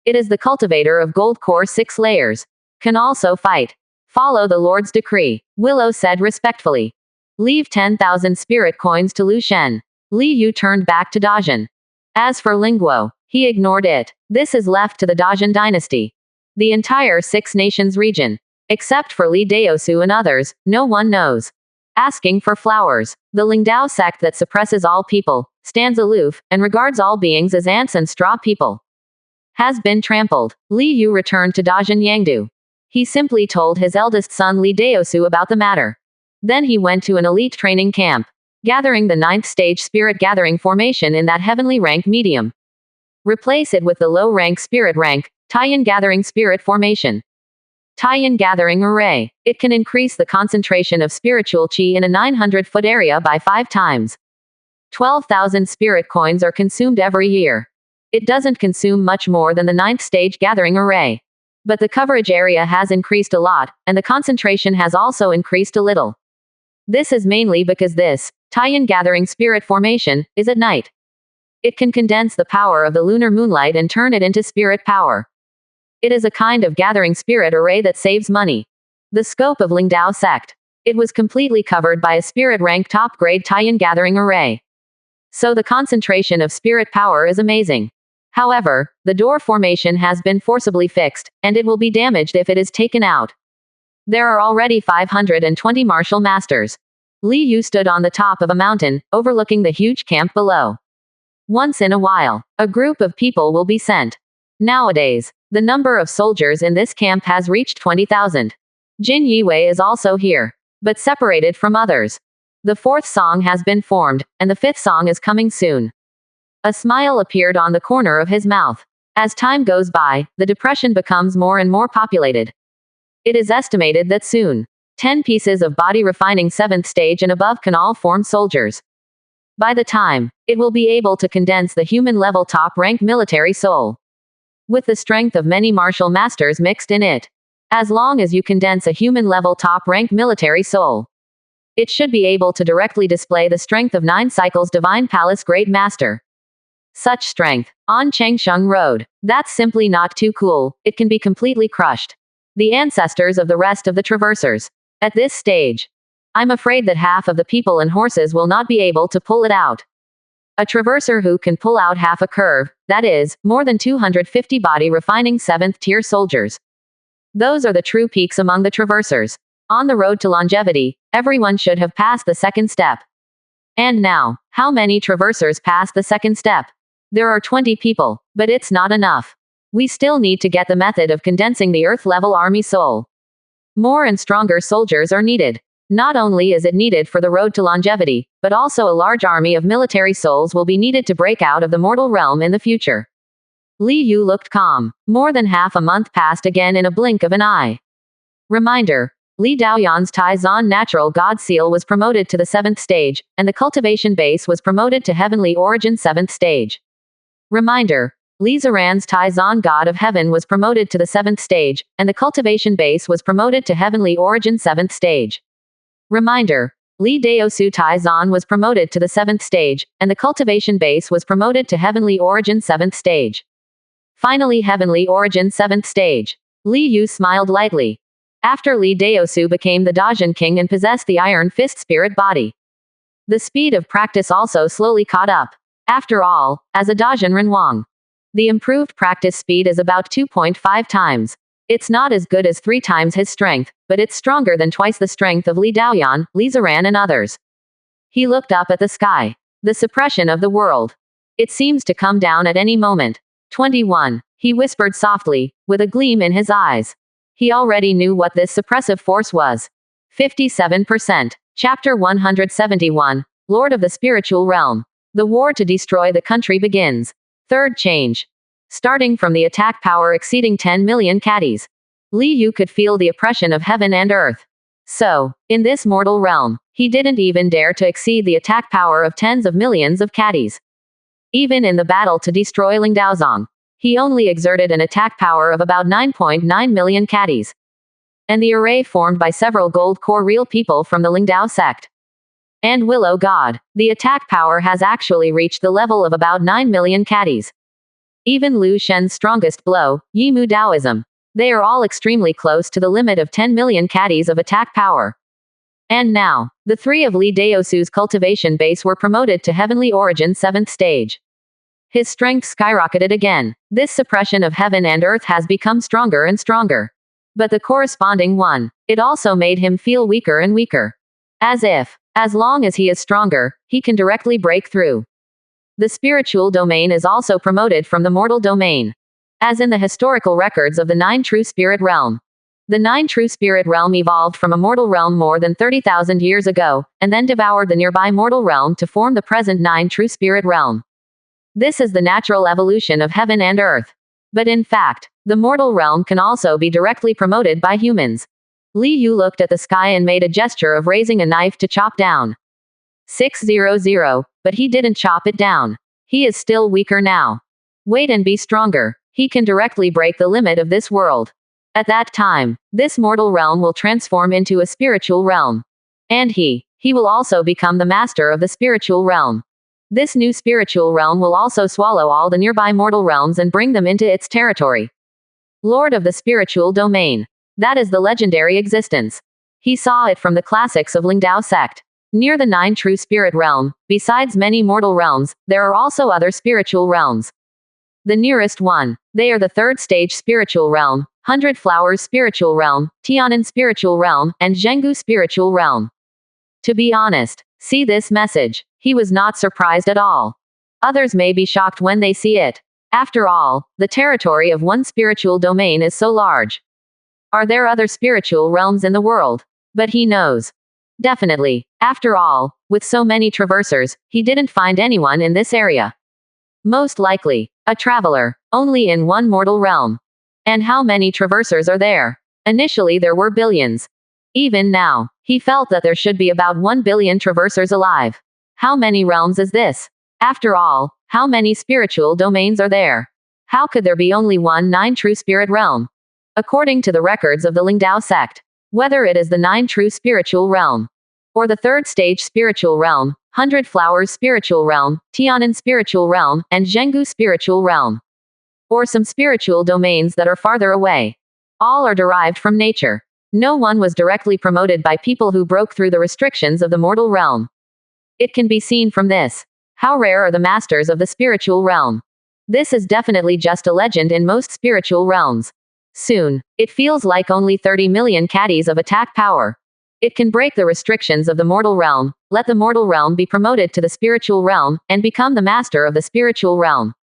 It is the cultivator of Gold Core 6 layers. Can also fight. Follow the Lord's decree, Willow said respectfully. Leave 10,000 spirit coins to Liu Shen. Li Yu turned back to Dazhen. As for Lingguo, he ignored it. This is left to the Dazhen dynasty. The entire Six Nations region. Except for Li Daosu and others, no one knows. Asking for flowers. The Lingdao sect that suppresses all people, stands aloof, and regards all beings as ants and straw people. Has been trampled. Li Yu returned to Dazhen Yangdu. He simply told his eldest son Li Daosu about the matter. Then he went to an elite training camp, gathering the 9th stage spirit gathering formation in that heavenly rank medium. Replace it with the low rank spirit rank, Taiyan gathering spirit formation. Taiyan gathering array. It can increase the concentration of spiritual qi in a 900-foot area by 5 times. 12,000 spirit coins are consumed every year. It doesn't consume much more than the 9th stage gathering array. But the coverage area has increased a lot, and the concentration has also increased a little. This is mainly because this, Taiyan gathering spirit formation, is at night. It can condense the power of the lunar moonlight and turn it into spirit power. It is a kind of gathering spirit array that saves money. The scope of Lingdao sect. It was completely covered by a spirit rank top grade Taiyan gathering array. So the concentration of spirit power is amazing. However, the door formation has been forcibly fixed, and it will be damaged if it is taken out. There are already 520 martial masters. Li Yu stood on the top of a mountain, overlooking the huge camp below. Once in a while, a group of people will be sent. Nowadays, the number of soldiers in this camp has reached 20,000. Jin Yiwei is also here, but separated from others. The 4th song has been formed, and the 5th song is coming soon. A smile appeared on the corner of his mouth. As time goes by, the depression becomes more and more populated. It is estimated that soon, 10 pieces of body refining 7th stage and above can all form soldiers. By the time, it will be able to condense the human level top rank military soul. With the strength of many martial masters mixed in it. As long as you condense a human level top rank military soul, it should be able to directly display the strength of 9 cycles Divine Palace Great Master. Such strength, on Changsheng Road, that's simply not too cool, it can be completely crushed. The ancestors of the rest of the traversers. At this stage, I'm afraid that half of the people and horses will not be able to pull it out. A traverser who can pull out half a curve, that is, more than 250 body refining 7th tier soldiers. Those are the true peaks among the traversers. On the road to longevity, everyone should have passed the 2nd step. And now, how many traversers passed the 2nd step? There are 20 people, but it's not enough. We still need to get the method of condensing the Earth-level army soul. More and stronger soldiers are needed. Not only is it needed for the road to longevity, but also a large army of military souls will be needed to break out of the mortal realm in the future. Li Yu looked calm. More than half a month passed again in a blink of an eye. Reminder. Li Daoyan's Taizan Natural God Seal was promoted to the 7th stage, and the Cultivation Base was promoted to Heavenly Origin 7th stage. Reminder. Li Ziran's Taizan God of Heaven was promoted to the 7th stage, and the Cultivation Base was promoted to Heavenly Origin 7th stage. Reminder. Li Daosu Taizan was promoted to the 7th stage, and the Cultivation Base was promoted to Heavenly Origin 7th stage. Finally, Heavenly Origin 7th stage. Li Yu smiled lightly. After Li Daosu became the Dajin King and possessed the Iron Fist spirit body, the speed of practice also slowly caught up. After all, as a Dajin Renwang, the improved practice speed is about 2.5 times. It's not as good as 3 times his strength, but it's stronger than twice the strength of Li Daoyan, Li Ziran and others. He looked up at the sky. The suppression of the world. It seems to come down at any moment. 21. He whispered softly, with a gleam in his eyes. He already knew what this suppressive force was. 57%. Chapter 171. Lord of the Spiritual Realm. The war to destroy the country begins. Third change. Starting from the attack power exceeding 10 million caddies, Li Yu could feel the oppression of heaven and earth. So, in this mortal realm, he didn't even dare to exceed the attack power of tens of millions of caddies. Even in the battle to destroy Lingdaozong, he only exerted an attack power of about 9.9 million caddies. And the array formed by several gold core real people from the Lingdao sect. And Willow God, the attack power has actually reached the level of about 9 million caddies. Even Lu Shen's strongest blow, Yimu Daoism, they are all extremely close to the limit of 10 million caddies of attack power. And now, the 3 of Li Daosu's cultivation base were promoted to Heavenly Origin 7th stage. His strength skyrocketed again. This suppression of heaven and earth has become stronger and stronger. But the corresponding one, it also made him feel weaker and weaker. As if, as long as he is stronger, he can directly break through. The spiritual domain is also promoted from the mortal domain. As in the historical records of the 9 true spirit realm. The 9 true spirit realm evolved from a mortal realm more than 30,000 years ago, and then devoured the nearby mortal realm to form the present 9 true spirit realm. This is the natural evolution of heaven and earth. But in fact, the mortal realm can also be directly promoted by humans. Li Yu looked at the sky and made a gesture of raising a knife to chop down. 600, but he didn't chop it down. He is still weaker now. Wait and be stronger. He can directly break the limit of this world. At that time, this mortal realm will transform into a spiritual realm. And he will also become the master of the spiritual realm. This new spiritual realm will also swallow all the nearby mortal realms and bring them into its territory. Lord of the spiritual domain. That is the legendary existence. He saw it from the classics of Lingdao sect. Near the 9 true spirit realm, besides many mortal realms, there are also other spiritual realms. The nearest one, they are the 3rd stage spiritual realm, 100 Flowers spiritual realm, Tianan spiritual realm, and Zhenggu spiritual realm. To be honest, see this message. He was not surprised at all. Others may be shocked when they see it. After all, the territory of one spiritual domain is so large. Are there other spiritual realms in the world? But he knows. Definitely. After all, with so many traversers, he didn't find anyone in this area. Most likely, a traveler, only in one mortal realm. And how many traversers are there? Initially there were billions. Even now, he felt that there should be about 1 billion traversers alive. How many realms is this? After all, how many spiritual domains are there? How could there be only one 9 true spirit realm? According to the records of the Lingdao sect, whether it is the 9 true spiritual realm, or the 3rd stage spiritual realm, 100 Flowers spiritual realm, Tianan spiritual realm, and Zhenggu spiritual realm, or some spiritual domains that are farther away, all are derived from nature. No one was directly promoted by people who broke through the restrictions of the mortal realm. It can be seen from this. How rare are the masters of the spiritual realm? This is definitely just a legend in most spiritual realms. Soon, it feels like only 30 million caddies of attack power. It can break the restrictions of the mortal realm, let the mortal realm be promoted to the spiritual realm, and become the master of the spiritual realm.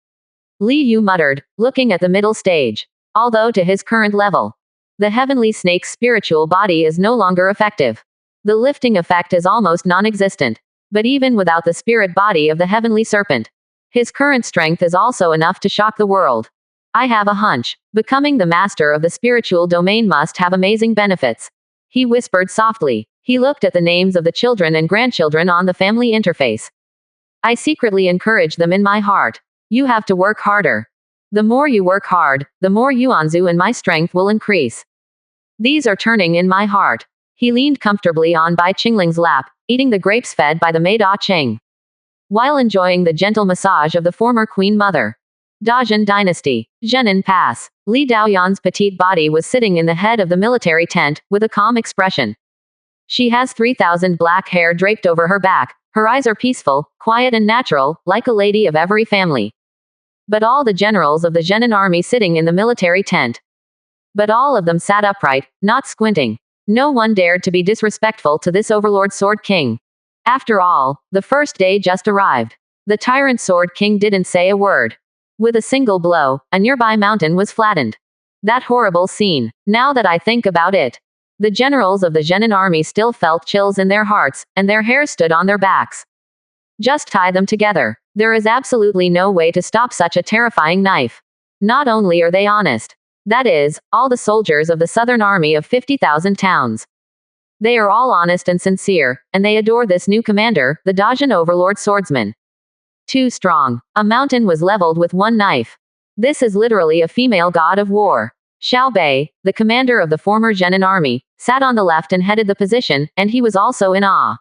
Li Yu muttered, looking at the middle stage. Although to his current level, the heavenly snake's spiritual body is no longer effective. The lifting effect is almost non-existent. But even without the spirit body of the heavenly serpent, his current strength is also enough to shock the world. I have a hunch. Becoming the master of the spiritual domain must have amazing benefits. He whispered softly. He looked at the names of the children and grandchildren on the family interface. I secretly encourage them in my heart. You have to work harder. The more you work hard, the more Yuanzu and my strength will increase. These are turning in my heart. He leaned comfortably on Bai Qingling's lap, eating the grapes fed by the maid Ah Cheng, while enjoying the gentle massage of the former queen mother. Dazhen Dynasty. Zhenan Pass. Li Daoyan's petite body was sitting in the head of the military tent, with a calm expression. She has 3,000 black hair draped over her back. Her eyes are peaceful, quiet and natural, like a lady of every family. But all the generals of the Zhenan army sitting in the military tent. But all of them sat upright, not squinting. No one dared to be disrespectful to this overlord Sword King. After all, the first day just arrived. The tyrant Sword King didn't say a word. With a single blow, a nearby mountain was flattened. That horrible scene. Now that I think about it. The generals of the Zhenan army still felt chills in their hearts, and their hair stood on their backs. Just tie them together. There is absolutely no way to stop such a terrifying knife. Not only are they honest. That is, all the soldiers of the Southern Army of 50,000 towns. They are all honest and sincere, and they adore this new commander, the Dazhen Overlord Swordsman. Too strong. A mountain was leveled with one knife. This is literally a female god of war. Xiao Bei, the commander of the former Zhenan army, sat on the left and headed the position, and he was also in awe.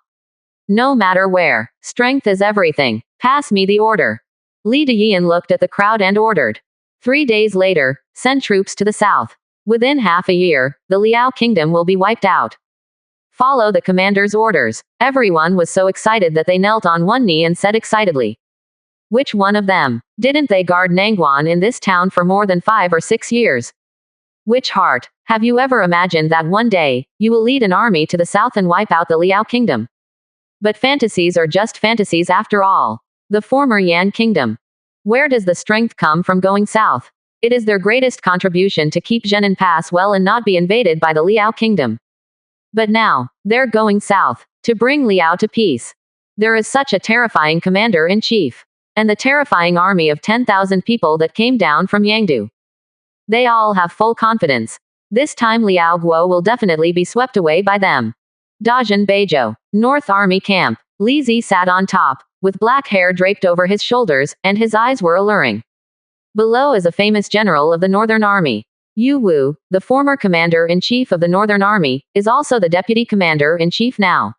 No matter where, strength is everything. Pass me the order. Li Deyin looked at the crowd and ordered. 3 days later, send troops to the south. Within half a year, the Liao kingdom will be wiped out. Follow the commander's orders. Everyone was so excited that they knelt on one knee and said excitedly. Which one of them? Didn't they guard Nangguan in this town for more than 5 or 6 years? Which heart? Have you ever imagined that one day, you will lead an army to the south and wipe out the Liao kingdom? But fantasies are just fantasies after all. The former Yan kingdom. Where does the strength come from going south? It is their greatest contribution to keep Zhenan Pass well and not be invaded by the Liao kingdom. But now, they're going south, to bring Liao to peace. There is such a terrifying commander-in-chief. And the terrifying army of 10,000 people that came down from Yangdu. They all have full confidence. This time Liao Guo will definitely be swept away by them. Dazhen Beizhou. North Army Camp. Li Zi sat on top, with black hair draped over his shoulders, and his eyes were alluring. Below is a famous general of the Northern Army. Yu Wu, the former commander-in-chief of the Northern Army, is also the deputy commander-in-chief now.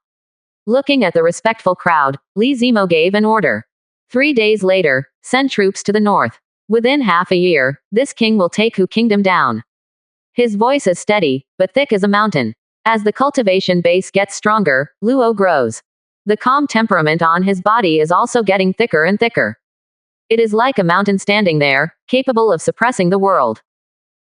Looking at the respectful crowd, Li Zimo gave an order. 3 days later, send troops to the north. Within half a year, this king will take Hu kingdom down. His voice is steady, but thick as a mountain. As the cultivation base gets stronger, Luo grows. The calm temperament on his body is also getting thicker and thicker. It is like a mountain standing there, capable of suppressing the world.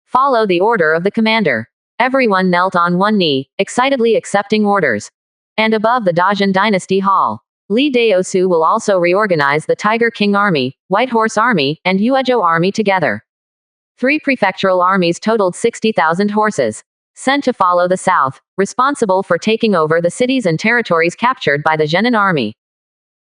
Follow the order of the commander. Everyone knelt on one knee, excitedly accepting orders. And above the Dazhen Dynasty Hall, Li Daosu will also reorganize the Tiger King Army, White Horse Army, and Yuezhou Army together. 3 prefectural armies totaled 60,000 horses. Sent to follow the south, responsible for taking over the cities and territories captured by the Zhenan army.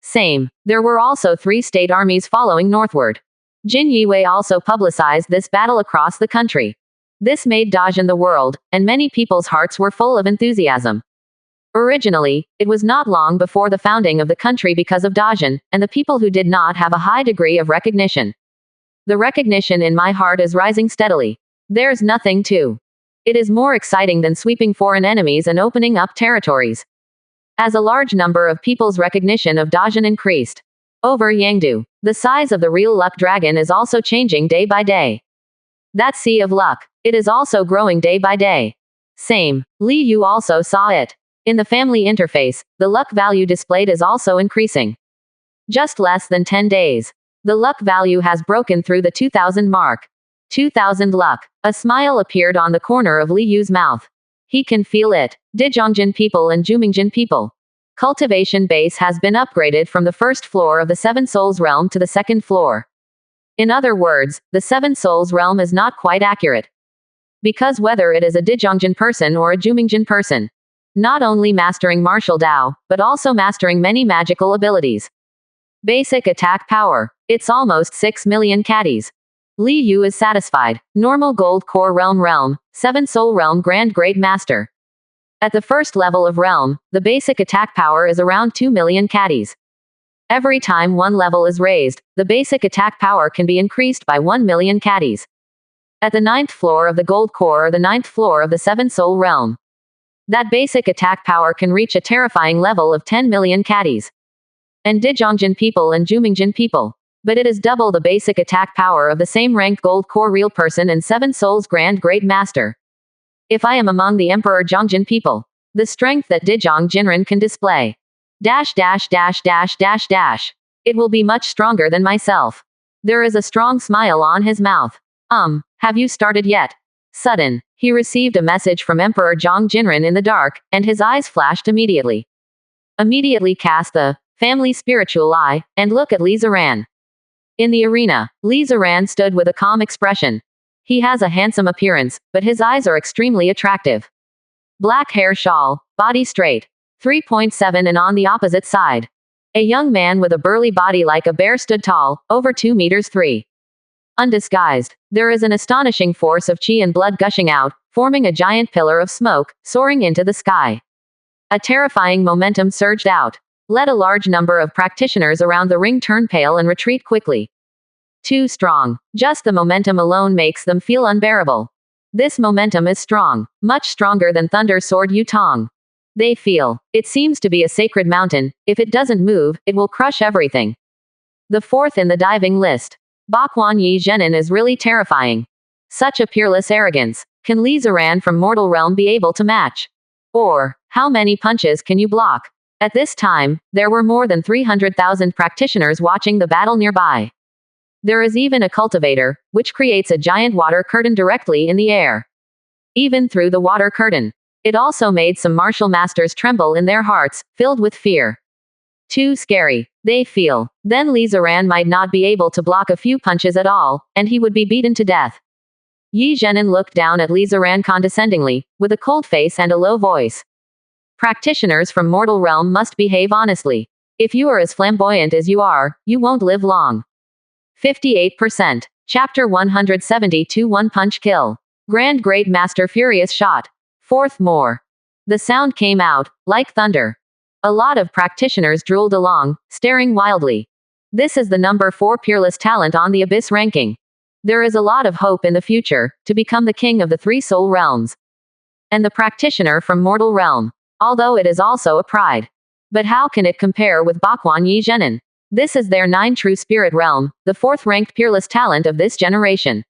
Same. There were also 3 state armies following northward. Jin Yiwei also publicized this battle across the country. This made Dazhen the world, and many people's hearts were full of enthusiasm. Originally, it was not long before the founding of the country because of Dazhen, and the people who did not have a high degree of recognition. The recognition in my heart is rising steadily. There's nothing to. It is more exciting than sweeping foreign enemies and opening up territories. As a large number of people's recognition of Dazhen increased over Yangdu, the size of the real luck dragon is also changing day by day. That sea of luck, it is also growing day by day. Same. Li Yu also saw it. In the family interface, the luck value displayed is also increasing. Just less than 10 days. The luck value has broken through the 2,000 mark. 2,000 luck. A smile appeared on the corner of Li Yu's mouth. He can feel it. Dijongjin people and Jumingjin people. Cultivation base has been upgraded from the first floor of the Seven Souls realm to the second floor. In other words, the Seven Souls realm is not quite accurate. Because whether it is a Dijongjin person or a Jumingjin person, Not only mastering martial Dao, but also mastering many magical abilities. Basic attack power. It's almost 6 million caddies. Li Yu is satisfied. Normal gold core realm, 7 soul realm grand great master. At the first level of realm, the basic attack power is around 2 million caddies. Every time one level is raised, the basic attack power can be increased by 1 million caddies. At the 9th floor of the gold core or the 9th floor of the 7 soul realm, that basic attack power can reach a terrifying level of 10 million caddies. And Dijongjin people and Jumingjin people. But it is double the basic attack power of the same ranked gold core real person and 7 souls grand great master. If I am among the Emperor Jongjin people, the strength that Dijong Jinren can display. It will be much stronger than myself. There is a strong smile on his mouth. Have you started yet? Sudden, he received a message from Emperor Zhang Jinren in the dark, and his eyes flashed immediately. Immediately cast the family spiritual eye, and look at Li Ziran. In the arena, Li Ziran stood with a calm expression. He has a handsome appearance, but his eyes are extremely attractive. Black hair shawl, body straight. 3.7 and on the opposite side. A young man with a burly body like a bear stood tall, over 2 meters 3. Undisguised, there is an astonishing force of chi and blood gushing out, forming a giant pillar of smoke, soaring into the sky. A terrifying momentum surged out. Let a large number of practitioners around the ring turn pale and retreat quickly. Too strong. Just the momentum alone makes them feel unbearable. This momentum is strong, much stronger than Thunder Sword Yutong. They feel, it seems to be a sacred mountain, if it doesn't move, it will crush everything. The fourth in the diving list. Bakwan Yi Zhenin is really terrifying. Such a peerless arrogance. Can Li Ziran from Mortal Realm be able to match? Or, how many punches can you block? At this time, there were more than 300,000 practitioners watching the battle nearby. There is even a cultivator, which creates a giant water curtain directly in the air. Even through the water curtain, it also made some martial masters tremble in their hearts, filled with fear. Too scary, they feel. Then Li Ziran might not be able to block a few punches at all, and he would be beaten to death. Yi Zhenin looked down at Li Ziran condescendingly, with a cold face and a low voice. Practitioners from Mortal Realm must behave honestly. If you are as flamboyant as you are, you won't live long. 58%. Chapter 172 One Punch Kill. Grand Great Master Furious Shot. Fourth more. The sound came out, like thunder. A lot of practitioners drooled along, staring wildly. This is the number 4 peerless talent on the Abyss ranking. There is a lot of hope in the future, to become the king of the 3 soul realms. And the practitioner from Mortal Realm. Although it is also a pride. But how can it compare with Bakwan Yi Zhenin? This is their 9 true spirit realm, the 4th ranked peerless talent of this generation.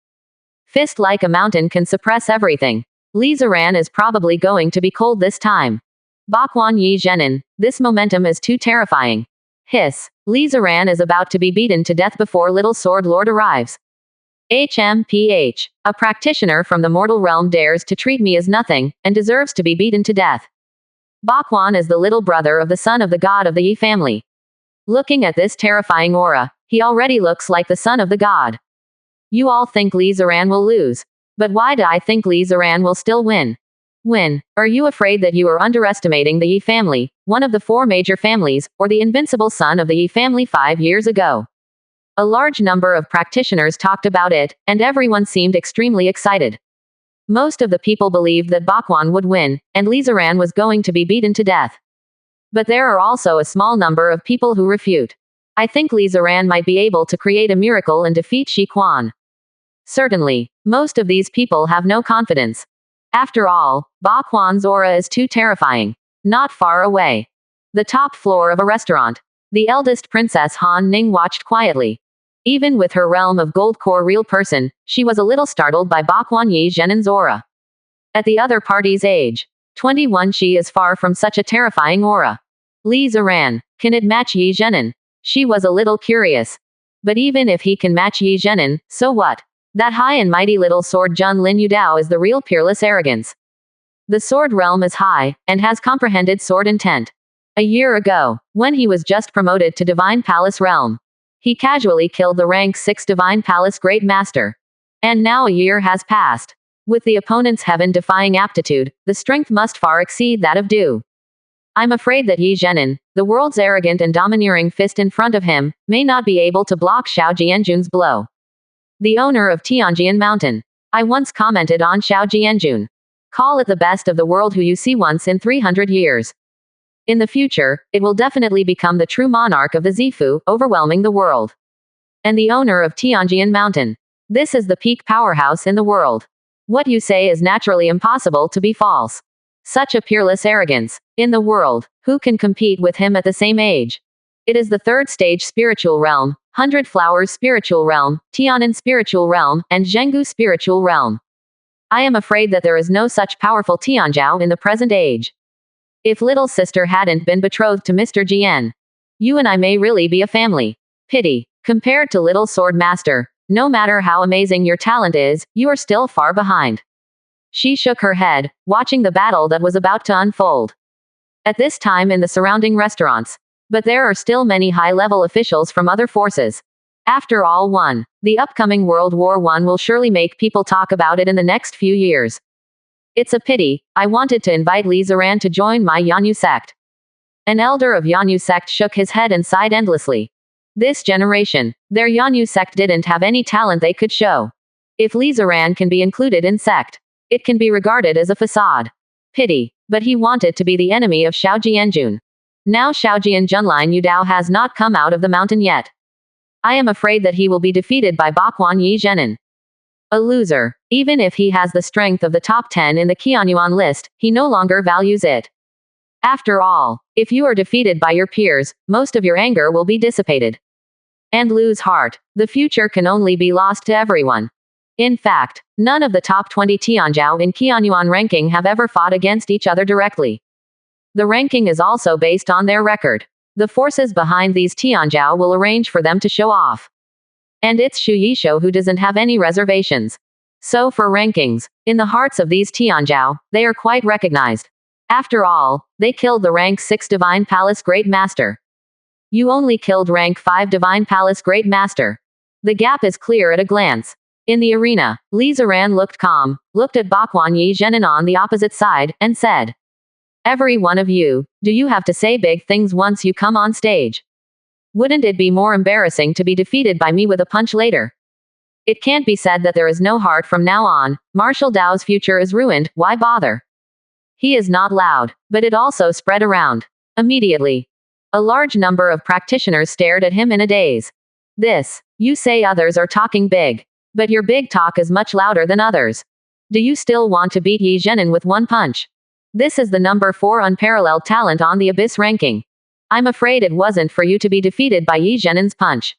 Fist like a mountain can suppress everything. Li Ziran is probably going to be cold this time. Bakwan Yi Zhenin, this momentum is too terrifying. Hiss. Li Ziran is about to be beaten to death before Little Sword Lord arrives. HMPH. A practitioner from the mortal realm dares to treat me as nothing, and deserves to be beaten to death. Bakwan is the little brother of the son of the god of the Yi family. Looking at this terrifying aura, he already looks like the son of the god. You all think Li Ziran will lose. But why do I think Li Ziran will still win? Win. Are you afraid that you are underestimating the Yi family, one of the 4 major families, or the invincible son of the Yi family 5 years ago? A large number of practitioners talked about it, and everyone seemed extremely excited. Most of the people believed that Bakwan would win, and Li Ziran was going to be beaten to death. But there are also a small number of people who refute. I think Li Ziran might be able to create a miracle and defeat Shi Quan. Certainly, most of these people have no confidence. After all, Bakwan's aura is too terrifying. Not far away. The top floor of a restaurant. The eldest princess Han Ning watched quietly. Even with her realm of gold core real person, she was a little startled by Bakwan Yi Zhenin's aura. At the other party's age, 21, she is far from such a terrifying aura. Li Ziran, can it match Yi Zhenin? She was a little curious. But even if he can match Yi Zhenin, so what? That high and mighty little sword Jun Lin Yudao is the real peerless arrogance. The sword realm is high, and has comprehended sword intent. A year ago, when he was just promoted to Divine Palace realm, he casually killed the rank 6 Divine Palace Great Master. And now a year has passed. With the opponent's heaven-defying aptitude, the strength must far exceed that of Du. I'm afraid that Yi Zhenin, the world's arrogant and domineering fist in front of him, may not be able to block Xiao Jianjun's blow. The owner of Tianjian Mountain. I once commented on Xiao Jianjun. Call it the best of the world who you see once in 300 years. In the future, it will definitely become the true monarch of the Zifu, overwhelming the world. And the owner of Tianjian Mountain. This is the peak powerhouse in the world. What you say is naturally impossible to be false. Such a peerless arrogance. In the world, who can compete with him at the same age? It is the third stage spiritual realm, 100 Flowers spiritual realm, Tianan spiritual realm, and Zhenggu spiritual realm. I am afraid that there is no such powerful Tianzhao in the present age. If little sister hadn't been betrothed to Mr. Jian, you and I may really be a family. Pity. Compared to little sword master, no matter how amazing your talent is, you are still far behind. She shook her head, watching the battle that was about to unfold. At this time in the surrounding restaurants. But there are still many high-level officials from other forces. After all, the upcoming World War I will surely make people talk about it in the next few years. It's a pity. I wanted to invite Li Ziran to join my Yanyu sect. An elder of Yanyu sect shook his head and sighed endlessly. This generation, their Yanyu sect didn't have any talent they could show. If Li Ziran can be included in sect, it can be regarded as a facade. Pity. But he wanted to be the enemy of Xiao Jianjun. Now Xiaojian Junlin Yudao has not come out of the mountain yet. I am afraid that he will be defeated by Bakwan Yi Zhenin. A loser. Even if he has the strength of the top 10 in the Qianyuan list, he no longer values it. After all, if you are defeated by your peers, most of your anger will be dissipated. And lose heart. The future can only be lost to everyone. In fact, none of the top 20 Tianzhao in Qianyuan ranking have ever fought against each other directly. The ranking is also based on their record. The forces behind these Tianzhao will arrange for them to show off. And it's Xu Yishou who doesn't have any reservations. So for rankings, in the hearts of these Tianzhao, they are quite recognized. After all, they killed the rank 6 Divine Palace Great Master. You only killed rank 5 Divine Palace Great Master. The gap is clear at a glance. In the arena, Li Ziran looked calm, looked at Bakwan Yi Zhenin on the opposite side, and said, "Every one of you, do you have to say big things once you come on stage? Wouldn't it be more embarrassing to be defeated by me with a punch later? It can't be said that there is no heart from now on. Marshal Dao's future is ruined, why bother?" He is not loud, but it also spread around. Immediately, a large number of practitioners stared at him in a daze. This, you say others are talking big. But your big talk is much louder than others. Do you still want to beat Yi Zhenin with one punch? This is the number 4 unparalleled talent on the Abyss ranking. I'm afraid it wasn't for you to be defeated by Yi Zhenin's punch.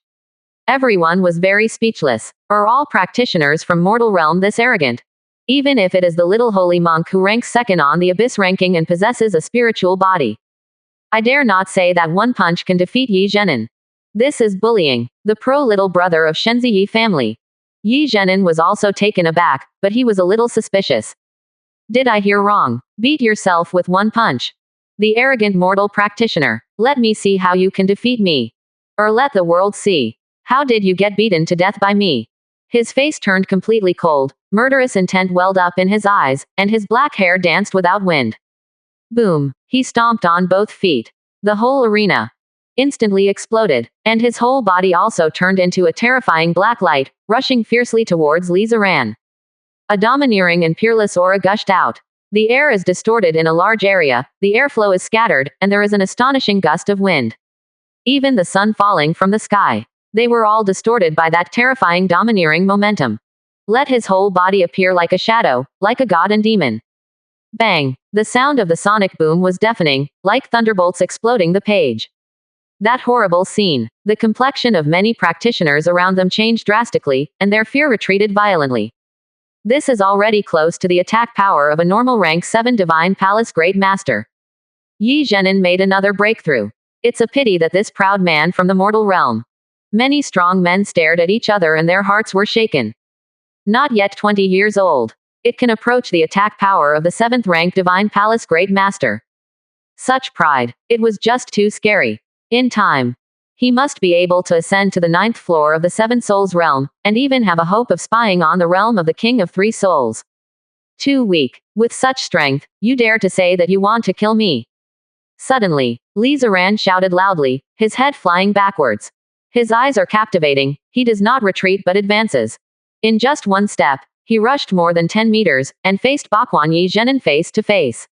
Everyone was very speechless. Are all practitioners from mortal realm this arrogant? Even if it is the little holy monk who ranks second on the Abyss ranking and possesses a spiritual body. I dare not say that one punch can defeat Yi Zhenin. This is bullying. The pro-little brother of Shenzi Yi family. Yi Zhenin was also taken aback, but he was a little suspicious. Did I hear wrong? Beat yourself with one punch. The arrogant mortal practitioner. Let me see how you can defeat me. Or let the world see. How did you get beaten to death by me? His face turned completely cold, murderous intent welled up in his eyes, and his black hair danced without wind. Boom. He stomped on both feet. The whole arena instantly exploded, and his whole body also turned into a terrifying black light, rushing fiercely towards Li Ziran. A domineering and peerless aura gushed out. The air is distorted in a large area, the airflow is scattered, and there is an astonishing gust of wind. Even the sun falling from the sky. They were all distorted by that terrifying domineering momentum. Let his whole body appear like a shadow, like a god and demon. Bang! The sound of the sonic boom was deafening, like thunderbolts exploding the page. That horrible scene. The complexion of many practitioners around them changed drastically, and their fear retreated violently. This is already close to the attack power of a normal rank 7 Divine Palace Great Master. Yi Zhenin made another breakthrough. It's a pity that this proud man from the mortal realm. Many strong men stared at each other and their hearts were shaken. Not yet 20 years old. It can approach the attack power of the 7th rank Divine Palace Great Master. Such pride. It was just too scary. In time, he must be able to ascend to the 9th floor of the 7 Souls realm, and even have a hope of spying on the realm of the King of 3 Souls. Too weak. With such strength, you dare to say that you want to kill me. Suddenly, Li Ziran shouted loudly, his head flying backwards. His eyes are captivating, he does not retreat but advances. In just one step, he rushed more than 10 meters, and faced Bakwan Yi Zhenin face to face.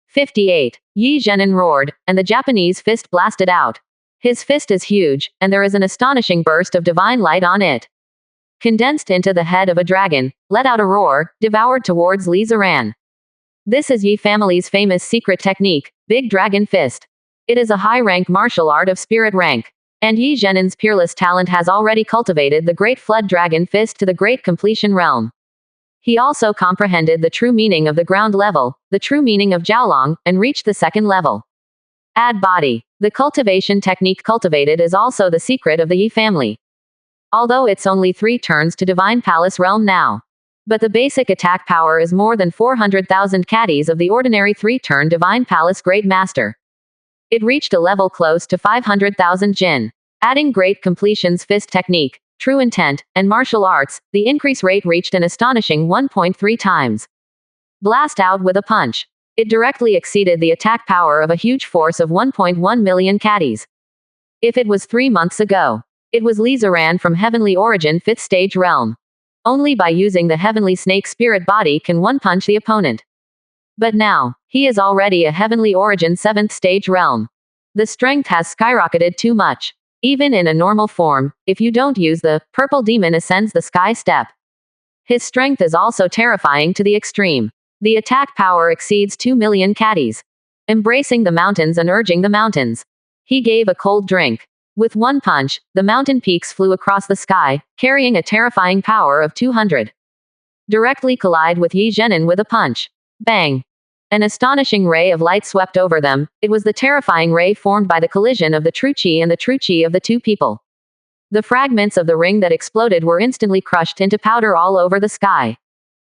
58. Yi Zhenin roared, and the Japanese fist blasted out. His fist is huge, and there is an astonishing burst of divine light on it. Condensed into the head of a dragon, let out a roar, devoured towards Li Ziran. This is Yi family's famous secret technique, Big Dragon Fist. It is a high-rank martial art of spirit rank. And Yi Zhenin's peerless talent has already cultivated the Great Flood Dragon Fist to the Great Completion realm. He also comprehended the true meaning of the ground level, the true meaning of Jiaolong, and reached the second level. Add body. The cultivation technique cultivated is also the secret of the Yi family. Although it's only 3 turns to Divine Palace realm now. But the basic attack power is more than 400,000 caddies of the ordinary 3-turn Divine Palace Great Master. It reached a level close to 500,000 Jin. Adding Great Completion's fist technique, true intent, and martial arts, the increase rate reached an astonishing 1.3 times. Blast out with a punch. It directly exceeded the attack power of a huge force of 1.1 million caddies. If it was 3 months ago, it was Li Ziran from Heavenly Origin 5th Stage Realm. Only by using the Heavenly Snake Spirit Body can one punch the opponent. But now, he is already a Heavenly Origin 7th Stage Realm. The strength has skyrocketed too much. Even in a normal form, if you don't use the Purple Demon Ascends the Sky step. His strength is also terrifying to the extreme. The attack power exceeds 2 million caddies. Embracing the mountains and urging the mountains. He gave a cold drink. With one punch, the mountain peaks flew across the sky, carrying a terrifying power of 200. Directly collide with Yi Zhenin with a punch. Bang! An astonishing ray of light swept over them. It was the terrifying ray formed by the collision of the true chi and the true chi of the two people. The fragments of the ring that exploded were instantly crushed into powder all over the sky.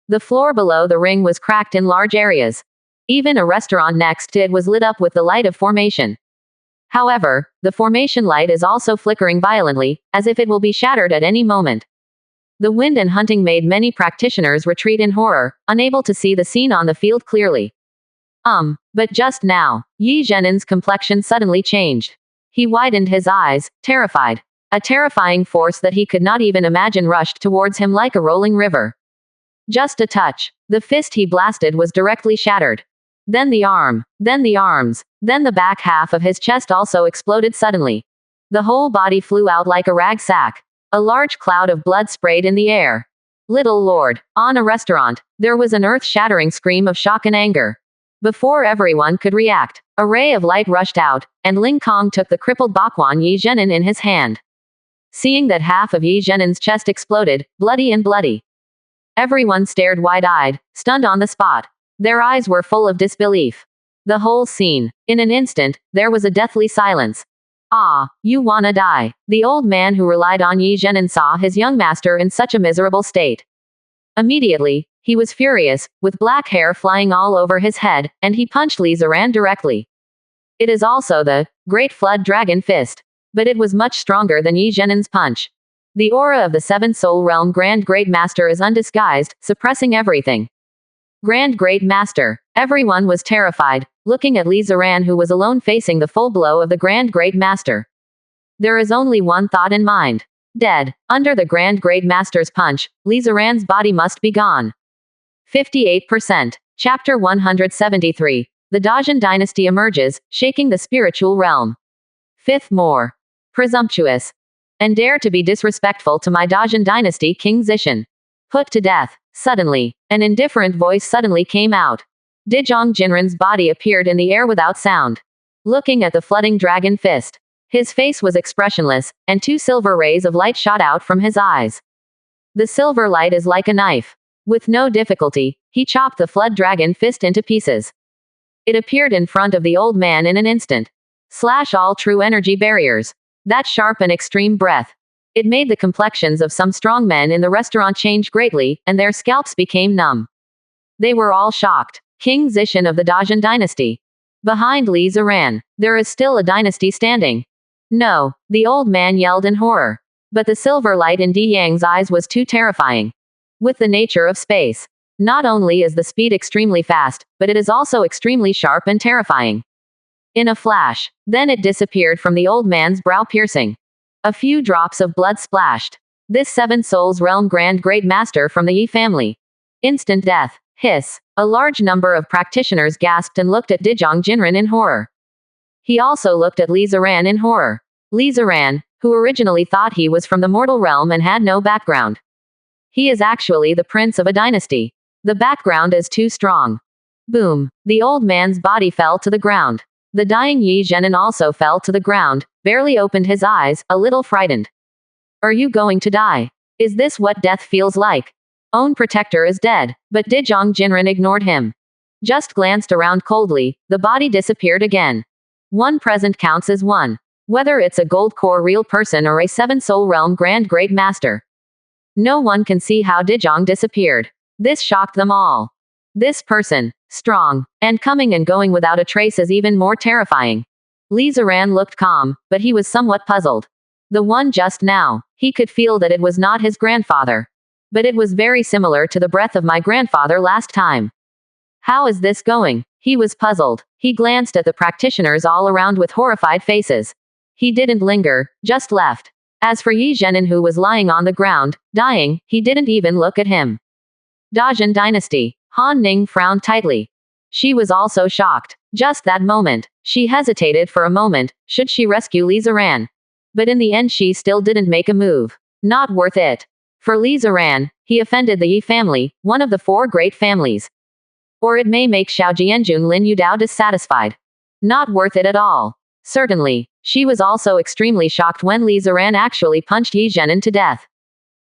The floor below the ring was cracked in large areas. Even a restaurant next to it was lit up with the light of formation. However, the formation light is also flickering violently, as if it will be shattered at any moment. The wind and hunting made many practitioners retreat in horror, unable to see the scene on the field clearly. But just now, Yi Zhenin's complexion suddenly changed. He widened his eyes, terrified. A terrifying force that he could not even imagine rushed towards him like a rolling river. Just a touch. The fist he blasted was directly shattered. Then the arm, then the arms, then the back half of his chest also exploded suddenly. The whole body flew out like a rag sack. A large cloud of blood sprayed in the air. Little Lord, on a restaurant, there was an earth-shattering scream of shock and anger. Before everyone could react, a ray of light rushed out, and Ling Kong took the crippled Bakwan Yi Zhenin in his hand. Seeing that half of Yi Zhenin's chest exploded, bloody. Everyone stared wide-eyed, stunned on the spot. Their eyes were full of disbelief. The whole scene. In an instant, there was a deathly silence. Ah, you wanna die. The old man who relied on Yi Zhenin saw his young master in such a miserable state. Immediately, he was furious, with black hair flying all over his head, and he punched Li Ziran directly. It is also the Great Flood Dragon Fist. But it was much stronger than Yi Zhenin's punch. The aura of the Seven Soul Realm Grand Great Master is undisguised, suppressing everything. Grand Great Master. Everyone was terrified, looking at Li Ziran who was alone facing the full blow of the Grand Great Master. There is only one thought in mind. Dead. Under the Grand Great Master's punch, Li Ziran's body must be gone. 58%. Chapter 173. The Dajin dynasty emerges, shaking the spiritual realm. Fifth more. Presumptuous. And dare to be disrespectful to my Dajin dynasty King Zishan. Put to death. Suddenly, an indifferent voice suddenly came out. Dijong Jinran's body appeared in the air without sound. Looking at the flooding dragon fist. His face was expressionless, and 2 silver rays of light shot out from his eyes. The silver light is like a knife. With no difficulty, he chopped the flood dragon fist into pieces. It appeared in front of the old man in an instant. Slash all true energy barriers. That sharp and extreme breath. It made the complexions of some strong men in the restaurant change greatly, and their scalps became numb. They were all shocked. King Zishan of the Dajin dynasty. Behind Li Ziran, there is still a dynasty standing. No, the old man yelled in horror. But the silver light in Di Yang's eyes was too terrifying. With the nature of space, Not only is the speed extremely fast, but it is also extremely sharp and terrifying. In a flash, then it disappeared from the old man's brow, piercing. A few drops of blood splashed. This Seven Souls Realm Grand Great Master from the Yi family. Instant death. Hiss. A large number of practitioners gasped and looked at Dijong Jinren in horror. He also looked at Li Ziran in horror. Li Ziran, who originally thought he was from the mortal realm and had no background. He is actually the prince of a dynasty. The background is too strong. Boom. The old man's body fell to the ground. The dying Yi Zhenin also fell to the ground, barely opened his eyes, a little frightened. Are you going to die? Is this what death feels like? Own protector is dead, but Dijong Jinren ignored him. Just glanced around coldly, the body disappeared again. One present counts as one. Whether it's a gold core real person or a Seven Soul Realm Grand Great Master. No one can see how Dijong disappeared. This shocked them all. This person, strong, and coming and going without a trace is even more terrifying. Li Ziran looked calm, but he was somewhat puzzled. The one just now, he could feel that it was not his grandfather. But it was very similar to the breath of my grandfather last time. How is this going? He was puzzled. He glanced at the practitioners all around with horrified faces. He didn't linger, just left. As for Yi Zhenin, who was lying on the ground, dying, he didn't even look at him. Dajin Dynasty. Han Ning frowned tightly. She was also shocked. Just that moment, she hesitated for a moment, should she rescue Li Ziran? But in the end she still didn't make a move. Not worth it. For Li Ziran, he offended the Yi family, one of the four great families. Or it may make Xiao Jianjun Lin Yudao dissatisfied. Not worth it at all. Certainly, she was also extremely shocked when Li Ziran actually punched Yi Zhenin to death.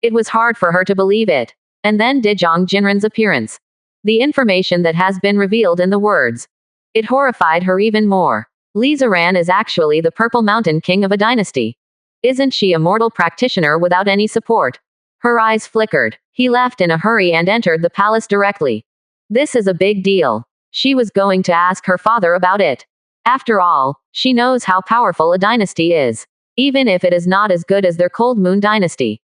It was hard for her to believe it. And then Dijong Jinren's appearance. The information that has been revealed in the words. It horrified her even more. Li Ziran is actually the Purple Mountain King of a dynasty. Isn't she a mortal practitioner without any support? Her eyes flickered. He left in a hurry and entered the palace directly. This is a big deal. She was going to ask her father about it. After all, she knows how powerful a dynasty is. Even if it is not as good as their Cold Moon dynasty.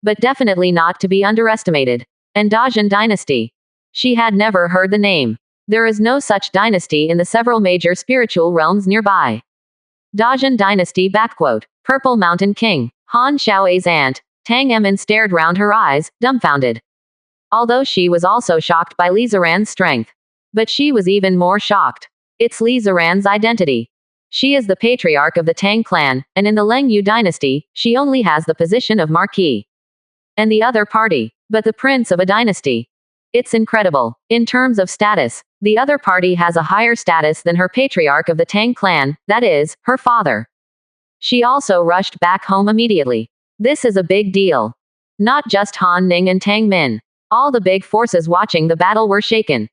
But definitely not to be underestimated. And Dajin Dynasty. She had never heard the name. There is no such dynasty in the several major spiritual realms nearby. Dajin Dynasty _ Purple Mountain King. Han Xiao's aunt, Tang Emin stared round her eyes, dumbfounded. Although she was also shocked by Li Ziran's strength. But she was even more shocked. It's Li Ziran's identity. She is the patriarch of the Tang clan, and in the Leng Yu dynasty, she only has the position of marquis. And the other party, but the prince of a dynasty. It's incredible. In terms of status, the other party has a higher status than her patriarch of the Tang clan, that is, her father. She also rushed back home immediately. This is a big deal. Not just Han Ning and Tang Min. All the big forces watching the battle were shaken.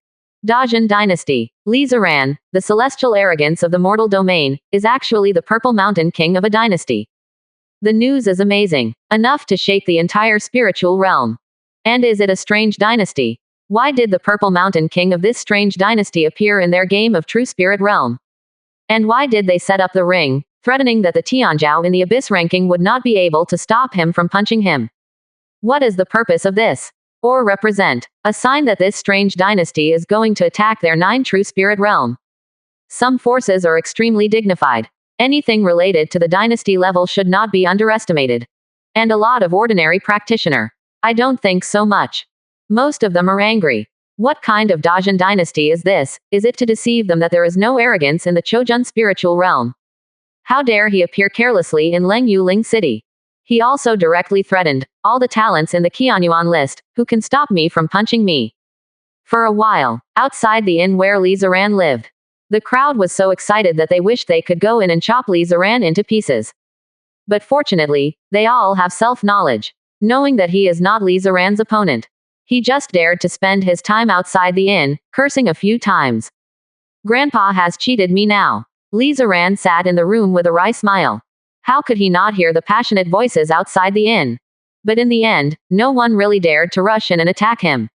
Dajin Dynasty. Li Ziran, the celestial arrogance of the mortal domain, is actually the Purple Mountain King of a dynasty. The news is amazing. Enough to shake the entire spiritual realm. And is it a strange dynasty? Why did the Purple Mountain King of this strange dynasty appear in their game of True Spirit Realm? And why did they set up the ring, threatening that the Tianzhao in the Abyss ranking would not be able to stop him from punching him? What is the purpose of this? Or represent? A sign that this strange dynasty is going to attack their 9 True Spirit Realm. Some forces are extremely dignified. Anything related to the dynasty level should not be underestimated. And a lot of ordinary practitioner. I don't think so much. Most of them are angry. What kind of Dajin dynasty is this? Is it to deceive them that there is no arrogance in the Chojun spiritual realm? How dare he appear carelessly in Leng Yuling City? He also directly threatened, all the talents in the Qianyuan list, who can stop me from punching me? For a while, outside the inn where Li Ziran lived. The crowd was so excited that they wished they could go in and chop Li Ziran into pieces. But fortunately, they all have self-knowledge. Knowing that he is not Li Ziran's opponent. He just dared to spend his time outside the inn, cursing a few times. Grandpa has cheated me now. Li Ziran sat in the room with a wry smile. How could he not hear the passionate voices outside the inn? But in the end, no one really dared to rush in and attack him.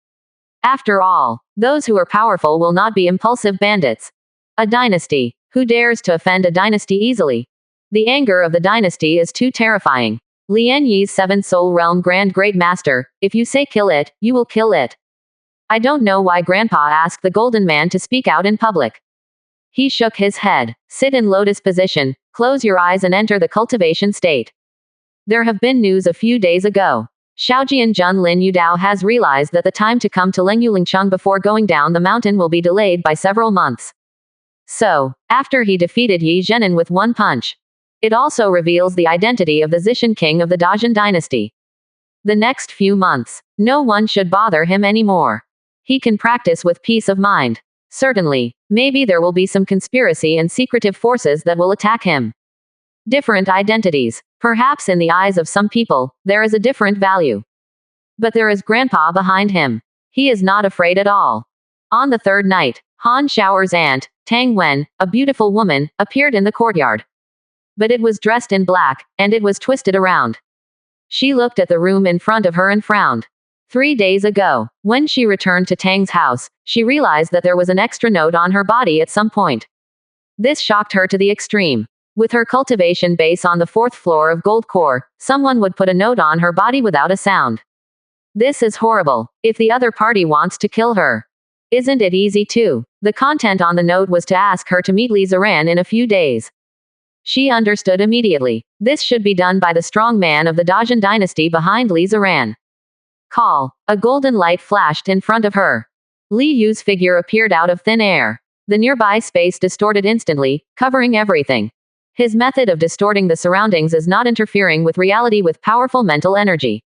After all, those who are powerful will not be impulsive bandits. A dynasty. Who dares to offend a dynasty easily? The anger of the dynasty is too terrifying. Lian Yi's 7 Soul Realm Grand Great Master, if you say kill it, you will kill it. I don't know why Grandpa asked the golden man to speak out in public. He shook his head. Sit in lotus position, close your eyes and enter the cultivation state. There have been news a few days ago. Shaojian Jun Lin Yudao has realized that the time to come to Lengyulingcheng before going down the mountain will be delayed by several months. So, after he defeated Yi Zhenin with one punch, it also reveals the identity of the Zishan king of the Dajin dynasty. The next few months, no one should bother him anymore. He can practice with peace of mind. Certainly, maybe there will be some conspiracy and secretive forces that will attack him. Different identities. Perhaps in the eyes of some people, there is a different value. But there is Grandpa behind him. He is not afraid at all. On the third night, Han Xiao'er's aunt, Tang Wen, a beautiful woman, appeared in the courtyard. But it was dressed in black, and it was twisted around. She looked at the room in front of her and frowned. 3 days ago, when she returned to Tang's house, she realized that there was an extra note on her body at some point. This shocked her to the extreme. With her cultivation base on the 4th floor of Gold Core, someone would put a note on her body without a sound. This is horrible. If the other party wants to kill her, isn't it easy too? The content on the note was to ask her to meet Li Ziran in a few days. She understood immediately. This should be done by the strong man of the Dajin dynasty behind Li Ziran. Call. A golden light flashed in front of her. Li Yu's figure appeared out of thin air. The nearby space distorted instantly, covering everything. His method of distorting the surroundings is not interfering with reality with powerful mental energy.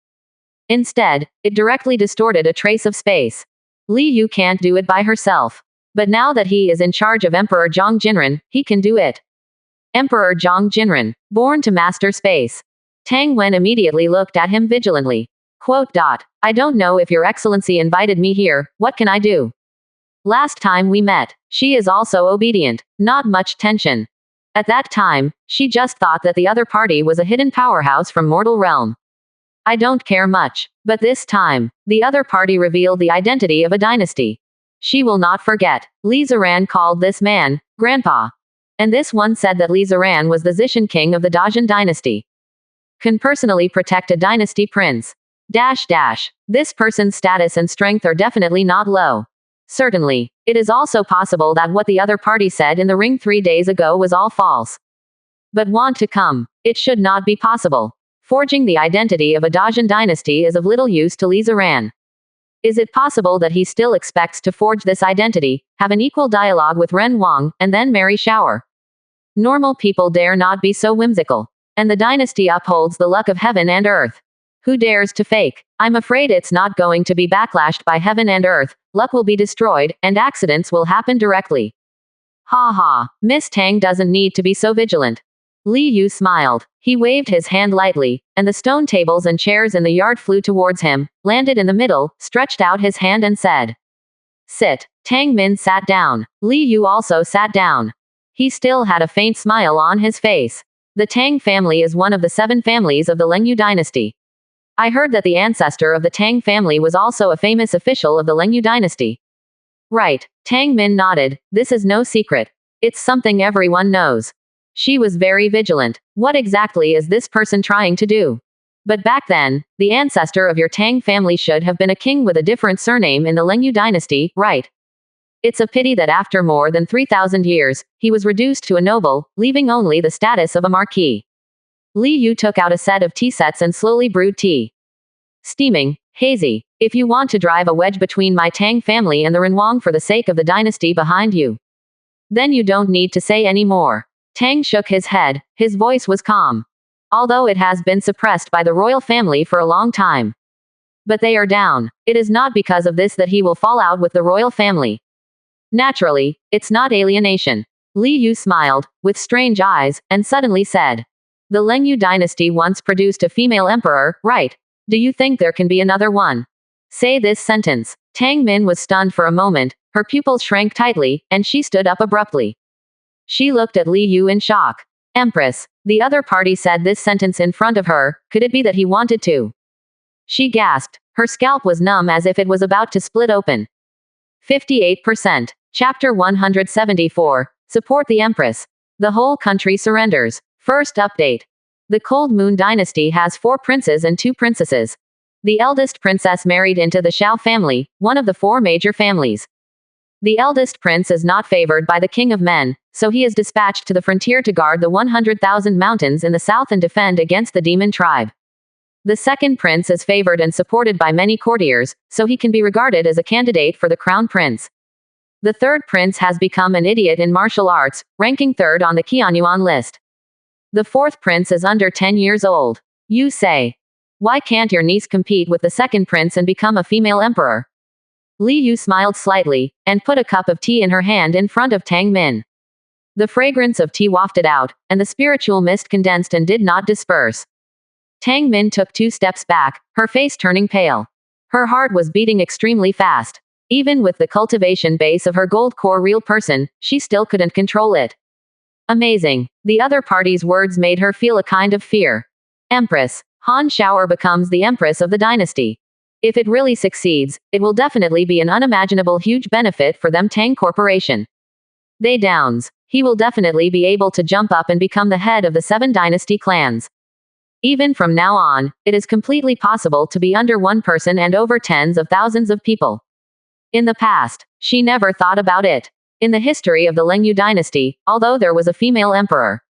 Instead, it directly distorted a trace of space. Li Yu can't do it by herself. But now that he is in charge of Emperor Zhang Jinren, he can do it. Emperor Zhang Jinren, born to master space. Tang Wen immediately looked at him vigilantly. I don't know if Your Excellency invited me here, what can I do? Last time we met, she is also obedient, not much tension. At that time, she just thought that the other party was a hidden powerhouse from mortal realm. I don't care much. But this time, the other party revealed the identity of a dynasty. She will not forget. Li Ziran called this man, Grandpa. And this one said that Li Ziran was the Zishan king of the Dajin dynasty. Can personally protect a dynasty prince. This person's status and strength are definitely not low. Certainly, it is also possible that what the other party said in the ring 3 days ago was all false. But want to come. It should not be possible. Forging the identity of a Dajin dynasty is of little use to Li Ziran. Is it possible that he still expects to forge this identity, have an equal dialogue with Ren Wang, and then marry Xiao'er? Normal people dare not be so whimsical. And the dynasty upholds the luck of heaven and earth. Who dares to fake? I'm afraid it's not going to be backlashed by heaven and earth, luck will be destroyed, and accidents will happen directly. Ha ha, Miss Tang doesn't need to be so vigilant. Li Yu smiled. He waved his hand lightly, and the stone tables and chairs in the yard flew towards him, landed in the middle, stretched out his hand and said, "Sit." Tang Min sat down. Li Yu also sat down. He still had a faint smile on his face. The Tang family is one of the 7 families of the Lengyu dynasty. I heard that the ancestor of the Tang family was also a famous official of the Lengyu dynasty. Right. Tang Min nodded. This is no secret. It's something everyone knows. She was very vigilant. What exactly is this person trying to do? But back then, the ancestor of your Tang family should have been a king with a different surname in the Lengyu dynasty, right? It's a pity that after more than 3,000 years, he was reduced to a noble, leaving only the status of a marquis. Li Yu took out a set of tea sets and slowly brewed tea. Steaming, hazy. If you want to drive a wedge between my Tang family and the Renwang for the sake of the dynasty behind you, then you don't need to say any more. Tang shook his head. His voice was calm. Although it has been suppressed by the royal family for a long time. But they are down. It is not because of this that he will fall out with the royal family. Naturally, it's not alienation. Li Yu smiled, with strange eyes, and suddenly said, "The Lengyu dynasty once produced a female emperor, right? Do you think there can be another one?" Say this sentence. Tang Min was stunned for a moment, her pupils shrank tightly, and she stood up abruptly. She looked at Li Yu in shock. Empress. The other party said this sentence in front of her, could it be that he wanted to? She gasped. Her scalp was numb as if it was about to split open. 58%. Chapter 174. Support the Empress. The whole country surrenders. First update. The Cold Moon dynasty has 4 princes and 2 princesses. The eldest princess married into the Shao family, one of the 4 major families. The eldest prince is not favored by the king of men, so he is dispatched to the frontier to guard the 100,000 mountains in the south and defend against the demon tribe. The second prince is favored and supported by many courtiers, so he can be regarded as a candidate for the crown prince. The third prince has become an idiot in martial arts, ranking 3rd on the Qianyuan list. The fourth prince is under 10 years old. You say, why can't your niece compete with the second prince and become a female emperor? Li Yu smiled slightly, and put a cup of tea in her hand in front of Tang Min. The fragrance of tea wafted out, and the spiritual mist condensed and did not disperse. Tang Min took 2 steps back, her face turning pale. Her heart was beating extremely fast. Even with the cultivation base of her gold core real person, she still couldn't control it. Amazing. The other party's words made her feel a kind of fear. Empress. Han Shower becomes the empress of the dynasty. If it really succeeds, it will definitely be an unimaginable huge benefit for them Tang Corporation. They downs. He will definitely be able to jump up and become the head of the 7 dynasty clans. Even from now on, it is completely possible to be under one person and over tens of thousands of people. In the past, she never thought about it. In the history of the Lengyu dynasty, although there was a female emperor.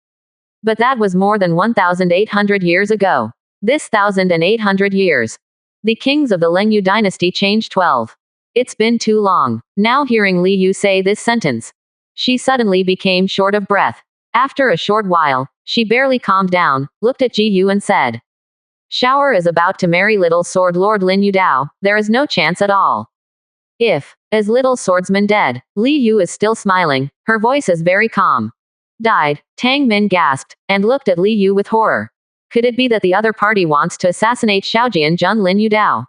But that was more than 1,800 years ago. This 1,800 years. The kings of the Lengyu dynasty changed 12. It's been too long. Now hearing Li Yu say this sentence, she suddenly became short of breath. After a short while, she barely calmed down, looked at Ji Yu and said, Shower is about to marry Little Sword Lord Lin Yudao, there is no chance at all. If, as Little Swordsman dead, Li Yu is still smiling, her voice is very calm. Died, Tang Min gasped, and looked at Li Yu with horror. Could it be that the other party wants to assassinate Shaojian Jun Lin Yudao?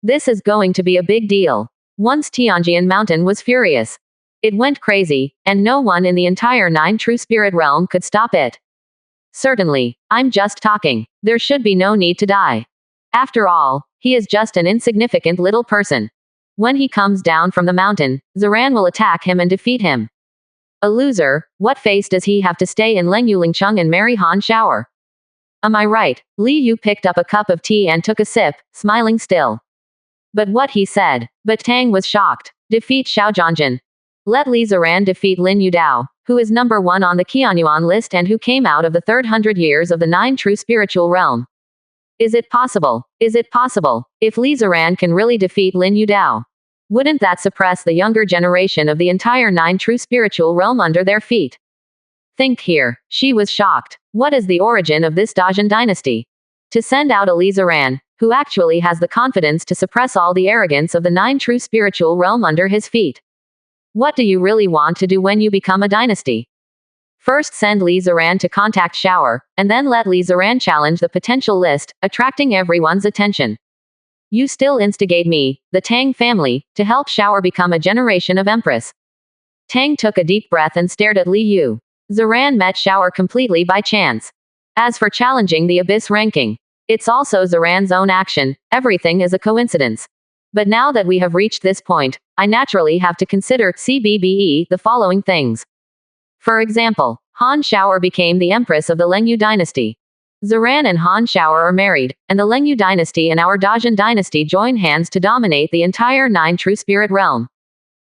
This is going to be a big deal. Once Tianjian Mountain was furious. It went crazy, and no one in the entire 9 True Spirit realm could stop it. Certainly, I'm just talking. There should be no need to die. After all, he is just an insignificant little person. When he comes down from the mountain, Ziran will attack him and defeat him. A loser, what face does he have to stay in Lengyu Lingcheng and marry Han Shower? Am I right? Li Yu picked up a cup of tea and took a sip, smiling still. But what he said. But Tang was shocked. Defeat Xiao Zhangjin. Let Li Ziran defeat Lin Yudao, who is number 1 on the Qianyuan list and who came out of the 3rd 100 years of the 9 True Spiritual Realm. Is it possible? Is it possible? If Li Ziran can really defeat Lin Yudao, wouldn't that suppress the younger generation of the entire 9 True Spiritual Realm under their feet? Think here. She was shocked. What is the origin of this Dajin dynasty? To send out a Li Ziran, who actually has the confidence to suppress all the arrogance of the 9 True Spiritual Realm under his feet. What do you really want to do when you become a dynasty? First send Li Ziran to contact Shower, and then let Li Ziran challenge the potential list, attracting everyone's attention. You still instigate me, the Tang family, to help Shower become a generation of empress. Tang took a deep breath and stared at Li Yu. Ziran met Shower completely by chance. As for challenging the Abyss ranking, it's also Ziran's own action, everything is a coincidence. But now that we have reached this point, I naturally have to consider CBBE the following things. For example, Han Shower became the empress of the Lengyu dynasty. Ziran and Han Shower are married, and the Lengyu dynasty and our Dajin dynasty join hands to dominate the entire 9 True Spirit realm.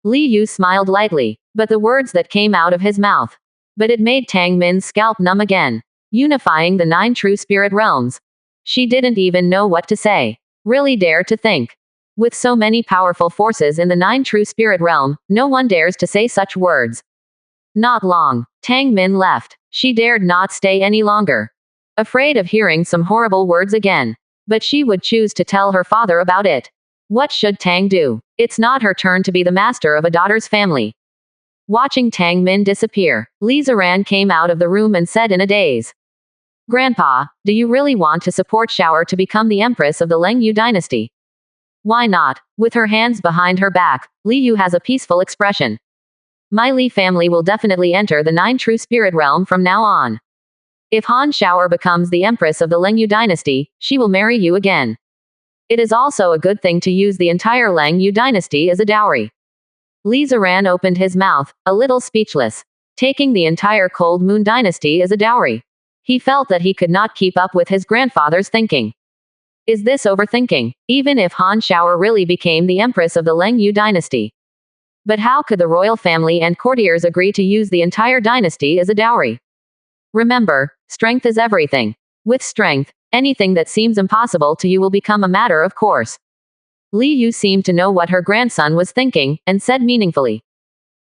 Li Yu smiled lightly, but the words that came out of his mouth. But it made Tang Min's scalp numb again. Unifying the 9 True Spirit realms. She didn't even know what to say. Really dare to think. With so many powerful forces in the 9 True Spirit realm, no one dares to say such words. Not long. Tang Min left. She dared not stay any longer. Afraid of hearing some horrible words again. But she would choose to tell her father about it. What should Tang do? It's not her turn to be the master of a daughter's family. Watching Tang Min disappear, Li Ziran came out of the room and said in a daze. Grandpa, do you really want to support Shower to become the empress of the Lengyu dynasty? Why not? With her hands behind her back, Li Yu has a peaceful expression. My Li family will definitely enter the 9 True Spirit realm from now on. If Han Shower becomes the empress of the Lengyu dynasty, she will marry you again. It is also a good thing to use the entire Lengyu dynasty as a dowry. Li Ziran opened his mouth, a little speechless. Taking the entire Cold Moon dynasty as a dowry. He felt that he could not keep up with his grandfather's thinking. Is this overthinking? Even if Han Xiaoer really became the empress of the Leng Yu dynasty. But how could the royal family and courtiers agree to use the entire dynasty as a dowry? Remember, strength is everything. With strength, anything that seems impossible to you will become a matter of course. Li Yu seemed to know what her grandson was thinking, and said meaningfully.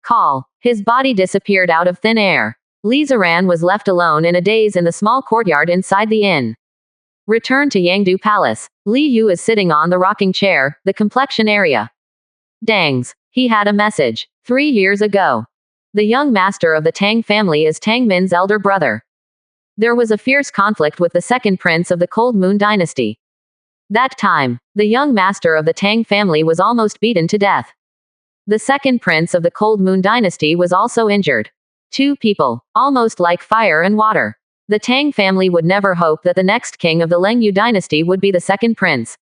Call. His body disappeared out of thin air. Li Ziran was left alone in a daze in the small courtyard inside the inn. Return to Yangdu Palace. Li Yu is sitting on the rocking chair, the complexion area. Dangs. He had a message. 3 years ago. The young master of the Tang family is Tang Min's elder brother. There was a fierce conflict with the second prince of the Cold Moon dynasty. That time, the young master of the Tang family was almost beaten to death. The second prince of the Cold Moon dynasty was also injured. 2 people, almost like fire and water. The Tang family would never hope that the next king of the Leng Yu dynasty would be the second prince.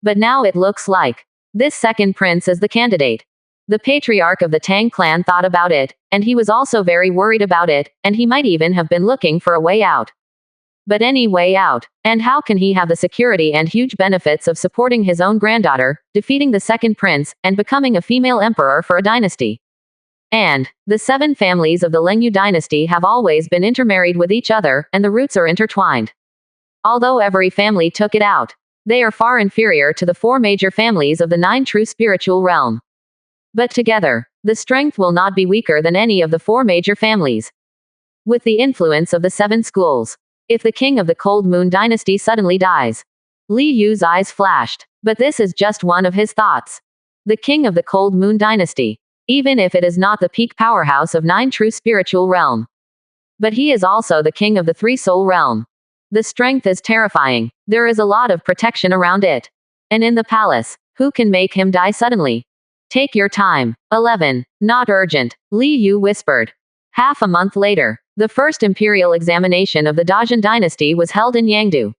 But now it looks like this second prince is the candidate. The patriarch of the Tang clan thought about it, and he was also very worried about it, and he might even have been looking for a way out. But any way out, and how can he have the security and huge benefits of supporting his own granddaughter, defeating the second prince, and becoming a female emperor for a dynasty? And the 7 families of the Leng Yu dynasty have always been intermarried with each other, and the roots are intertwined. Although every family took it out, they are far inferior to the 4 major families of the 9 true spiritual realm. But together, the strength will not be weaker than any of the 4 major families. With the influence of the 7 schools, if the king of the Cold Moon dynasty suddenly dies. Li Yu's eyes flashed. But this is just one of his thoughts. The king of the Cold Moon dynasty. Even if it is not the peak powerhouse of 9 true spiritual realm. But he is also the king of the 3 soul realm. The strength is terrifying. There is a lot of protection around it. And in the palace, who can make him die suddenly? Take your time. 11. Not urgent, Li Yu whispered. Half a month later, the first imperial examination of the Dajin dynasty was held in Yangdu.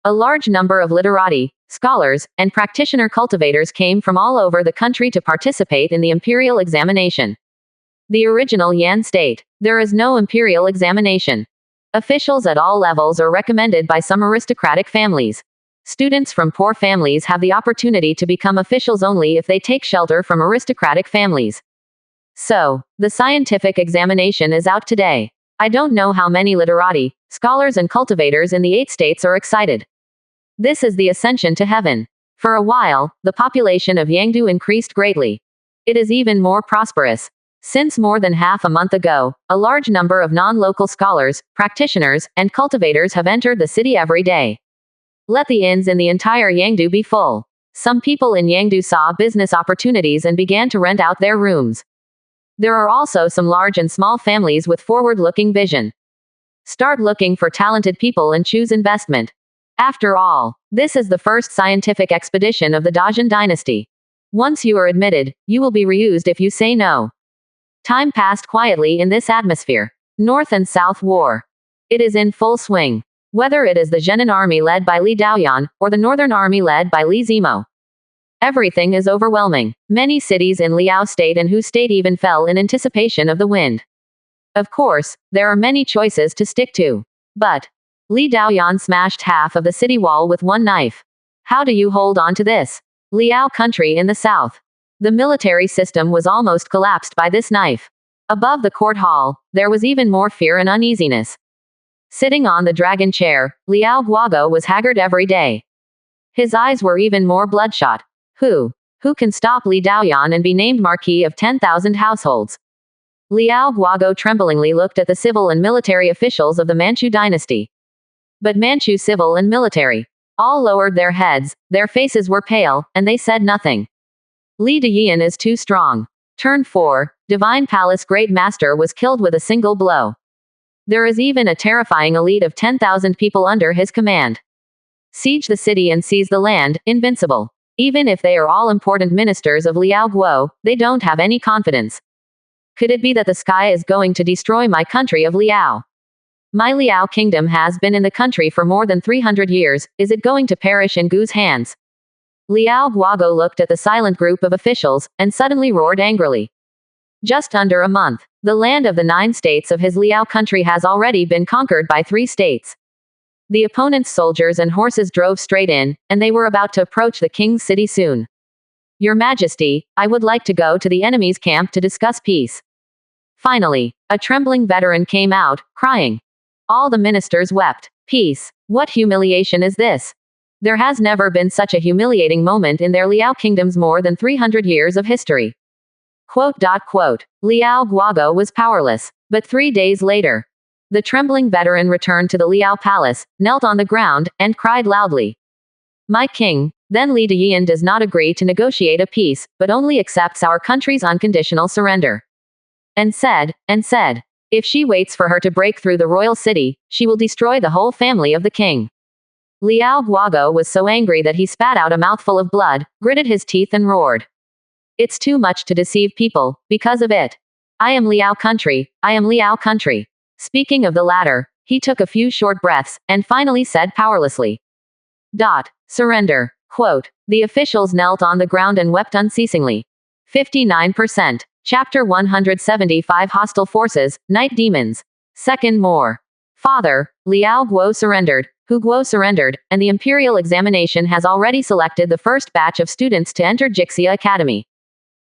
A large number of literati, scholars, and practitioner cultivators came from all over the country to participate in the imperial examination. The original Yan state, there is no imperial examination. Officials at all levels are recommended by some aristocratic families. Students from poor families have the opportunity to become officials only if they take shelter from aristocratic families. So, the scientific examination is out today. I don't know how many literati, scholars and cultivators in the 8 states are excited. This is the ascension to heaven. For a while, the population of Yangdu increased greatly. It is even more prosperous. Since more than half a month ago, a large number of non-local scholars, practitioners, and cultivators have entered the city every day. Let the inns in the entire Yangdu be full. Some people in Yangdu saw business opportunities and began to rent out their rooms. There are also some large and small families with forward-looking vision. Start looking for talented people and choose investment. After all, this is the first scientific expedition of the Dajin dynasty. Once you are admitted, you will be reused if you say no. Time passed quietly in this atmosphere. North and South war. It is in full swing. Whether it is the Zhenan army led by Li Daoyan, or the Northern army led by Li Zimo. Everything is overwhelming. Many cities in Liao State and Hu State even fell in anticipation of the wind. Of course, there are many choices to stick to. But Li Daoyan smashed half of the city wall with one knife. How do you hold on to this? Liao country in the south. The military system was almost collapsed by this knife. Above the court hall, there was even more fear and uneasiness. Sitting on the dragon chair, Liao Guogo was haggard every day. His eyes were even more bloodshot. Who can stop Li Daoyan and be named Marquis of 10,000 households? Liao Guogo tremblingly looked at the civil and military officials of the Manchu dynasty. But Manchu civil and military all lowered their heads, their faces were pale, and they said nothing. Li Dayan is too strong. Turn 4, Divine Palace Great Master was killed with a single blow. There is even a terrifying elite of 10,000 people under his command. Siege the city and seize the land, invincible. Even if they are all important ministers of Liao Guo, they don't have any confidence. Could it be that the sky is going to destroy my country of Liao? My Liao kingdom has been in the country for more than 300 years, is it going to perish in Gu's hands? Liao Guogo looked at the silent group of officials, and suddenly roared angrily. Just under a month, the land of the 9 states of his Liao country has already been conquered by 3 states. The opponent's soldiers and horses drove straight in, and they were about to approach the king's city soon. Your Majesty, I would like to go to the enemy's camp to discuss peace. Finally, a trembling veteran came out, crying. All the ministers wept. Peace. What humiliation is this? There has never been such a humiliating moment in their Liao kingdom's more than 300 years of history. Liao Guogo was powerless. But 3 days later, the trembling veteran returned to the Liao palace, knelt on the ground, and cried loudly. My king, then Li Deyin does not agree to negotiate a peace, but only accepts our country's unconditional surrender. And said, if she waits for her to break through the royal city, she will destroy the whole family of the king. Liao Guogo was so angry that he spat out a mouthful of blood, gritted his teeth and roared. It's too much to deceive people, because of it. I am Liao country, I am Liao country. Speaking of the latter, he took a few short breaths, and finally said powerlessly. Surrender. The officials knelt on the ground and wept unceasingly. 59%. Chapter 175 Hostile Forces, Night Demons. Second more. Father, Liao Guo surrendered, Hu Guo surrendered, and the imperial examination has already selected the first batch of students to enter Jixia Academy.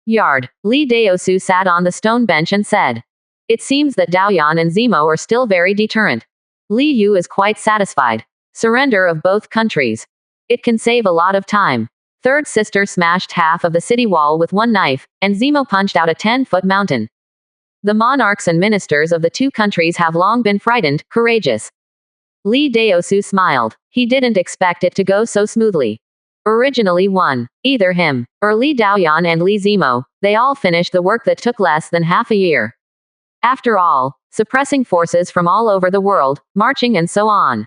Yard. Li Daosu sat on the stone bench and said. It seems that Daoyan and Zemo are still very deterrent. Li Yu is quite satisfied. Surrender of both countries. It can save a lot of time. Third sister smashed half of the city wall with one knife, and Zemo punched out a 10-foot mountain. The monarchs and ministers of the two countries have long been frightened, courageous. Li Daosu smiled. He didn't expect it to go so smoothly. Originally either him, or Li Daoyan and Li Zemo, they all finished the work that took less than half a year. After all, suppressing forces from all over the world, marching and so on.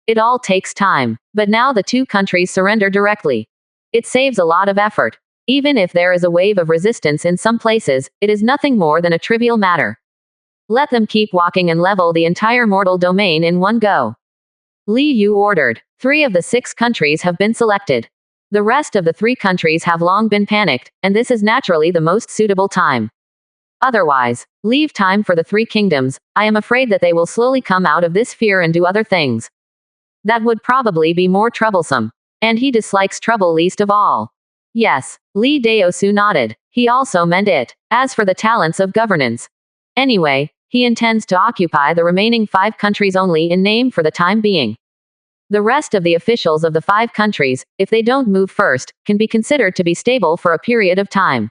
It all takes time. But now the two countries surrender directly. It saves a lot of effort. Even if there is a wave of resistance in some places, it is nothing more than a trivial matter. Let them keep walking and level the entire mortal domain in one go. Li Yu ordered. 3 of the 6 countries have been selected. The rest of the 3 countries have long been panicked, and this is naturally the most suitable time. Otherwise, leave time for the 3 kingdoms. I am afraid that they will slowly come out of this fear and do other things. That would probably be more troublesome. And he dislikes trouble least of all. Yes, Li Daosu nodded. He also meant it. As for the talents of governance. Anyway, he intends to occupy the remaining 5 countries only in name for the time being. The rest of the officials of the 5 countries, if they don't move first, can be considered to be stable for a period of time.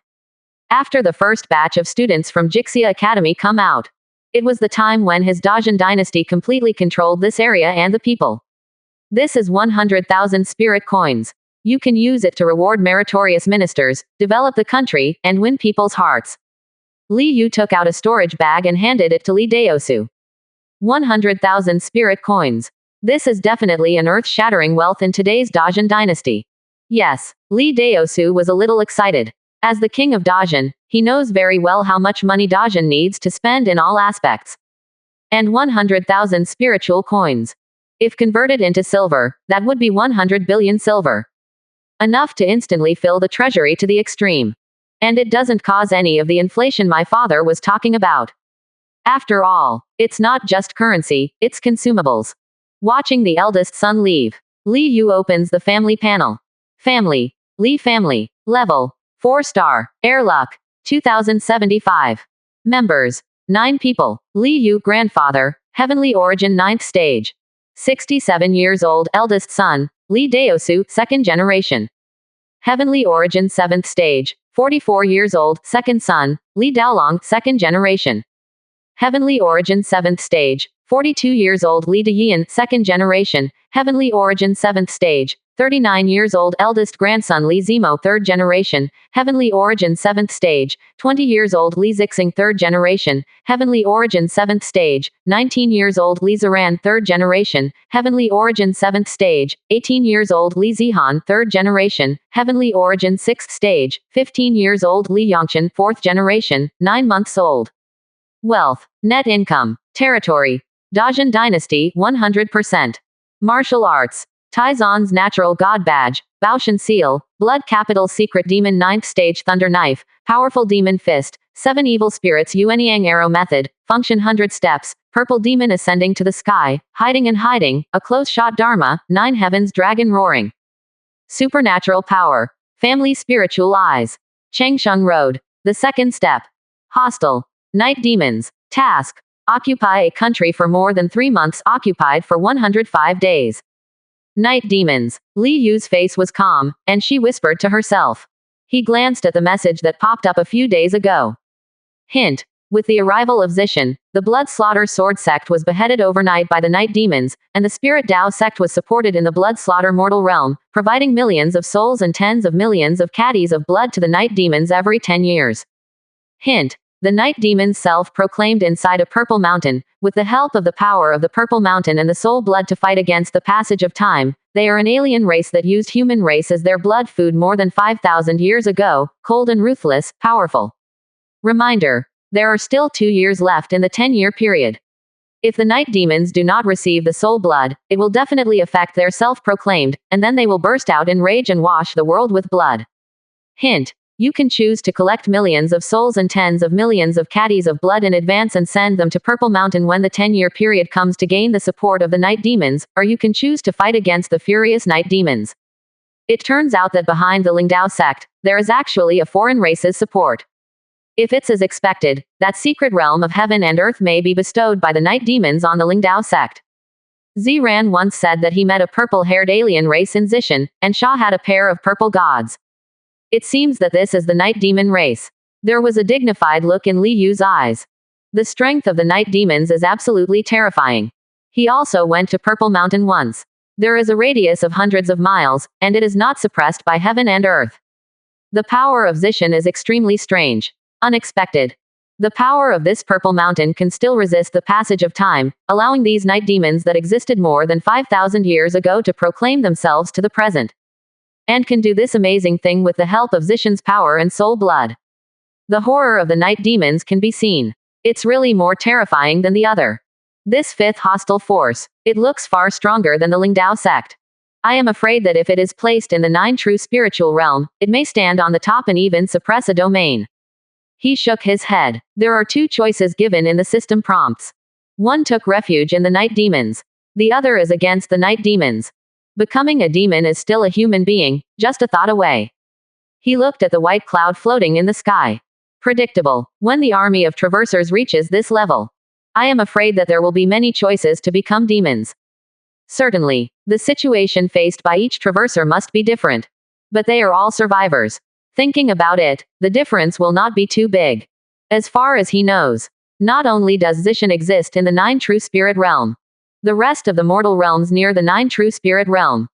After the first batch of students from Jixia Academy come out. It was the time when his Dajin dynasty completely controlled this area and the people. This is 100,000 spirit coins. You can use it to reward meritorious ministers, develop the country, and win people's hearts. Li Yu took out a storage bag and handed it to Li Daosu. 100,000 spirit coins. This is definitely an earth-shattering wealth in today's Dajin dynasty. Yes, Li Daosu was a little excited. As the king of Dajin, he knows very well how much money Dajin needs to spend in all aspects. And 100,000 spiritual coins. If converted into silver, that would be 100 billion silver. Enough to instantly fill the treasury to the extreme. And it doesn't cause any of the inflation my father was talking about. After all, it's not just currency, it's consumables. Watching the eldest son leave. Li Yu opens the family panel. Family. Li family. Level. 4-star. Airluck. 2075. Members. 9 people. Li Yu grandfather. Heavenly origin 9th stage. 67 years old eldest son. Li Daosu 2nd generation. Heavenly origin 7th stage. 44 years old second son. Li Daolong 2nd generation. Heavenly origin 7th stage. 42 years old Li Deyin 2nd generation. Heavenly origin 7th stage. 39 years old eldest grandson Li Zemo 3rd generation. Heavenly origin 7th stage. 20 years old Li Zixing 3rd generation. Heavenly origin 7th stage. 19 years old Li Ziran 3rd generation. Heavenly origin 7th stage. 18 years old Li Zihan 3rd generation. Heavenly origin 6th stage. 15 years old Li Yongchen 4th generation. 9 months old. Wealth. Net income. Territory. Dajin dynasty 100%. Martial arts. Taizan's natural god badge, Baoshan Seal, Blood Capital Secret Demon 9th Stage Thunder Knife, Powerful Demon Fist, 7 Evil Spirits Yuanyang Arrow Method, Function 100 Steps, Purple Demon Ascending to the Sky, Hiding and Hiding, A Close Shot Dharma, 9 Heavens Dragon Roaring. Supernatural Power, Family Spiritual Eyes. Changsheng Road, the second step. Hostile. Night Demons, Task. Occupy a country for more than 3 months, occupied for 105 days. Night Demons. Li Yu's face was calm, and she whispered to herself. He glanced at the message that popped up a few days ago. Hint. With the arrival of Zishan, the Blood Slaughter Sword sect was beheaded overnight by the Night Demons, and the Spirit Dao sect was supported in the Blood Slaughter mortal realm, providing millions of souls and tens of millions of caddies of blood to the Night Demons every 10 years. Hint. The Night Demons self-proclaimed inside a Purple Mountain, with the help of the power of the Purple Mountain and the Soul Blood to fight against the passage of time. They are an alien race that used human race as their blood food more than 5,000 years ago, cold and ruthless, powerful. Reminder. There are still 2 years left in the 10-year period. If the Night Demons do not receive the Soul Blood, it will definitely affect their self-proclaimed, and then they will burst out in rage and wash the world with blood. Hint. You can choose to collect millions of souls and tens of millions of caddies of blood in advance and send them to Purple Mountain when the 10-year period comes to gain the support of the Night Demons, or you can choose to fight against the furious Night Demons. It turns out that behind the Lingdao sect, there is actually a foreign race's support. If it's as expected, that secret realm of heaven and earth may be bestowed by the Night Demons on the Lingdao sect. Ziran once said that he met a purple-haired alien race in Zishan, and Sha had a pair of purple gods. It seems that this is the Night Demon race. There was a dignified look in Li Yu's eyes. The strength of the Night Demons is absolutely terrifying. He also went to Purple Mountain once. There is a radius of hundreds of miles, and it is not suppressed by heaven and earth. The power of Zishan is extremely strange. Unexpected. The power of this Purple Mountain can still resist the passage of time, allowing these Night Demons that existed more than 5,000 years ago to proclaim themselves to the present. And can do this amazing thing with the help of Zishan's power and soul blood. The horror of the Night Demons can be seen. It's really more terrifying than the other. This fifth hostile force, it looks far stronger than the Lingdao sect. I am afraid that if it is placed in the 9 true spiritual realm, it may stand on the top and even suppress a domain. He shook his head. There are 2 choices given in the system prompts. One took refuge in the Night Demons. The other is against the Night Demons. Becoming a demon is still a human being, just a thought away. He looked at the white cloud floating in the sky. Predictable. When the army of traversers reaches this level, I am afraid that there will be many choices to become demons. Certainly, the situation faced by each traverser must be different. But they are all survivors. Thinking about it, the difference will not be too big. As far as he knows, not only does Zishan exist in the 9 true spirit realm, the rest of the mortal realms near the 9 true spirit realm,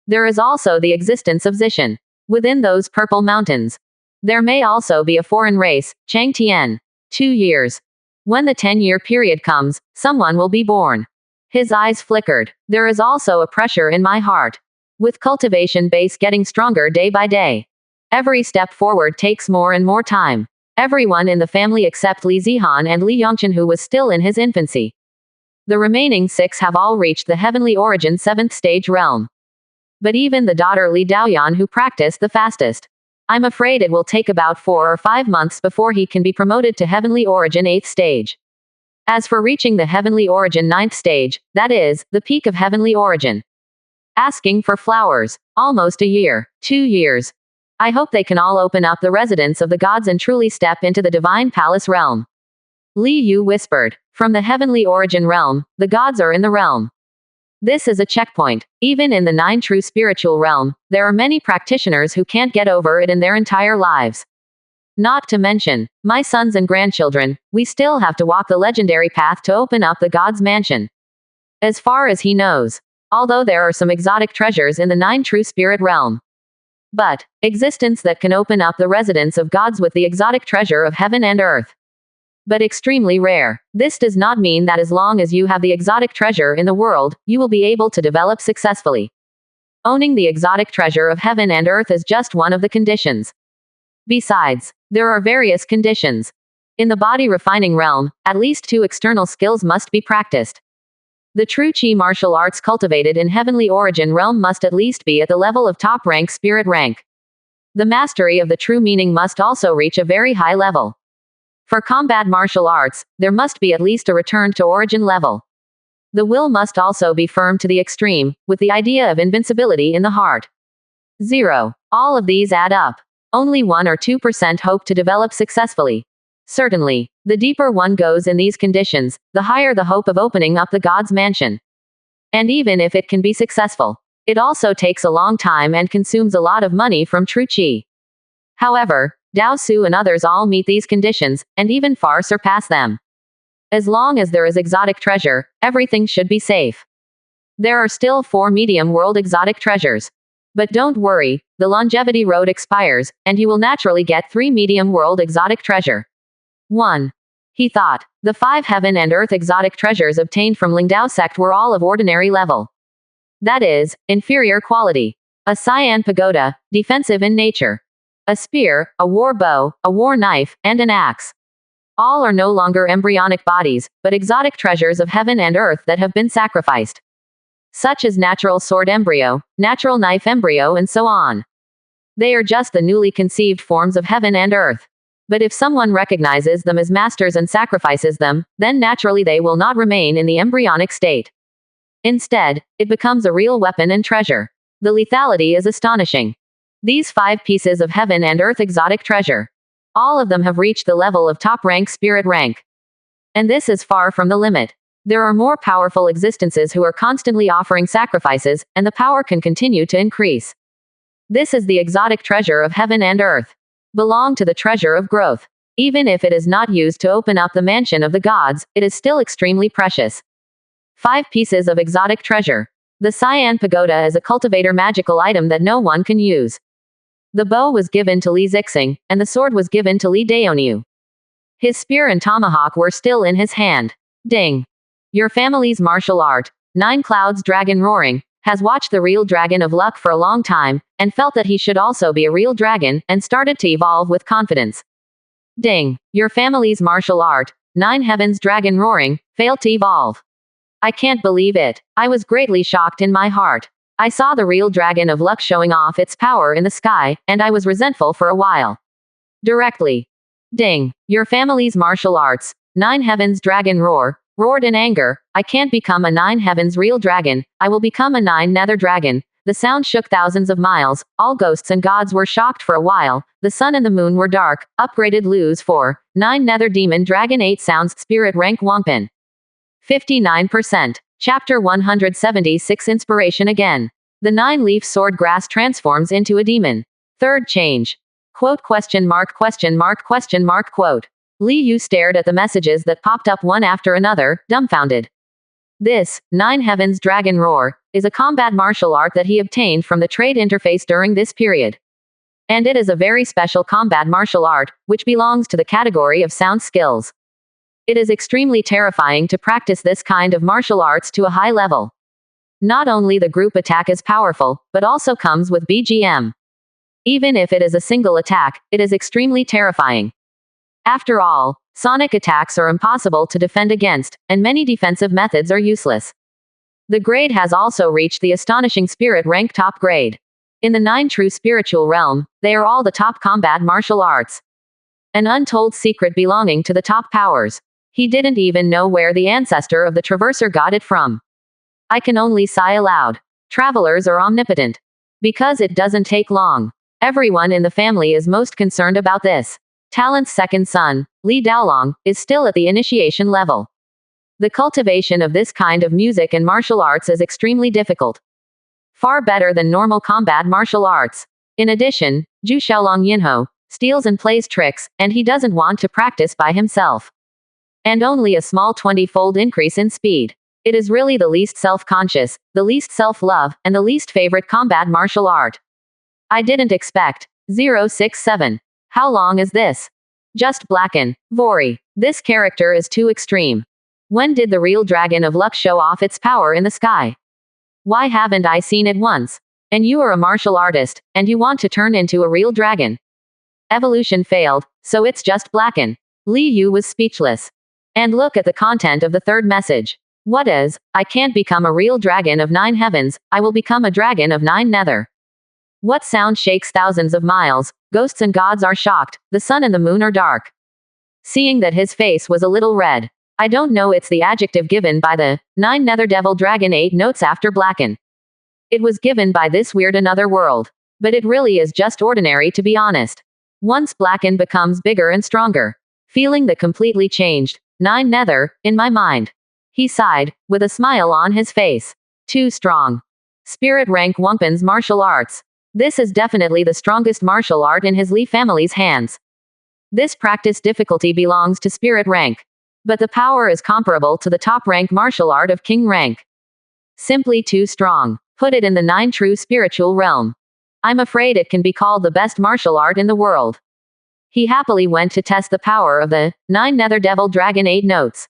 there is also the existence of Zishan. Within those purple mountains, there may also be a foreign race, Chang Tian. 2 years. When the 10-year period comes, someone will be born. His eyes flickered. There is also a pressure in my heart. With cultivation base getting stronger day by day, every step forward takes more and more time. Everyone in the family except Li Zihan and Li Yongchen, who was still in his infancy. The remaining 6 have all reached the heavenly origin 7th stage realm. But even the daughter Li Daoyan, who practiced the fastest, I'm afraid it will take about 4 or 5 months before he can be promoted to heavenly origin 8th stage. As for reaching the heavenly origin 9th stage, that is, the peak of heavenly origin. Asking for flowers. Almost a year. 2 years. I hope they can all open up the residence of the gods and truly step into the divine palace realm. Li Yu whispered. From the heavenly origin realm, the gods are in the realm. This is a checkpoint. Even in the 9 true spiritual realm, there are many practitioners who can't get over it in their entire lives. Not to mention, my sons and grandchildren, we still have to walk the legendary path to open up the god's mansion. As far as he knows. Although there are some exotic treasures in the 9 true spirit realm. But, existence that can open up the residence of gods with the exotic treasure of heaven and earth. But extremely rare. This does not mean that as long as you have the exotic treasure in the world, you will be able to develop successfully. Owning the exotic treasure of heaven and earth is just one of the conditions. Besides, there are various conditions. In the body refining realm, at least 2 external skills must be practiced. The true Qi martial arts cultivated in heavenly origin realm must at least be at the level of top rank spirit rank. The mastery of the true meaning must also reach a very high level. For combat martial arts, there must be at least a return to origin level. The will must also be firm to the extreme, with the idea of invincibility in the heart. 0. All of these add up. Only 1 or 2% hope to develop successfully. Certainly, the deeper one goes in these conditions, the higher the hope of opening up the God's mansion. And even if it can be successful, it also takes a long time and consumes a lot of money from true Qi. However, Dao Su and others all meet these conditions, and even far surpass them. As long as there is exotic treasure, everything should be safe. There are still 4 medium world exotic treasures. But don't worry, the longevity road expires, and you will naturally get 3 medium world exotic treasure. 1. He thought. The 5 heaven and earth exotic treasures obtained from Lingdao sect were all of ordinary level. That is, inferior quality. A cyan pagoda, defensive in nature. A spear, a war bow, a war knife, and an axe. All are no longer embryonic bodies, but exotic treasures of heaven and earth that have been sacrificed. Such as natural sword embryo, natural knife embryo, and so on. They are just the newly conceived forms of heaven and earth. But if someone recognizes them as masters and sacrifices them, then naturally they will not remain in the embryonic state. Instead, it becomes a real weapon and treasure. The lethality is astonishing. These 5 pieces of heaven and earth exotic treasure. All of them have reached the level of top rank spirit rank. And this is far from the limit. There are more powerful existences who are constantly offering sacrifices, and the power can continue to increase. This is the exotic treasure of heaven and earth. Belong to the treasure of growth. Even if it is not used to open up the mansion of the gods, it is still extremely precious. 5 pieces of exotic treasure. The cyan pagoda is a cultivator magical item that no one can use. The bow was given to Li Zixing, and the sword was given to Li Daoniu. His spear and tomahawk were still in his hand. Ding. Your family's martial art, 9 Clouds Dragon Roaring, has watched the real dragon of luck for a long time, and felt that he should also be a real dragon, and started to evolve with confidence. Ding. Your family's martial art, 9 Heavens Dragon Roaring, failed to evolve. I can't believe it. I was greatly shocked in my heart. I saw the real dragon of luck showing off its power in the sky, and I was resentful for a while. Directly. Ding. Your family's martial arts, 9 Heavens Dragon roared in anger. I can't become a 9 Heavens real dragon, I will become a 9 Nether dragon. The sound shook thousands of miles, all ghosts and gods were shocked for a while, the sun and the moon were dark, upgraded lose 4, 9 Nether demon dragon 8 sounds spirit rank Wangpin. 59%. Chapter 176 Inspiration again. The 9-leaf sword grass transforms into a demon. Third change. Quote question mark quote. Li Yu stared at the messages that popped up one after another, dumbfounded. This, 9 Heavens Dragon Roar, is a combat martial art that he obtained from the trade interface during this period. And it is a very special combat martial art, which belongs to the category of sound skills. It is extremely terrifying to practice this kind of martial arts to a high level. Not only the group attack is powerful, but also comes with BGM. Even if it is a single attack, it is extremely terrifying. After all, sonic attacks are impossible to defend against, and many defensive methods are useless. The grade has also reached the astonishing spirit rank top grade. In the 9 true spiritual realm, they are all the top combat martial arts. An untold secret belonging to the top powers. He didn't even know where the ancestor of the Traverser got it from. I can only sigh aloud. Travelers are omnipotent. Because it doesn't take long. Everyone in the family is most concerned about this. Talent's second son, Li Daolong, is still at the initiation level. The cultivation of this kind of music and martial arts is extremely difficult. Far better than normal combat martial arts. In addition, Zhu Xiaolong Yinho steals and plays tricks, and he doesn't want to practice by himself. And only a small 20-fold increase in speed. It is really the least self-conscious, the least self-love, and the least favorite combat martial art. I didn't expect. 067. How long is this? Just Blacken. Vori. This character is too extreme. When did the real dragon of luck show off its power in the sky? Why haven't I seen it once? And you are a martial artist, and you want to turn into a real dragon. Evolution failed, so it's just Blacken. Li Yu was speechless. And look at the content of the third message. What is? I can't become a real dragon of 9 heavens, I will become a dragon of 9 nether. What sound shakes thousands of miles? Ghosts and gods are shocked, the sun and the moon are dark. Seeing that his face was a little red. I don't know, it's the adjective given by the 9 nether devil dragon 8 notes after Blacken. It was given by this weird another world. But it really is just ordinary, to be honest. Once Blacken becomes bigger and stronger. Feeling the completely changed 9 nether in my mind. He sighed, with a smile on his face. Too strong. Spirit rank Wumpen's martial arts. This is definitely the strongest martial art in his Lee family's hands. This practice difficulty belongs to spirit rank. But the power is comparable to the top rank martial art of king rank. Simply too strong. Put it in the 9 true spiritual realm. I'm afraid it can be called the best martial art in the world. He happily went to test the power of the 9 nether devil dragon 8 notes.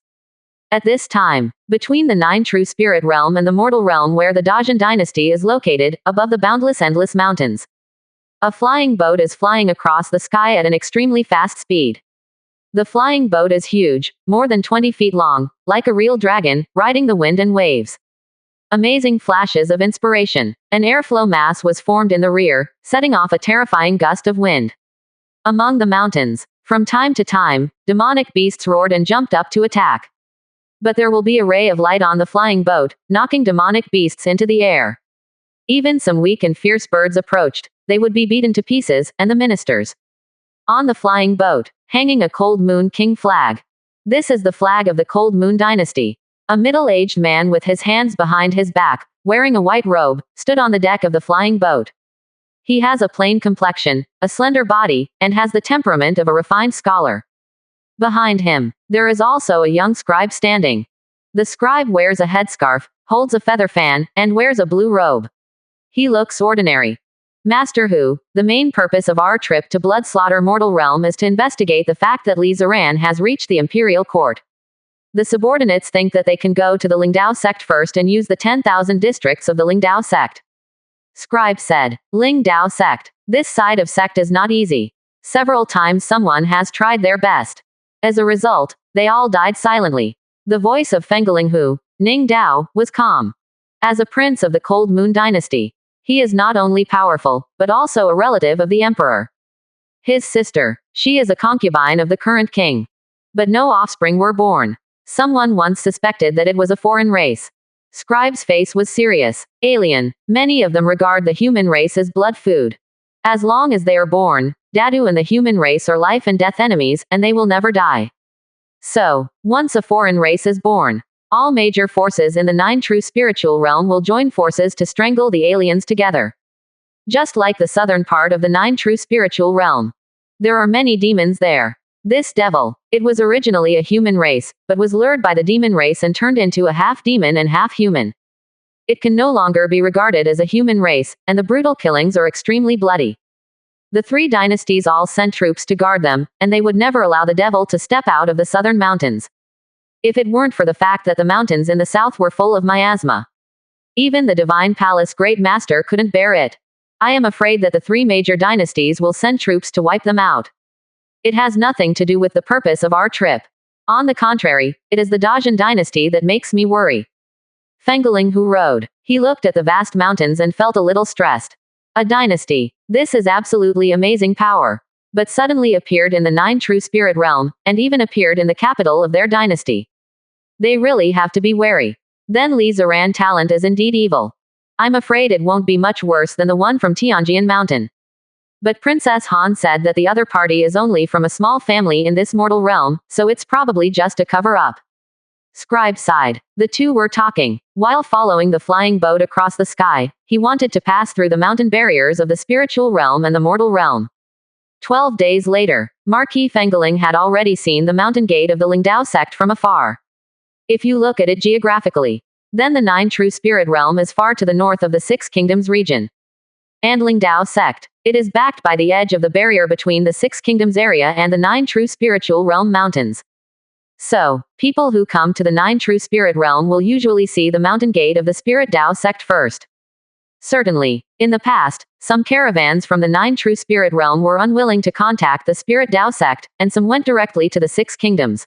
At this time, between the 9 true spirit realm and the mortal realm where the Dajan dynasty is located, above the boundless endless mountains, a flying boat is flying across the sky at an extremely fast speed. The flying boat is huge, more than 20 feet long, like a real dragon, riding the wind and waves. Amazing flashes of inspiration. An airflow mass was formed in the rear, setting off a terrifying gust of wind. Among the mountains, from time to time, demonic beasts roared and jumped up to attack. But there will be a ray of light on the flying boat, knocking demonic beasts into the air. Even some weak and fierce birds approached. They would be beaten to pieces, and the ministers. On the flying boat, hanging a Cold Moon King flag. This is the flag of the Cold Moon dynasty. A middle-aged man with his hands behind his back, wearing a white robe, stood on the deck of the flying boat. He has a plain complexion, a slender body, and has the temperament of a refined scholar. Behind him, there is also a young scribe standing. The scribe wears a headscarf, holds a feather fan, and wears a blue robe. He looks ordinary. Master Hu, the main purpose of our trip to Blood Slaughter Mortal Realm is to investigate the fact that Li Ziran has reached the imperial court. The subordinates think that they can go to the Lingdao sect first and use the 10,000 districts of the Lingdao sect. Scribe said, Lingdao sect. This side of sect is not easy. Several times someone has tried their best. As a result, they all died silently. The voice of Fengling Hu, Ning Dao, was calm. As a prince of the Cold Moon dynasty, he is not only powerful, but also a relative of the emperor. His sister, she is a concubine of the current king. But no offspring were born. Someone once suspected that it was a foreign race. Scribe's face was serious. Alien. Many of them regard the human race as blood food. As long as they are born, Dadu and the human race are life and death enemies, and they will never die. So, once a foreign race is born, all major forces in the 9 true spiritual realm will join forces to strangle the aliens together. Just like the southern part of the 9 true spiritual realm. There are many demons there. This devil, it was originally a human race, but was lured by the demon race and turned into a half demon and half human. It can no longer be regarded as a human race, and the brutal killings are extremely bloody. The 3 dynasties all sent troops to guard them, and they would never allow the devil to step out of the southern mountains. If it weren't for the fact that the mountains in the south were full of miasma. Even the Divine Palace Great Master couldn't bear it. I am afraid that the 3 major dynasties will send troops to wipe them out. It has nothing to do with the purpose of our trip. On the contrary, it is the Dajan dynasty that makes me worry. Fengling Hu rode. He looked at the vast mountains and felt a little stressed. A dynasty. This is absolutely amazing power. But suddenly appeared in the 9 true spirit realm, and even appeared in the capital of their dynasty. They really have to be wary. Then Li Ziran talent is indeed evil. I'm afraid it won't be much worse than the one from Tianjian Mountain. But Princess Han said that the other party is only from a small family in this mortal realm, so it's probably just a cover-up. Scribe sighed. The two were talking. While following the flying boat across the sky, he wanted to pass through the mountain barriers of the spiritual realm and the mortal realm. 12 days later, Marquis Fengling had already seen the mountain gate of the Lingdao sect from afar. If you look at it geographically, then the 9 true spirit realm is far to the north of the 6 kingdoms region. And Lingdao sect. It is backed by the edge of the barrier between the 6 kingdoms area and the 9 true spiritual realm mountains. So, people who come to the 9 true spirit realm will usually see the mountain gate of the Spirit Dao sect first. Certainly, in the past, some caravans from the 9 true spirit realm were unwilling to contact the Spirit Dao sect, and some went directly to the 6 kingdoms.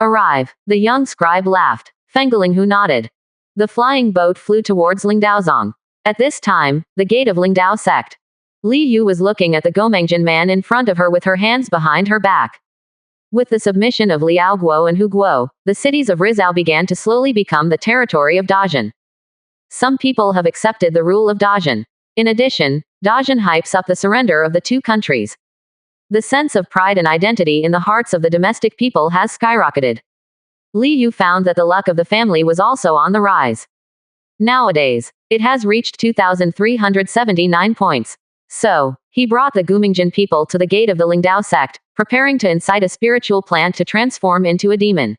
Arrive. The young scribe laughed. Fengelinghu nodded. The flying boat flew towards Lingdaozong. At this time, the gate of Lingdao sect. Li Yu was looking at the Gomengjian man in front of her with her hands behind her back. With the submission of Liao Guo and Hu Guo, the cities of Rizhao began to slowly become the territory of Dajin. Some people have accepted the rule of Dajin. In addition, Dajin hypes up the surrender of the two countries. The sense of pride and identity in the hearts of the domestic people has skyrocketed. Li Yu found that the luck of the family was also on the rise. Nowadays, it has reached 2,379 points. So, he brought the Gumingjian people to the gate of the Lingdao sect, preparing to incite a spiritual plant to transform into a demon.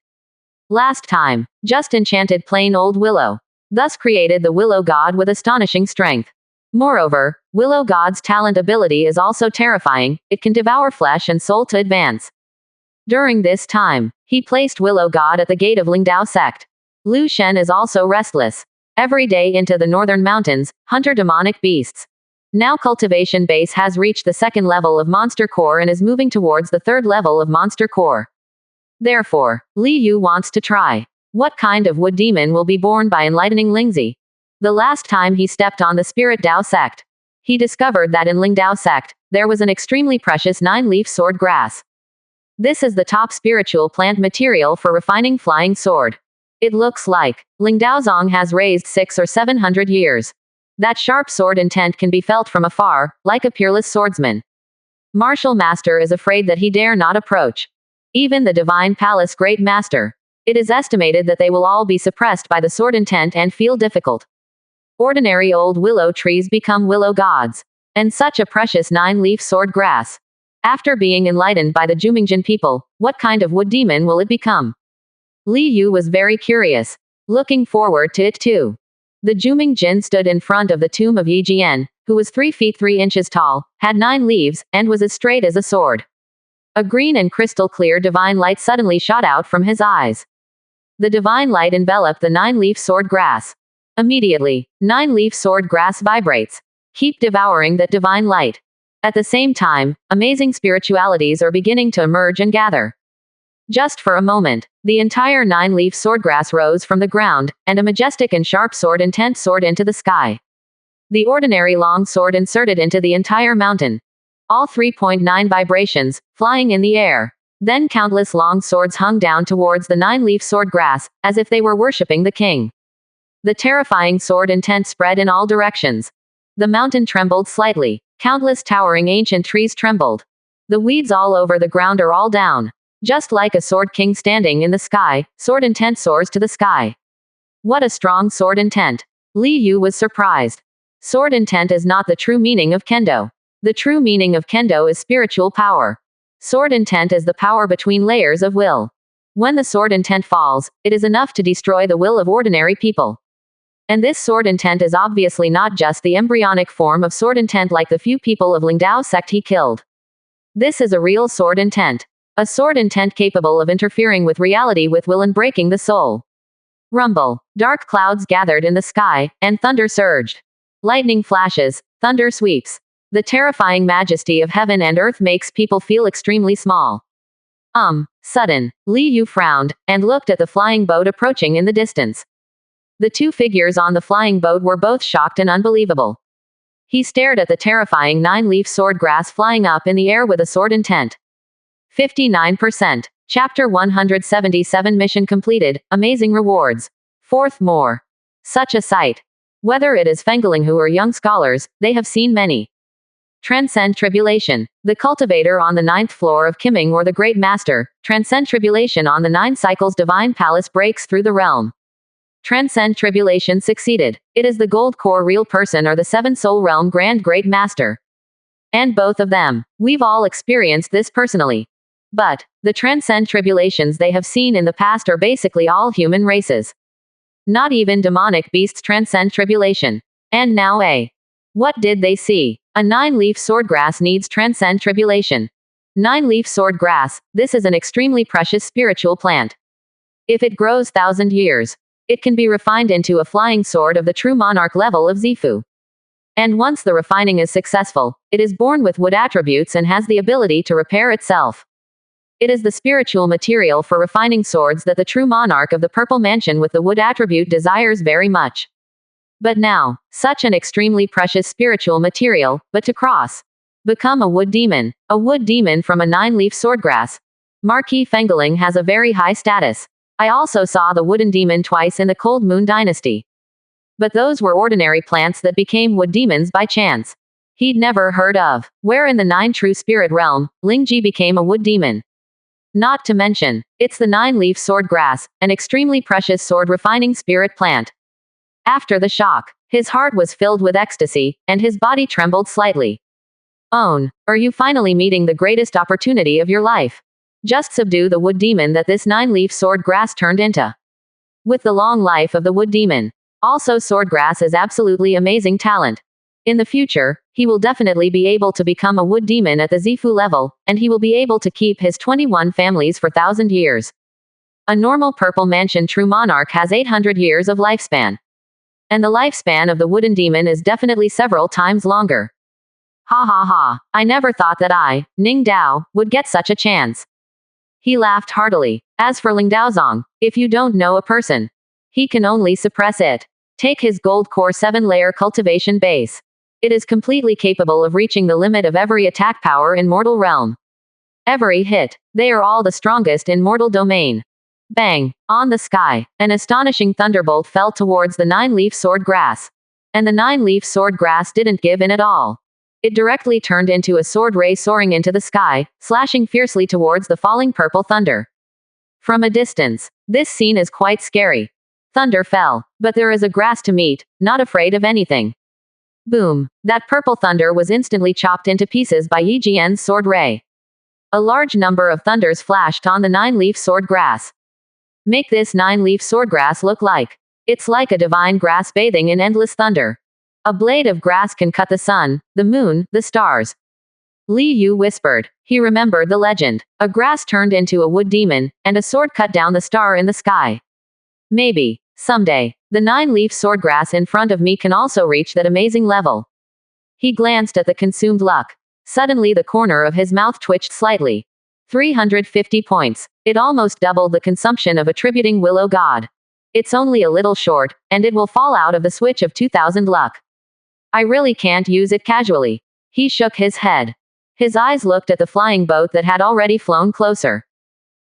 Last time, just enchanted plain old willow. Thus created the willow god with astonishing strength. Moreover, willow god's talent ability is also terrifying, it can devour flesh and soul to advance. During this time, he placed willow god at the gate of Lingdao sect. Lu Shen is also restless. Every day into the northern mountains, hunter demonic beasts. Now cultivation base has reached the second level of monster core and is moving towards the third level of monster core. Therefore, Li Yu wants to try. What kind of wood demon will be born by enlightening Lingzi? The last time he stepped on the Spirit Dao sect, he discovered that in Lingdao sect, there was an extremely precious 9-leaf sword grass. This is the top spiritual plant material for refining flying sword. It looks like Lingdaozong has raised 600 or 700 years. That sharp sword intent can be felt from afar, like a peerless swordsman. Martial Master is afraid that he dare not approach. Even the Divine Palace Great Master. It is estimated that they will all be suppressed by the sword intent and feel difficult. Ordinary old willow trees become willow gods. And such a precious 9-leaf sword grass. After being enlightened by the Jumingjian people, what kind of wood demon will it become? Li Yu was very curious. Looking forward to it too. The Juming stood in front of the tomb of Yi Jian, who was 3 feet 3 inches tall, had 9 leaves, and was as straight as a sword. A green and crystal clear divine light suddenly shot out from his eyes. The divine light enveloped the 9-leaf sword grass. Immediately, 9-leaf sword grass vibrates. Keep devouring that divine light. At the same time, amazing spiritualities are beginning to emerge and gather. Just for a moment, the entire 9-leaf swordgrass rose from the ground, and a majestic and sharp sword intent soared into the sky. The ordinary long sword inserted into the entire mountain. All 3.9 vibrations, flying in the air. Then countless long swords hung down towards the 9-leaf swordgrass, as if they were worshipping the king. The terrifying sword intent spread in all directions. The mountain trembled slightly. Countless towering ancient trees trembled. The weeds all over the ground are all down. Just like a sword king standing in the sky, sword intent soars to the sky. What a strong sword intent. Li Yu was surprised. Sword intent is not the true meaning of kendo. The true meaning of kendo is spiritual power. Sword intent is the power between layers of will. When the sword intent falls, it is enough to destroy the will of ordinary people. And this sword intent is obviously not just the embryonic form of sword intent like the few people of Lingdao sect he killed. This is a real sword intent. A sword intent capable of interfering with reality with will and breaking the soul. Rumble. Dark clouds gathered in the sky, and thunder surged. Lightning flashes, thunder sweeps. The terrifying majesty of heaven and earth makes people feel extremely small. Sudden. Li Yu frowned, and looked at the flying boat approaching in the distance. The two figures on the flying boat were both shocked and unbelievable. He stared at the terrifying 9-leaf sword grass flying up in the air with a sword intent. 59%. Chapter 177 Mission completed, amazing rewards. Fourth more. Such a sight. Whether it is Fengelinghu or young scholars, they have seen many. Transcend tribulation. The cultivator on the 9th floor of Kiming or the Great Master, transcend tribulation on the 9 cycles divine palace breaks through the realm. Transcend tribulation succeeded. It is the gold core real person or the 7 soul realm grand great master. And both of them. We've all experienced this personally. But, the transcend tribulations they have seen in the past are basically all human races. Not even demonic beasts transcend tribulation. And now what did they see? A 9-leaf swordgrass needs transcend tribulation. 9-leaf swordgrass, this is an extremely precious spiritual plant. If it grows 1,000 years, it can be refined into a flying sword of the true monarch level of Zifu. And once the refining is successful, it is born with wood attributes and has the ability to repair itself. It is the spiritual material for refining swords that the true monarch of the Purple Mansion with the wood attribute desires very much. But now, such an extremely precious spiritual material, but to become a wood demon from a 9-leaf swordgrass. Marquis Fengeling has a very high status. I also saw the wooden demon twice in the Cold Moon Dynasty. But those were ordinary plants that became wood demons by chance. He'd never heard of where in the 9 true spirit realm, Lingji became a wood demon. Not to mention, it's the 9-leaf swordgrass, an extremely precious sword refining spirit plant. After the shock, his heart was filled with ecstasy, and his body trembled slightly. Own, are you finally meeting the greatest opportunity of your life? Just subdue the wood demon that this 9-leaf swordgrass turned into. With the long life of the wood demon. Also, swordgrass is absolutely amazing talent. In the future, he will definitely be able to become a wood demon at the Zifu level, and he will be able to keep his 21 families for 1,000 years. A normal Purple Mansion true monarch has 800 years of lifespan. And the lifespan of the wooden demon is definitely several times longer. Ha ha ha, I never thought that I, Ning Dao, would get such a chance. He laughed heartily. As for Ling Daozong, if you don't know a person, he can only suppress it. Take his gold core 7-layer cultivation base. It is completely capable of reaching the limit of every attack power in mortal realm. Every hit, they are all the strongest in mortal domain. Bang! On the sky, an astonishing thunderbolt fell towards the 9-leaf swordgrass. And the 9-leaf swordgrass didn't give in at all. It directly turned into a sword ray soaring into the sky, slashing fiercely towards the falling purple thunder. From a distance, this scene is quite scary. Thunder fell, but there is a grass to meet, not afraid of anything. Boom! That purple thunder was instantly chopped into pieces by Yi Jian's sword ray. A large number of thunders flashed on the 9-leaf swordgrass. Make this 9-leaf swordgrass look like. It's like a divine grass bathing in endless thunder. A blade of grass can cut the sun, the moon, the stars. Li Yu whispered. He remembered the legend. A grass turned into a wood demon, and a sword cut down the star in the sky. Maybe, someday, the 9-leaf swordgrass in front of me can also reach that amazing level. He glanced at the consumed luck. Suddenly the corner of his mouth twitched slightly. 350 points. It almost doubled the consumption of attributing Willow God. It's only a little short, and it will fall out of the switch of 2000 luck. I really can't use it casually. He shook his head. His eyes looked at the flying boat that had already flown closer.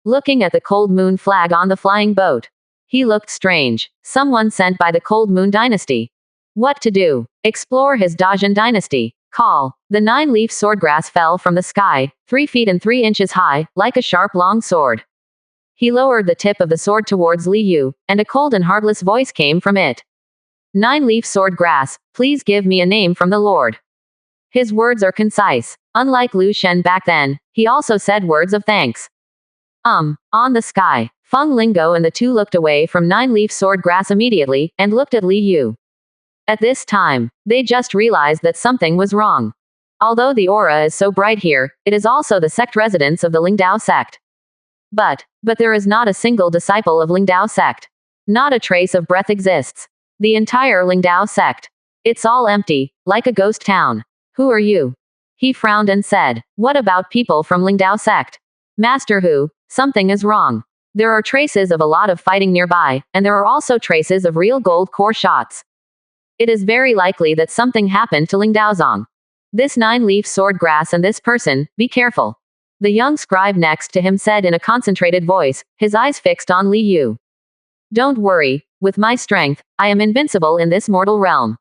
Looking at the Cold Moon flag on the flying boat, he looked strange. Someone sent by the Cold Moon Dynasty. What to do? Explore his Dajin Dynasty. Call. The 9-leaf swordgrass fell from the sky, 3 feet and 3 inches high, like a sharp long sword. He lowered the tip of the sword towards Li Yu, and a cold and heartless voice came from it. 9-leaf swordgrass, please give me a name from the Lord. His words are concise. Unlike Lu Shen back then, he also said words of thanks. On the sky, Feng Lingo and the two looked away from 9-leaf swordgrass immediately, and looked at Li Yu. At this time, they just realized that something was wrong. Although the aura is so bright here, it is also the sect residence of the Lingdao sect. But there is not a single disciple of Lingdao sect. Not a trace of breath exists. The entire Lingdao sect. It's all empty, like a ghost town. Who are you? He frowned and said, what about people from Lingdao sect? Master Hu, something is wrong. There are traces of a lot of fighting nearby, and there are also traces of real gold core shots. It is very likely that something happened to Ling Daozong. This 9-leaf swordgrass and this person, be careful. The young scribe next to him said in a concentrated voice, his eyes fixed on Li Yu. Don't worry, with my strength, I am invincible in this mortal realm.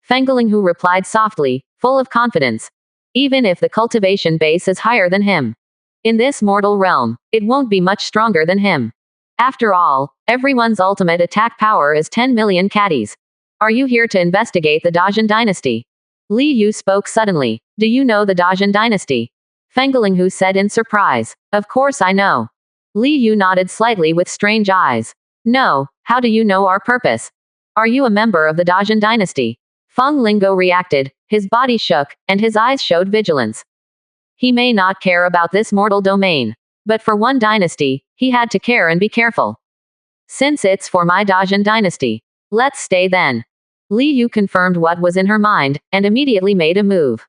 Fengeling Hu replied softly, full of confidence. Even if the cultivation base is higher than him. In this mortal realm, it won't be much stronger than him. After all, everyone's ultimate attack power is 10 million caddies. Are you here to investigate the Dajin dynasty? Li Yu spoke suddenly. Do you know the Dajin dynasty? Fengeling Hu said in surprise. Of course I know. Li Yu nodded slightly with strange eyes. No, how do you know our purpose? Are you a member of the Dajin dynasty? Feng Lingo reacted, his body shook, and his eyes showed vigilance. He may not care about this mortal domain. But for one dynasty, he had to care and be careful. Since it's for my Dajin dynasty, let's stay then. Li Yu confirmed what was in her mind, and immediately made a move.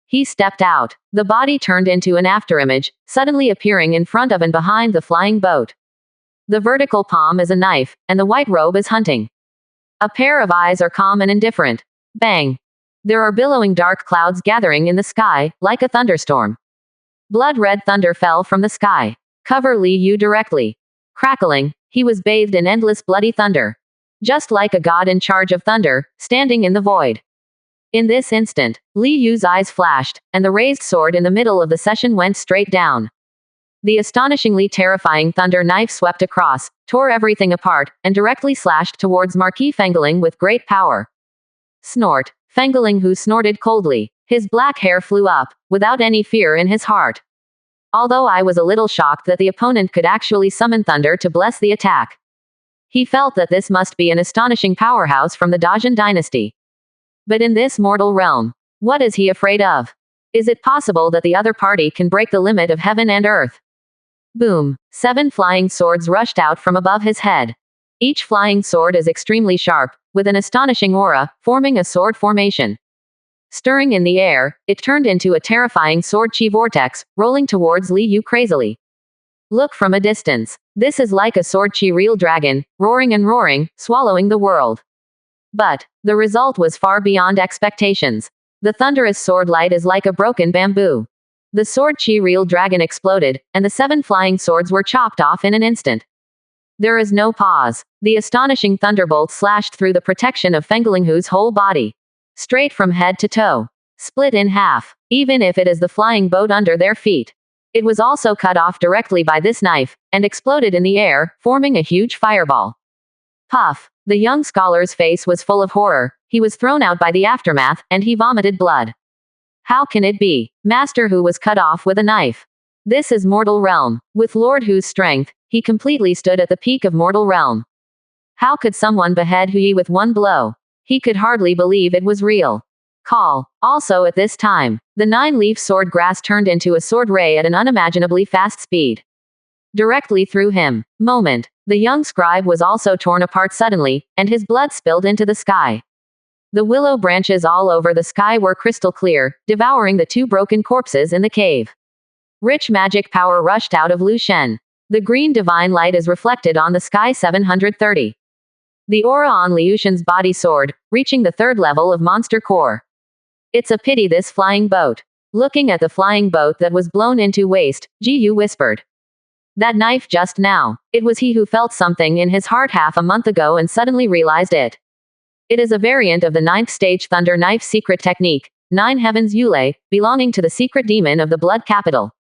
He stepped out. The body turned into an afterimage, suddenly appearing in front of and behind the flying boat. The vertical palm is a knife, and the white robe is hunting. A pair of eyes are calm and indifferent. Bang! There are billowing dark clouds gathering in the sky, like a thunderstorm. Blood-red thunder fell from the sky. Cover Li Yu directly. Crackling, he was bathed in endless bloody thunder. Just like a god in charge of thunder, standing in the void. In this instant, Li Yu's eyes flashed, and the raised sword in the middle of the session went straight down. The astonishingly terrifying thunder knife swept across, tore everything apart, and directly slashed towards Marquis Fengeling with great power. Snort. Fengeling, who snorted coldly. His black hair flew up, without any fear in his heart. Although I was a little shocked that the opponent could actually summon thunder to bless the attack. He felt that this must be an astonishing powerhouse from the Dajin dynasty. But in this mortal realm, what is he afraid of? Is it possible that the other party can break the limit of heaven and earth? Boom! 7 flying swords rushed out from above his head. Each flying sword is extremely sharp, with an astonishing aura, forming a sword formation. Stirring in the air, it turned into a terrifying sword chi vortex, rolling towards Li Yu crazily. Look from a distance. This is like a sword chi real dragon, roaring and roaring, swallowing the world. But the result was far beyond expectations. The thunderous sword light is like a broken bamboo. The sword chi real dragon exploded, and the 7 flying swords were chopped off in an instant. There is no pause. The astonishing thunderbolt slashed through the protection of Fengelinghu's whole body. Straight from head to toe. Split in half, even if it is the flying boat under their feet. It was also cut off directly by this knife, and exploded in the air, forming a huge fireball. Puff! The young scholar's face was full of horror. He was thrown out by the aftermath, and he vomited blood. How can it be? Master Hu was cut off with a knife. This is mortal realm. With Lord Hu's strength, he completely stood at the peak of mortal realm. How could someone behead Hu Yi with one blow? He could hardly believe it was real. Call. Also at this time, the 9-leaf sword grass turned into a sword ray at an unimaginably fast speed. Directly through him. Moment. The young scribe was also torn apart suddenly, and his blood spilled into the sky. The willow branches all over the sky were crystal clear, devouring the 2 broken corpses in the cave. Rich magic power rushed out of Lu Shen. The green divine light is reflected on the sky 730. The aura on Liu Shen's body soared, reaching the 3rd level of monster core. It's a pity this flying boat. Looking at the flying boat that was blown into waste, Ji Yu whispered. That knife just now. It was he who felt something in his heart half a month ago and suddenly realized it. It is a variant of the 9th stage thunder knife secret technique, 9 heavens Yule, belonging to the secret demon of the blood capital.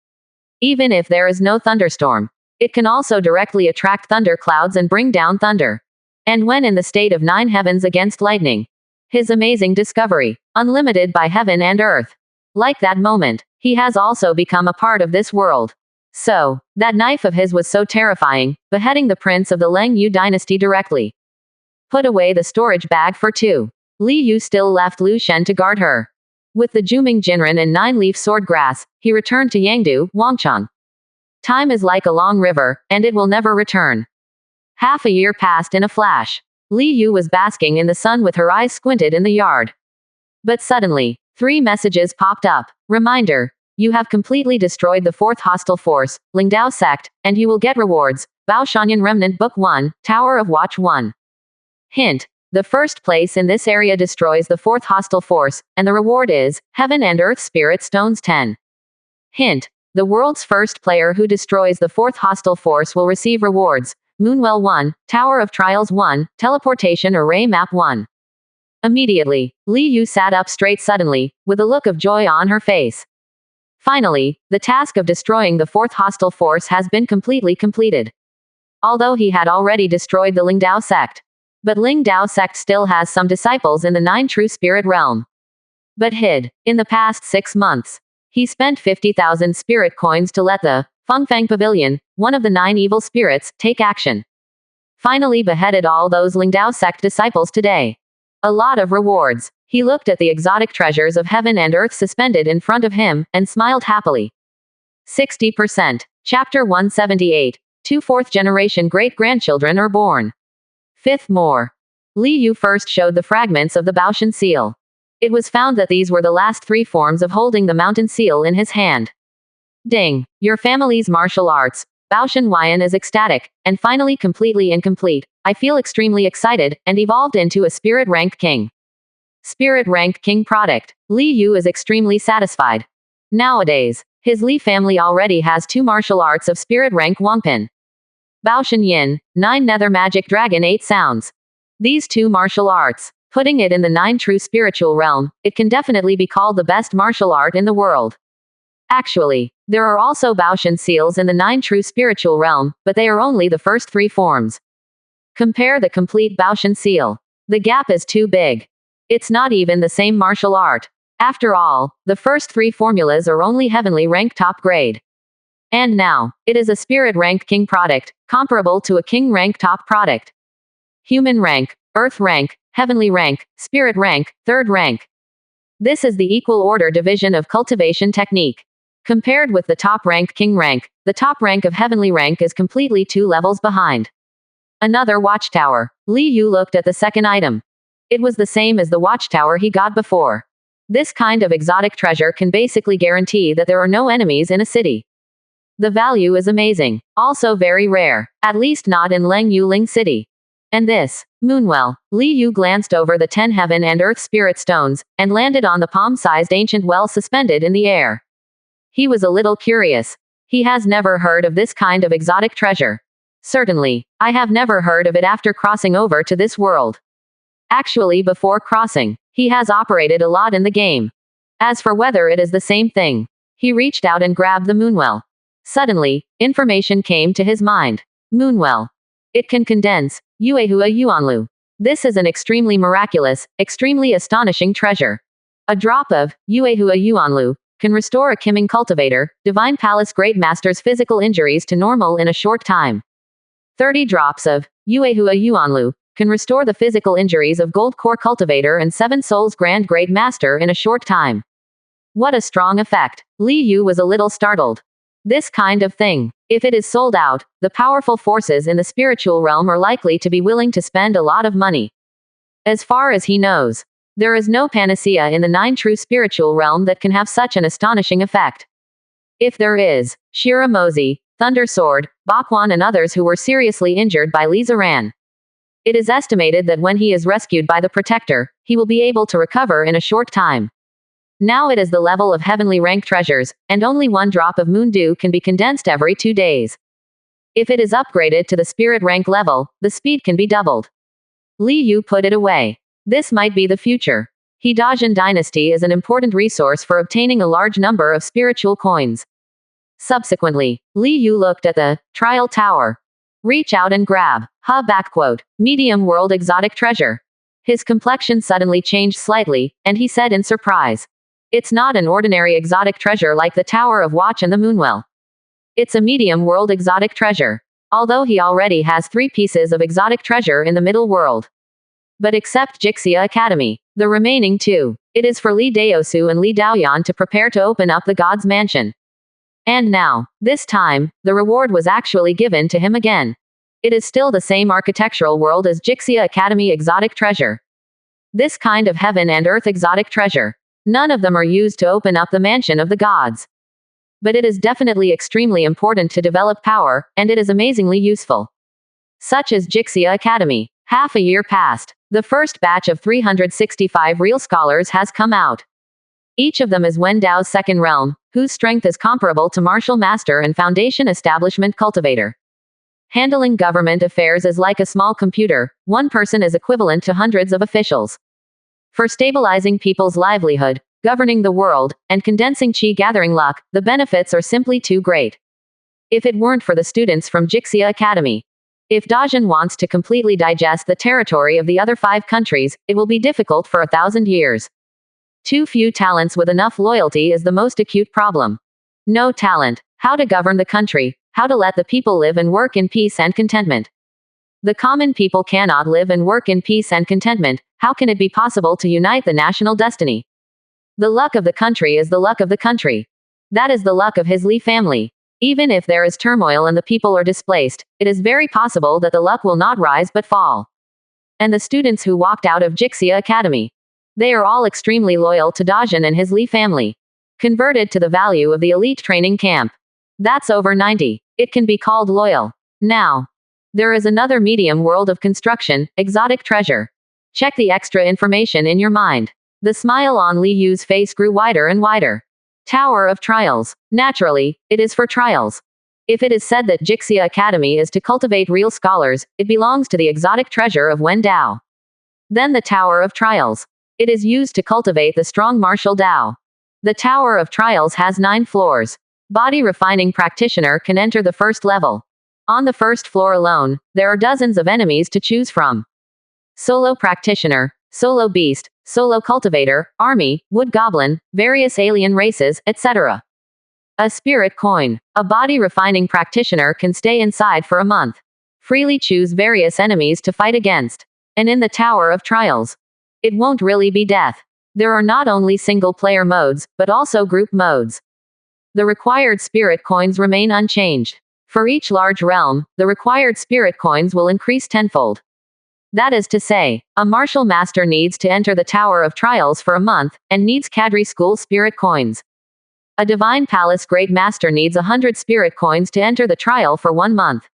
Even if there is no thunderstorm, it can also directly attract thunder clouds and bring down thunder. And when in the state of 9 heavens against lightning. His amazing discovery, unlimited by heaven and earth. Like that moment, he has also become a part of this world. So, that knife of his was so terrifying, beheading the prince of the Leng Yu dynasty directly. Put away the storage bag for 2. Li Yu still left Lu Shen to guard her. With the Juming Jinren and 9-leaf sword grass, he returned to Yangdu, Wangchang. Time is like a long river, and it will never return. Half a year passed in a flash. Li Yu was basking in the sun with her eyes squinted in the yard. But suddenly, 3 messages popped up. Reminder. You have completely destroyed the 4th hostile force, Lingdao sect, and you will get rewards. Bao Shanyan Remnant Book 1, Tower of Watch 1. Hint. The first place in this area destroys the 4th hostile force, and the reward is, Heaven and Earth Spirit Stones 10. Hint. The world's first player who destroys the 4th hostile force will receive rewards, Moonwell 1, Tower of Trials 1, Teleportation Array Map 1. Immediately, Li Yu sat up straight suddenly, with a look of joy on her face. Finally, the task of destroying the 4th hostile force has been completely completed. Although he had already destroyed the Lingdao sect. But Lingdao sect still has some disciples in the 9 true spirit realm. But hid. In the past 6 months, he spent 50,000 spirit coins to let the Fengfang Pavilion, one of the 9 evil spirits, take action. Finally beheaded all those Lingdao sect disciples today. A lot of rewards. He looked at the exotic treasures of heaven and earth suspended in front of him, and smiled happily. 60%. Chapter 178. 2 4th-generation great-grandchildren are born. 5th more. Li Yu first showed the fragments of the Baoshan seal. It was found that these were the last 3 forms of holding the mountain seal in his hand. Ding! Your family's martial arts. Baoshan Huayan is ecstatic, and finally completely incomplete. I feel extremely excited, and evolved into a Spirit Rank King. Spirit Rank King product. Li Yu is extremely satisfied. Nowadays, his Li family already has 2 martial arts of Spirit Rank Wangpin. Baoshan Yin, 9 Nether Magic Dragon 8 Sounds. These 2 martial arts, putting it in the 9 true spiritual realm, it can definitely be called the best martial art in the world. Actually, there are also Baoshan seals in the 9 true spiritual realm, but they are only the first 3 forms. Compare the complete Baoshan seal. The gap is too big. It's not even the same martial art. After all, the first 3 formulas are only heavenly rank top grade. And now, it is a Spirit Rank King product, comparable to a King Rank top product. Human rank, Earth rank, Heavenly rank, Spirit rank, 3rd rank. This is the equal order division of cultivation technique. Compared with the top rank King rank, the top rank of Heavenly rank is completely 2 levels behind. Another watchtower. Li Yu looked at the second item. It was the same as the watchtower he got before. This kind of exotic treasure can basically guarantee that there are no enemies in a city. The value is amazing. Also very rare. At least not in Leng Yuling City. And this, Moonwell. Li Yu glanced over the 10 heaven and earth spirit stones, and landed on the palm-sized ancient well suspended in the air. He was a little curious. He has never heard of this kind of exotic treasure. Certainly, I have never heard of it after crossing over to this world. Actually, before crossing, he has operated a lot in the game. As for whether it is the same thing, he reached out and grabbed the Moonwell. Suddenly, information came to his mind. Moonwell. It can condense Yuehua Yuanlu. This is an extremely miraculous, extremely astonishing treasure. A drop of Yuehua Yuanlu can restore a Kiming cultivator, Divine Palace Great Master's physical injuries to normal in a short time. 30 drops of Yuehua Yuanlu can restore the physical injuries of Gold Core Cultivator and 7 Souls Grand Great Master in a short time. What a strong effect. Li Yu was a little startled. This kind of thing, if it is sold out, the powerful forces in the spiritual realm are likely to be willing to spend a lot of money. As far as he knows, there is no panacea in the 9 true spiritual realm that can have such an astonishing effect. If there is, Shira Mozi, Thunder Sword, Bakwan and others who were seriously injured by Li Ziran. It is estimated that when he is rescued by the Protector, he will be able to recover in a short time. Now it is the level of heavenly rank treasures, and only 1 drop of moon dew can be condensed every 2 days. If it is upgraded to the spirit rank level, the speed can be doubled. Li Yu put it away. This might be the future. He-Dajin dynasty is an important resource for obtaining a large number of spiritual coins. Subsequently, Li Yu looked at the trial tower. Reach out and grab. Medium world exotic treasure. His complexion suddenly changed slightly, and he said in surprise. It's not an ordinary exotic treasure like the Tower of Watch and the Moonwell. It's a medium world exotic treasure. Although he already has 3 pieces of exotic treasure in the middle world. But except Jixia Academy, the remaining 2, it is for Li Daosu and Li Daoyan to prepare to open up the God's Mansion. And now, this time, the reward was actually given to him again. It is still the same architectural world as Jixia Academy exotic treasure. This kind of heaven and earth exotic treasure. None of them are used to open up the mansion of the gods. But it is definitely extremely important to develop power, and it is amazingly useful. Such as Jixia Academy. Half a year passed. The first batch of 365 real scholars has come out. Each of them is Wen Dao's second realm, whose strength is comparable to Martial Master and Foundation Establishment Cultivator. Handling government affairs is like a small computer. 1 person is equivalent to hundreds of officials. For stabilizing people's livelihood, governing the world, and condensing chi gathering luck, the benefits are simply too great. If it weren't for the students from Jixia Academy. If Dajin wants to completely digest the territory of the other 5 countries, it will be difficult for 1,000 years. Too few talents with enough loyalty is the most acute problem. No talent. How to govern the country, how to let the people live and work in peace and contentment. The common people cannot live and work in peace and contentment. How can it be possible to unite the national destiny? The luck of the country is the luck of the country. That is the luck of his Li family. Even if there is turmoil and the people are displaced, it is very possible that the luck will not rise but fall. And the students who walked out of Jixia Academy. They are all extremely loyal to Dajin and his Li family. Converted to the value of the elite training camp. That's over 90. It can be called loyal. Now, there is another medium world of construction, exotic treasure. Check the extra information in your mind. The smile on Li Yu's face grew wider and wider. Tower of Trials. Naturally, it is for trials. If it is said that Jixia Academy is to cultivate real scholars, it belongs to the exotic treasure of Wen Dao. Then the Tower of Trials. It is used to cultivate the strong martial Dao. The Tower of Trials has 9 floors. Body refining practitioner can enter the first level. On the first floor alone, there are dozens of enemies to choose from. Solo practitioner, solo beast, solo cultivator, army, wood goblin, various alien races, etc. A spirit coin. A body refining practitioner can stay inside for a month. Freely choose various enemies to fight against. And in the Tower of Trials, it won't really be death. There are not only single-player modes, but also group modes. The required spirit coins remain unchanged. For each large realm, the required spirit coins will increase tenfold. That is to say, a martial master needs to enter the Tower of Trials for a month, and needs cadre school spirit coins. A divine palace great master needs 100 spirit coins to enter the trial for 1 month.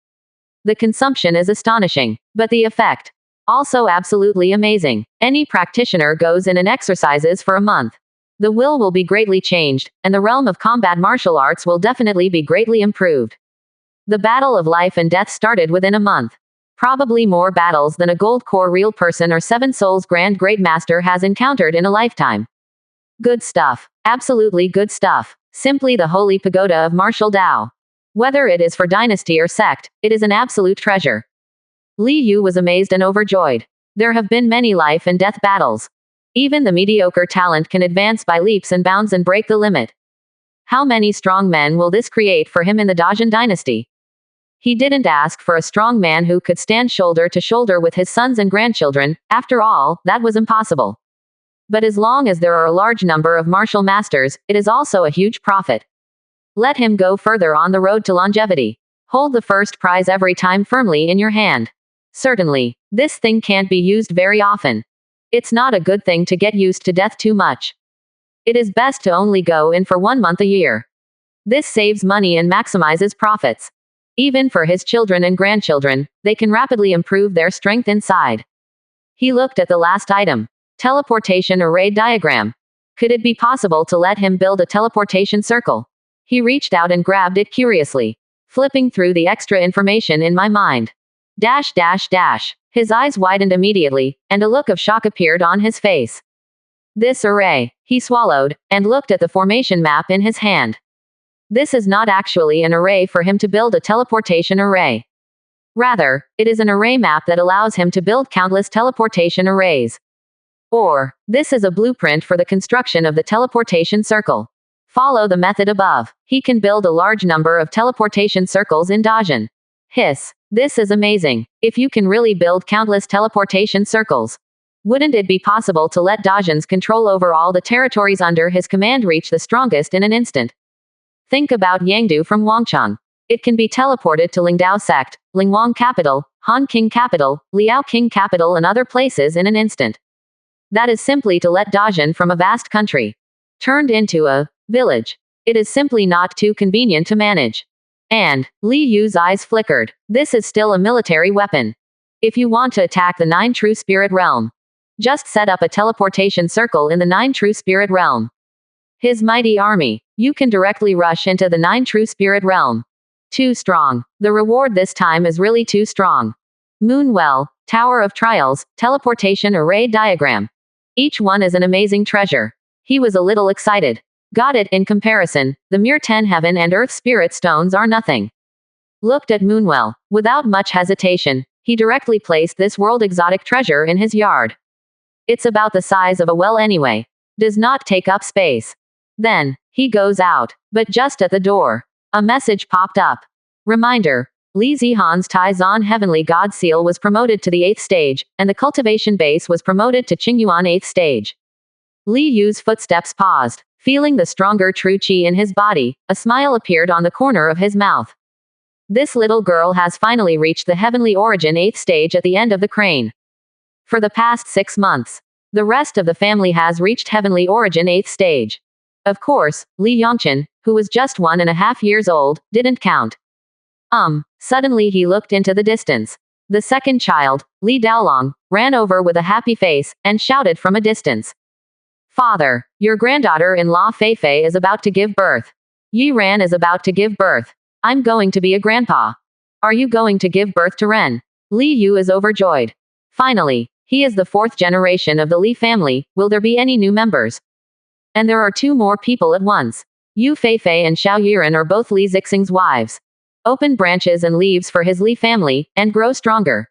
The consumption is astonishing, but the effect, also absolutely amazing. Any practitioner goes in and exercises for a month. The will be greatly changed, and the realm of combat martial arts will definitely be greatly improved. The battle of life and death started within a month. Probably more battles than a gold core real person or 7 souls grand great master has encountered in a lifetime. Good stuff. Absolutely good stuff. Simply the holy pagoda of martial Dao. Whether it is for dynasty or sect, it is an absolute treasure. Li Yu was amazed and overjoyed. There have been many life and death battles. Even the mediocre talent can advance by leaps and bounds and break the limit. How many strong men will this create for him in the Dajin dynasty? He didn't ask for a strong man who could stand shoulder to shoulder with his sons and grandchildren. After all, that was impossible. But as long as there are a large number of martial masters, it is also a huge profit. Let him go further on the road to longevity. Hold the first prize every time firmly in your hand. Certainly, this thing can't be used very often. It's not a good thing to get used to death too much. It is best to only go in for 1 month a year. This saves money and maximizes profits. Even for his children and grandchildren, they can rapidly improve their strength inside. He looked at the last item. Teleportation array diagram. Could it be possible to let him build a teleportation circle? He reached out and grabbed it curiously. Flipping through the extra information in my mind. Dash dash dash. His eyes widened immediately, and a look of shock appeared on his face. This array. He swallowed, and looked at the formation map in his hand. This is not actually an array for him to build a teleportation array. Rather, it is an array map that allows him to build countless teleportation arrays. Or, this is a blueprint for the construction of the teleportation circle. Follow the method above. He can build a large number of teleportation circles in Dajin. Hiss. This is amazing. If you can really build countless teleportation circles, wouldn't it be possible to let Dajin's control over all the territories under his command reach the strongest in an instant? Think about Yangdu from Wangcheng. It can be teleported to Lingdao sect, Lingwang capital, Han King capital, Liao King capital and other places in an instant. That is simply to let Dajin from a vast country turned into a village. It is simply not too convenient to manage. And, Li Yu's eyes flickered. This is still a military weapon. If you want to attack the 9 true spirit realm, just set up a teleportation circle in the 9 true spirit realm. His mighty army. You can directly rush into the 9 true spirit realm. Too strong. The reward this time is really too strong. Moonwell, Tower of Trials, teleportation array diagram. Each one is an amazing treasure. He was a little excited. Got it. In comparison, the mere 10 heaven and earth spirit stones are nothing. Looked at Moonwell. Without much hesitation, he directly placed this world exotic treasure in his yard. It's about the size of a well anyway. Does not take up space. Then, he goes out. But just at the door, a message popped up. Reminder. Li Zihan's Taizan Heavenly God Seal was promoted to the 8th stage, and the cultivation base was promoted to Qingyuan 8th stage. Li Yu's footsteps paused. Feeling the stronger true qi in his body, a smile appeared on the corner of his mouth. This little girl has finally reached the heavenly origin 8th stage at the end of the crane. For the past 6 months, The rest of the family has reached heavenly origin 8th stage. Of course, Li Yongchen, who was just 1.5 years old, didn't count. Suddenly he looked into the distance. The second child, Li Daolong, ran over with a happy face, and shouted from a distance. Father, your granddaughter-in-law Fei Fei is about to give birth. Yi Ran is about to give birth. I'm going to be a grandpa. Are you going to give birth to Ren? Li Yu is overjoyed. Finally, he is the 4th generation of the Li family. Will there be any new members? And there are 2 more people at once. Yu Feifei and Xiao Yiren are both Li Zixing's wives. Open branches and leaves for his Li family, and grow stronger.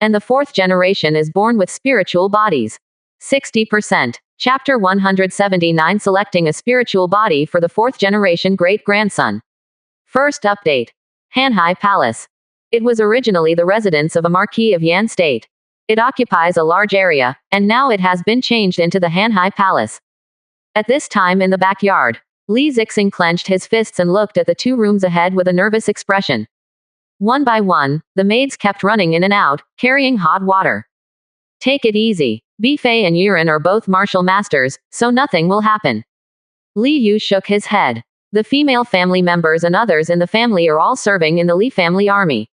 And the 4th generation is born with spiritual bodies. 60%. Chapter 179, Selecting a Spiritual Body for the 4th Generation Great-Grandson. First update. Hanhai Palace. It was originally the residence of a Marquis of Yan State. It occupies a large area, and now it has been changed into the Hanhai Palace. At this time in the backyard, Li Zixing clenched his fists and looked at the 2 rooms ahead with a nervous expression. One by one, the maids kept running in and out, carrying hot water. Take it easy. Bi Fei and Yuren are both martial masters, so nothing will happen. Li Yu shook his head. The female family members and others in the family are all serving in the Li family army.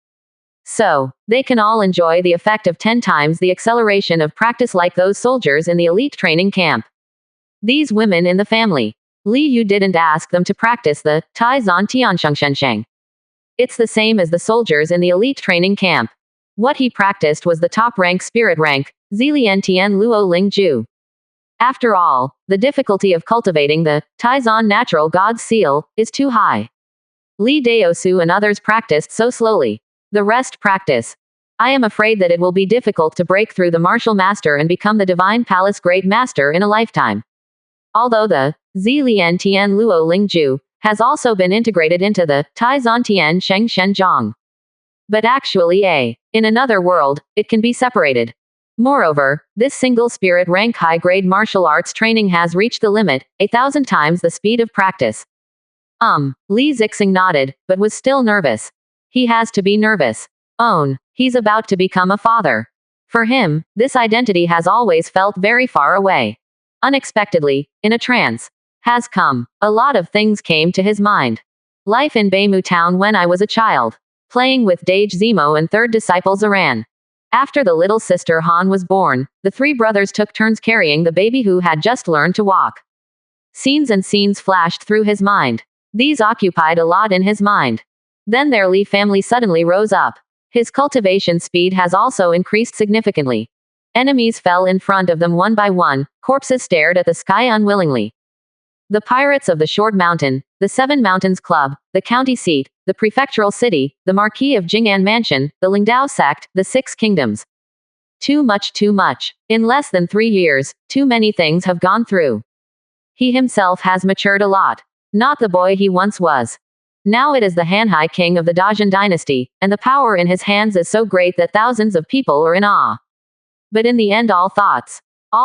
So, they can all enjoy the effect of 10 times the acceleration of practice like those soldiers in the elite training camp. These women in the family. Li Yu didn't ask them to practice the Tai Zan Tianshengsheng. It's the same as the soldiers in the elite training camp. What he practiced was the top rank spirit rank, Zilian Tian Luo Ling Ju. After all, the difficulty of cultivating the Taizan natural god seal is too high. Li Daosu and others practiced so slowly. The rest practice. I am afraid that it will be difficult to break through the martial master and become the divine palace great master in a lifetime. Although the Zilian Tian Luo Ling Ju has also been integrated into the Taizan Tian Sheng Shen Zhang. But actually in another world, it can be separated. Moreover, this single spirit rank high-grade martial arts training has reached the limit, 1,000 times the speed of practice. Li Zixing nodded, but was still nervous. He has to be nervous. He's about to become a father. For him, this identity has always felt very far away. Unexpectedly, in a trance, has come. A lot of things came to his mind. Life in Beimu town when I was a child. Playing with Dage Zemo and third disciple Zaran. After the little sister Han was born, the 3 brothers took turns carrying the baby who had just learned to walk. Scenes and scenes flashed through his mind. These occupied a lot in his mind. Then their Li family suddenly rose up. His cultivation speed has also increased significantly. Enemies fell in front of them one by one, corpses stared at the sky unwillingly. The pirates of the Short Mountain, the 7 Mountains Club, the county seat, the prefectural city, the Marquis of Jing'an Mansion, the Lingdao sect, the 6 kingdoms. Too much, too much. In less than 3 years, too many things have gone through. He himself has matured a lot. Not the boy he once was. Now it is the Hanhai king of the Dajin dynasty, and the power in his hands is so great that thousands of people are in awe. But in the end all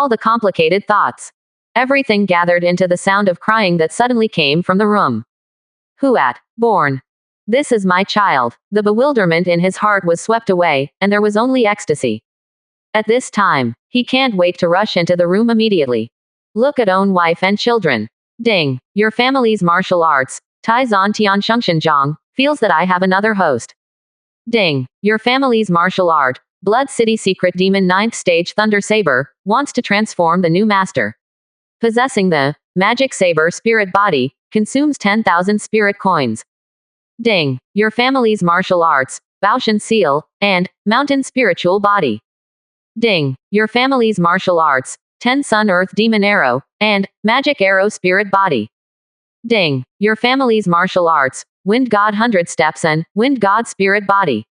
the complicated thoughts, everything gathered into the sound of crying that suddenly came from the room. Born. This is my child. The bewilderment in his heart was swept away, and there was only ecstasy. At this time, he can't wait to rush into the room immediately. Look at own wife and children. Ding. Your family's martial arts, Taizan Tianshengshenzhang, feels that I have another host. Ding. Your family's martial art, Blood City Secret Demon 9th Stage Thunder Saber, wants to transform the new master. Possessing the Magic Saber Spirit Body, consumes 10,000 spirit coins. Ding. Your family's martial arts, Baoshan Seal, and Mountain Spiritual Body. Ding. Your family's martial arts, 10 Sun Earth Demon Arrow, and Magic Arrow Spirit Body. Ding. Your family's martial arts, Wind God 100 Steps and Wind God Spirit Body.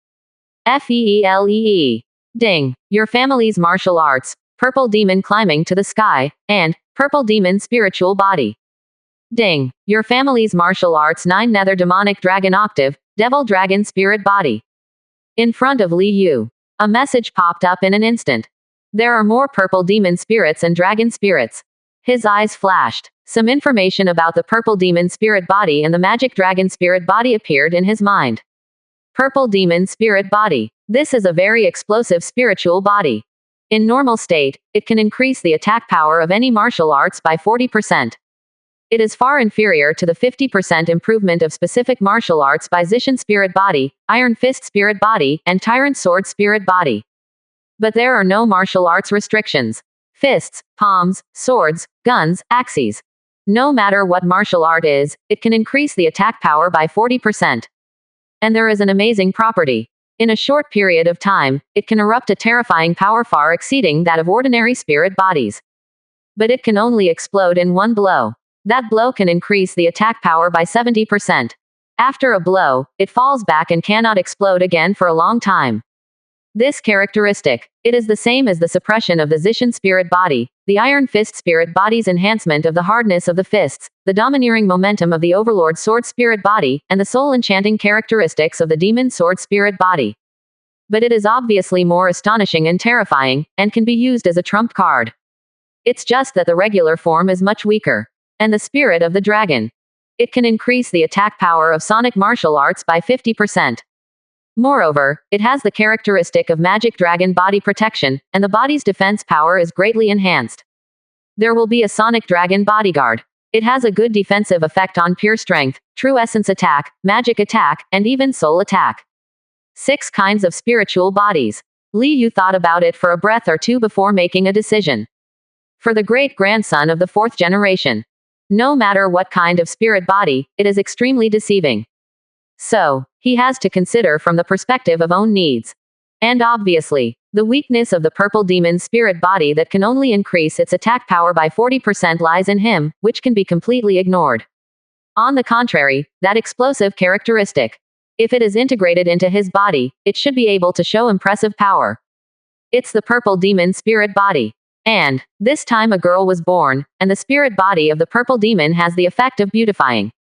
FEELEE. Ding. Your family's martial arts, Purple Demon Climbing to the Sky, and Purple Demon Spiritual Body. Ding. Your family's martial arts 9 Nether Demonic Dragon Octave, Devil Dragon Spirit Body. In front of Li Yu, a message popped up in an instant. There are more purple demon spirits and dragon spirits. His eyes flashed. Some information about the purple demon spirit body and the magic dragon spirit body appeared in his mind. Purple demon spirit body. This is a very explosive spiritual body. In normal state, it can increase the attack power of any martial arts by 40%. It is far inferior to the 50% improvement of specific martial arts by Zishan Spirit Body, Iron Fist Spirit Body, and Tyrant Sword Spirit Body. But there are no martial arts restrictions. Fists, palms, swords, guns, axes. No matter what martial art is, it can increase the attack power by 40%. And there is an amazing property. In a short period of time, it can erupt a terrifying power far exceeding that of ordinary spirit bodies. But it can only explode in one blow. That blow can increase the attack power by 70%. After a blow, it falls back and cannot explode again for a long time. This characteristic, it is the same as the suppression of the Zishan spirit body, the Iron Fist spirit body's enhancement of the hardness of the fists, the domineering momentum of the Overlord sword spirit body, and the soul-enchanting characteristics of the Demon sword spirit body. But it is obviously more astonishing and terrifying, and can be used as a trump card. It's just that the regular form is much weaker. And the spirit of the dragon. It can increase the attack power of sonic martial arts by 50%. Moreover, it has the characteristic of magic dragon body protection, and the body's defense power is greatly enhanced. There will be a sonic dragon bodyguard. It has a good defensive effect on pure strength, true essence attack, magic attack, and even soul attack. 6 kinds of spiritual bodies. Li Yu thought about it for a breath or two before making a decision. For the great-grandson of the 4th generation. No matter what kind of spirit body, it is extremely deceiving. So, he has to consider from the perspective of own needs. And obviously, the weakness of the purple demon spirit body that can only increase its attack power by 40% lies in him, which can be completely ignored. On the contrary, that explosive characteristic. If it is integrated into his body, it should be able to show impressive power. It's the purple demon spirit body. And, this time a girl was born, and the spirit body of the purple demon has the effect of beautifying.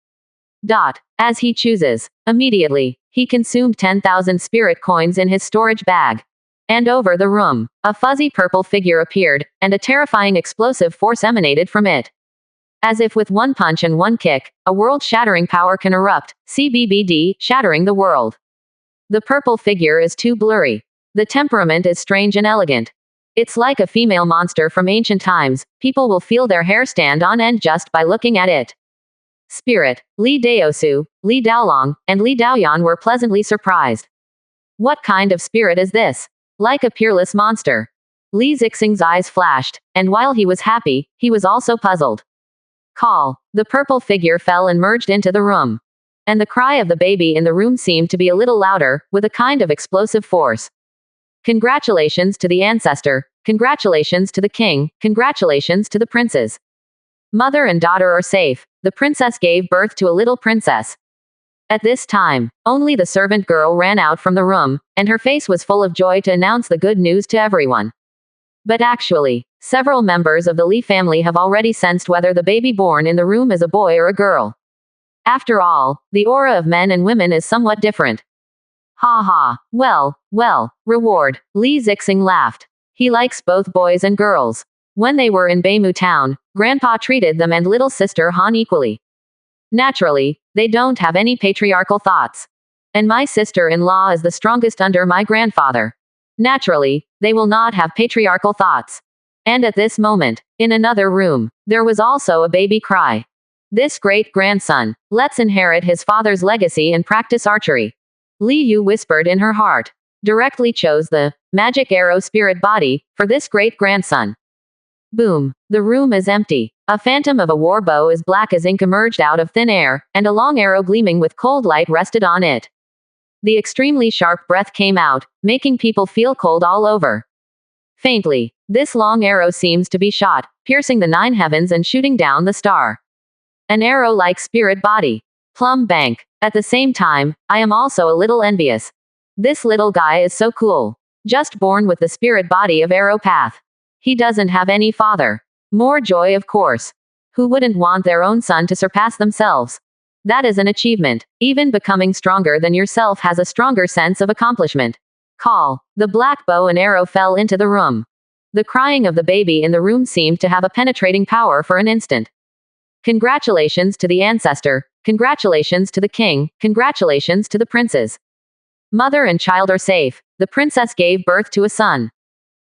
As he chooses. Immediately, he consumed 10,000 spirit coins in his storage bag. And over the room, a fuzzy purple figure appeared, and a terrifying explosive force emanated from it. As if with one punch and one kick, a world-shattering power can erupt, CBBD, shattering the world. The purple figure is too blurry. The temperament is strange and elegant. It's like a female monster from ancient times. People will feel their hair stand on end just by looking at it. Spirit, Li Daosu, Li Daolong, and Li Daoyan were pleasantly surprised. What kind of spirit is this? Like a peerless monster. Li Zixing's eyes flashed, and while he was happy, he was also puzzled. Call. The purple figure fell and merged into the room. And the cry of the baby in the room seemed to be a little louder, with a kind of explosive force. Congratulations to the ancestor, congratulations to the king, congratulations to the princes. Mother and daughter are safe. The princess gave birth to a little princess. At this time, only the servant girl ran out from the room, and her face was full of joy to announce the good news to everyone. But actually, several members of the Li family have already sensed whether the baby born in the room is a boy or a girl. After all, the aura of men and women is somewhat different. Ha ha, well, reward, Li Zixing laughed. He likes both boys and girls. When they were in Beimu town, Grandpa treated them and little sister Han equally. Naturally, they don't have any patriarchal thoughts. And my sister-in-law is the strongest under my grandfather. Naturally, they will not have patriarchal thoughts. And at this moment, in another room, there was also a baby cry. This great-grandson, let's inherit his father's legacy and practice archery. Li Yu whispered in her heart. Directly chose the magic arrow spirit body for this great-grandson. Boom. The room is empty. A phantom of a war bow as black as ink emerged out of thin air, and a long arrow gleaming with cold light rested on it. The extremely sharp breath came out, making people feel cold all over. Faintly, this long arrow seems to be shot, piercing the 9 heavens and shooting down the star. An arrow-like spirit body. Plum Bank. At the same time, I am also a little envious. This little guy is so cool. Just born with the spirit body of Arrow Path. He doesn't have any father. More joy, of course. Who wouldn't want their own son to surpass themselves? That is an achievement. Even becoming stronger than yourself has a stronger sense of accomplishment. Call. The black bow and arrow fell into the room. The crying of the baby in the room seemed to have a penetrating power for an instant. Congratulations to the ancestor. Congratulations to the king. Congratulations to the princes. Mother and child are safe. The princess gave birth to a son.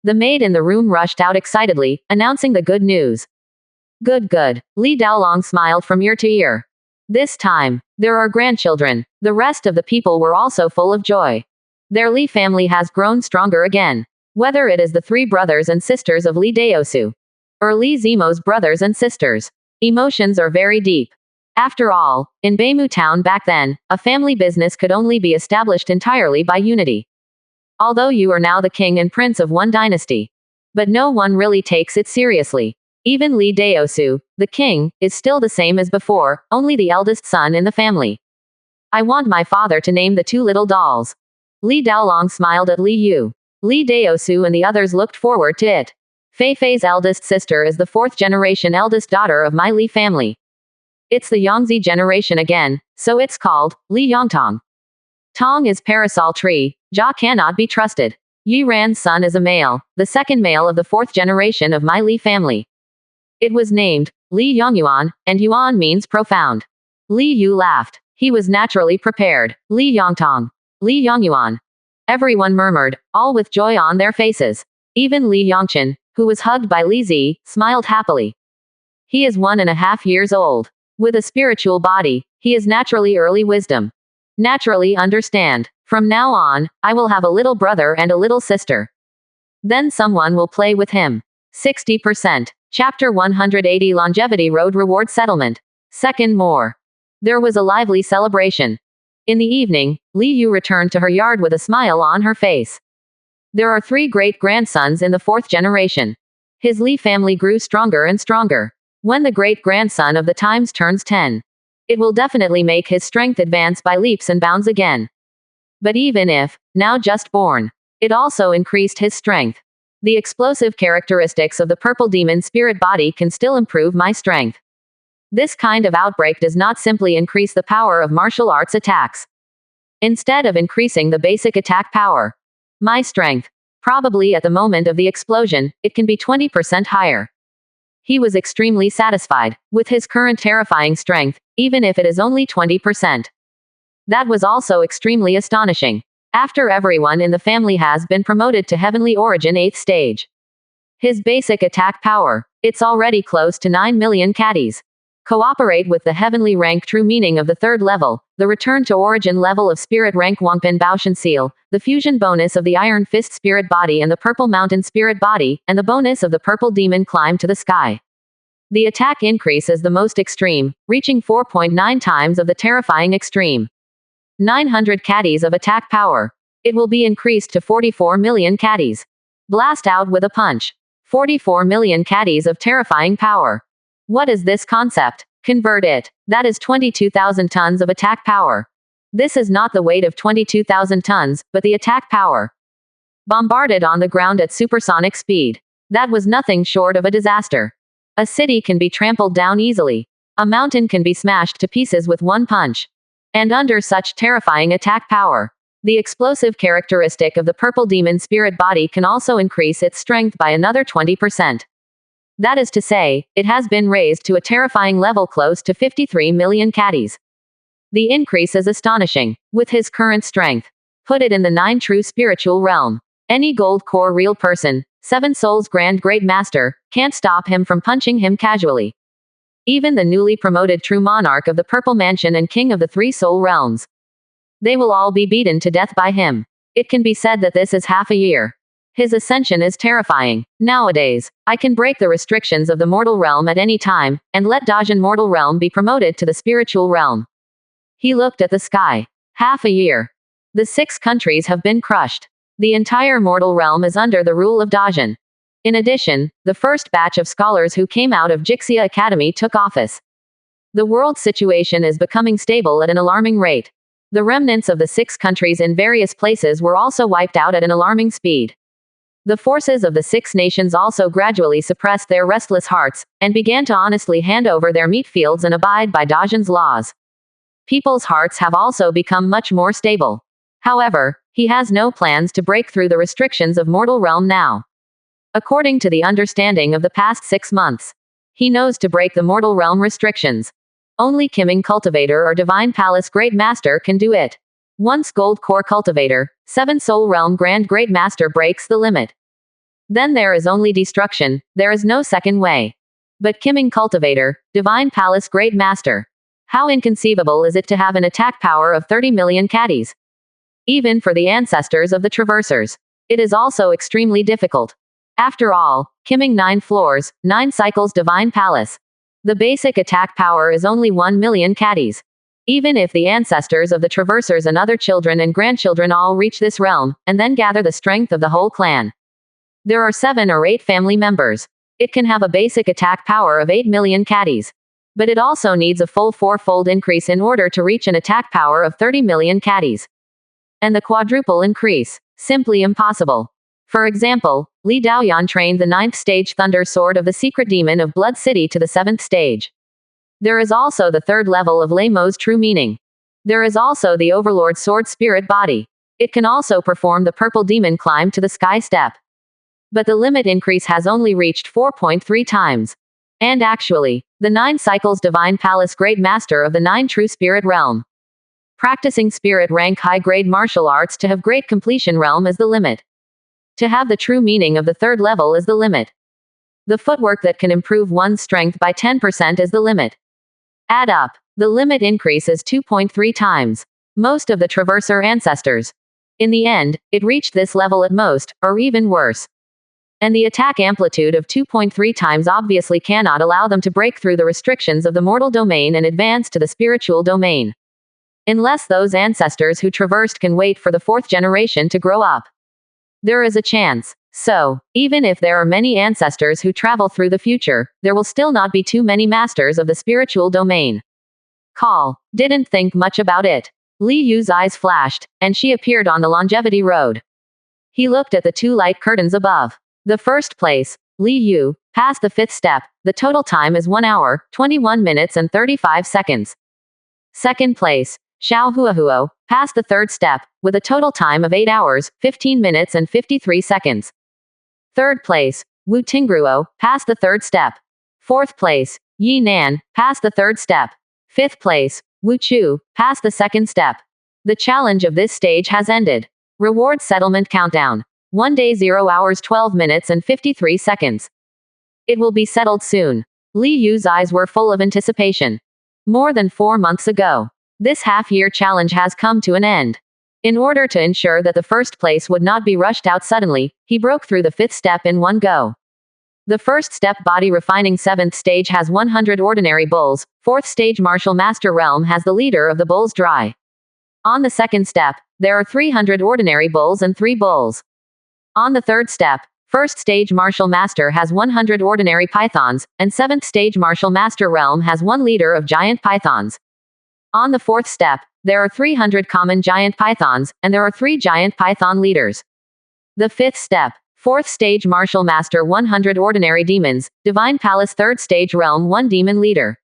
The maid in the room rushed out excitedly, announcing the good news. Good, good. Li Daolong smiled from ear to ear. This time, there are grandchildren. The rest of the people were also full of joy. Their Li family has grown stronger again. Whether it is the three brothers and sisters of Li Daosu, or Li Zimo's brothers and sisters, emotions are very deep. After all, in Beimu town back then, a family business could only be established entirely by unity. Although you are now the king and prince of one dynasty. But no one really takes it seriously. Even Li Daosu, the king, is still the same as before, only the eldest son in the family. I want my father to name the two little dolls. Li Daolong smiled at Li Yu. Li Daosu and the others looked forward to it. Fei Fei's eldest sister is the fourth-generation eldest daughter of my Li family. It's the Yangzi generation again, so it's called Li Yongtong. Tong is parasol tree. Jia cannot be trusted. Yi Ran's son is a male, the second male of the fourth generation of my Li family. It was named Li Yongyuan, and Yuan means profound. Li Yu laughed. He was naturally prepared. Li Yongtong. Li Yongyuan. Everyone murmured, all with joy on their faces. Even Li Yongchen, who was hugged by Li Zi, smiled happily. He is 1.5 years old. With a spiritual body, he is naturally early wisdom. Naturally understand. From now on, I will have a little brother and a little sister. Then someone will play with him. 60%. Chapter 180 Longevity Road Reward Settlement. Second more. There was a lively celebration. In the evening, Li Yu returned to her yard with a smile on her face. There are 3 great-grandsons in the 4th generation. His Li family grew stronger and stronger. When the great-grandson of the times turns 10, it will definitely make his strength advance by leaps and bounds again. But even if, now just born, it also increased his strength. The explosive characteristics of the purple demon spirit body can still improve my strength. This kind of outbreak does not simply increase the power of martial arts attacks. Instead of increasing the basic attack power, my strength, probably at the moment of the explosion, it can be 20% higher. He was extremely satisfied with his current terrifying strength, even if it is only 20%. That was also extremely astonishing. After everyone in the family has been promoted to Heavenly Origin 8th stage. His basic attack power, it's already close to 9 million caddies. Cooperate with the heavenly rank true meaning of the 3rd level, the return to origin level of spirit rank Wangpin Baoshan seal, the fusion bonus of the Iron Fist spirit body and the Purple Mountain spirit body, and the bonus of the Purple Demon climb to the sky. The attack increase is the most extreme, reaching 4.9 times of the terrifying extreme. 900 caddies of attack power. It will be increased to 44 million caddies. Blast out with a punch. 44 million caddies of terrifying power. What is this concept? Convert it. That is 22,000 tons of attack power. This is not the weight of 22,000 tons, but the attack power. Bombarded on the ground at supersonic speed. That was nothing short of a disaster. A city can be trampled down easily. A mountain can be smashed to pieces with one punch. And under such terrifying attack power, the explosive characteristic of the purple demon spirit body can also increase its strength by another 20%. That is to say, it has been raised to a terrifying level close to 53 million caddies. The increase is astonishing. With his current strength, put it in the 9 true spiritual realm. Any gold core real person, 7 souls grand great master, can't stop him from punching him casually. Even the newly promoted true monarch of the Purple Mansion and king of the 3 soul realms. They will all be beaten to death by him. It can be said that this is half a year. His ascension is terrifying. Nowadays, I can break the restrictions of the mortal realm at any time, and let Dajin mortal realm be promoted to the spiritual realm. He looked at the sky. Half a year. The 6 countries have been crushed. The entire mortal realm is under the rule of Dajin. In addition, the first batch of scholars who came out of Jixia Academy took office. The world situation is becoming stable at an alarming rate. The remnants of the 6 countries in various places were also wiped out at an alarming speed. The forces of the 6 nations also gradually suppressed their restless hearts, and began to honestly hand over their meat fields and abide by Dajin's laws. People's hearts have also become much more stable. However, he has no plans to break through the restrictions of mortal realm now. According to the understanding of the past 6 months, he knows to break the mortal realm restrictions. Only Kiming Cultivator or Divine Palace Great Master can do it. Once Gold Core Cultivator, 7 Soul Realm Grand Great Master breaks the limit. Then there is only destruction, there is no second way. But Kiming Cultivator, Divine Palace Great Master. How inconceivable is it to have an attack power of 30 million caddies? Even for the ancestors of the Traversers. It is also extremely difficult. After all, Kiming 9 floors, 9 cycles Divine Palace. The basic attack power is only 1 million caddies. Even if the ancestors of the Traversers and other children and grandchildren all reach this realm, and then gather the strength of the whole clan. There are 7 or 8 family members. It can have a basic attack power of 8 million caddies. But it also needs a full 4-fold increase in order to reach an attack power of 30 million caddies. And the quadruple increase. Simply impossible. For example, Li Daoyan trained the 9th stage Thunder Sword of the Secret Demon of Blood City to the 7th stage. There is also the 3rd level of Lei Mo's true meaning. There is also the Overlord Sword Spirit Body. It can also perform the Purple Demon Climb to the Sky Step. But the limit increase has only reached 4.3 times. And actually, the 9 cycles Divine Palace Great Master of the 9 True Spirit Realm. Practicing Spirit rank high-grade martial arts to have Great Completion Realm is the limit. To have the true meaning of the 3rd level is the limit. The footwork that can improve one's strength by 10% is the limit. Add up. The limit increase is 2.3 times. Most of the Traverser ancestors. In the end, it reached this level at most, or even worse. And the attack amplitude of 2.3 times obviously cannot allow them to break through the restrictions of the mortal domain and advance to the spiritual domain. Unless those ancestors who traversed can wait for the 4th generation to grow up. There is a chance. So, even if there are many ancestors who travel through the future, there will still not be too many masters of the spiritual domain. Call. Didn't think much about it. Li Yu's eyes flashed, and she appeared on the longevity road. He looked at the 2 light curtains above. The first place, Li Yu, passed the 5th step. The total time is 1 hour, 21 minutes and 35 seconds. Second place, Xiao Huahuo, passed the 3rd step, with a total time of 8 hours, 15 minutes and 53 seconds. Third place, Wu Tingruo, passed the 3rd step. Fourth place, Yi Nan, passed the 3rd step. Fifth place, Wu Chu, passed the 2nd step. The challenge of this stage has ended. Reward settlement countdown. 1 day 0 hours 12 minutes and 53 seconds. It will be settled soon. Li Yu's eyes were full of anticipation. More than 4 months ago. This half-year challenge has come to an end. In order to ensure that the 1st place would not be rushed out suddenly, he broke through the 5th step in one go. The 1st step body refining 7th stage has 100 ordinary bulls, 4th stage martial master realm has the leader of the bulls dry. On the 2nd step, there are 300 ordinary bulls and 3 bulls. On the 3rd step, 1st stage martial master has 100 ordinary pythons, and 7th stage martial master realm has 1 leader of giant pythons. On the 4th step, there are 300 common giant pythons, and there are 3 giant python leaders. The 5th step, 4th stage martial master 100 ordinary demons, Divine Palace 3rd stage realm 1 demon leader.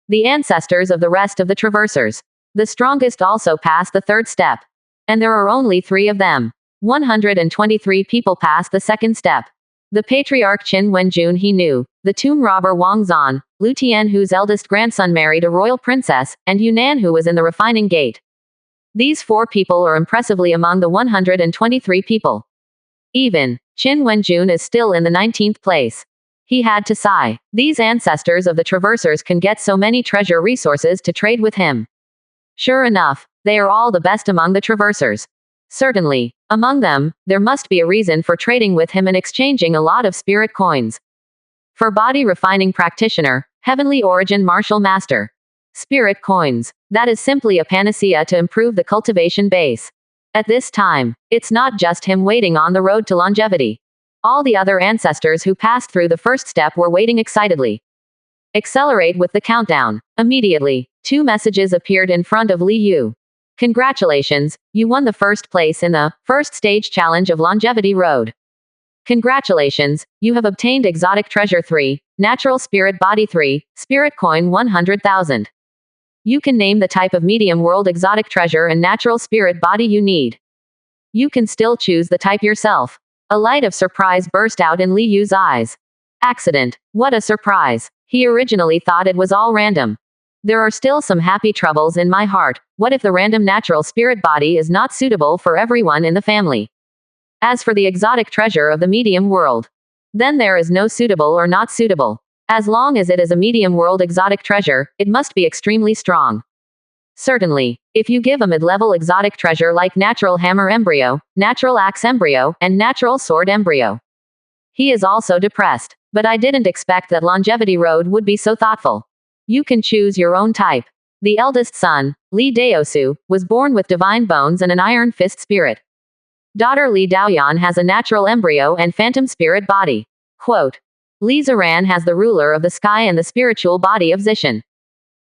The ancestors of the rest of the Traversers. The strongest also pass the 3rd step. And there are only 3 of them. 123 people pass the 2nd step. The patriarch Qin Wenjun he knew, the tomb robber Wang Zan, Lu Tian whose eldest grandson married a royal princess, and Yunnan who was in the refining gate. These 4 people are impressively among the 123 people. Even, Qin Wenjun is still in the 19th place. He had to sigh. These ancestors of the Traversers can get so many treasure resources to trade with him. Sure enough, they are all the best among the Traversers. Certainly, among them, there must be a reason for trading with him and exchanging a lot of spirit coins. For body refining practitioner, heavenly origin martial master. Spirit coins. That is simply a panacea to improve the cultivation base. At this time, it's not just him waiting on the road to longevity. All the other ancestors who passed through the 1st step were waiting excitedly. Accelerate with the countdown. Immediately, 2 messages appeared in front of Li Yu. Congratulations, you won the 1st place in the 1st stage challenge of Longevity Road. Congratulations, you have obtained Exotic Treasure 3, Natural Spirit Body 3, Spirit Coin 100,000. You can name the type of medium world exotic treasure and natural spirit body you need. You can still choose the type yourself. A light of surprise burst out in Li Yu's eyes. Accident. What a surprise. He originally thought it was all random. There are still some happy troubles in my heart. What if the random natural spirit body is not suitable for everyone in the family? As for the exotic treasure of the medium world, then there is no suitable or not suitable. As long as it is a medium world exotic treasure, it must be extremely strong. Certainly, if you give a mid-level exotic treasure like natural hammer embryo, natural axe embryo, and natural sword embryo, he is also depressed. But I didn't expect that Longevity Road would be so thoughtful. You can choose your own type. The eldest son, Li Daosu, was born with divine bones and an iron fist spirit. Daughter Li Daoyan has a natural embryo and phantom spirit body. Quote, Li Ziran has the ruler of the sky and the spiritual body of Zishan.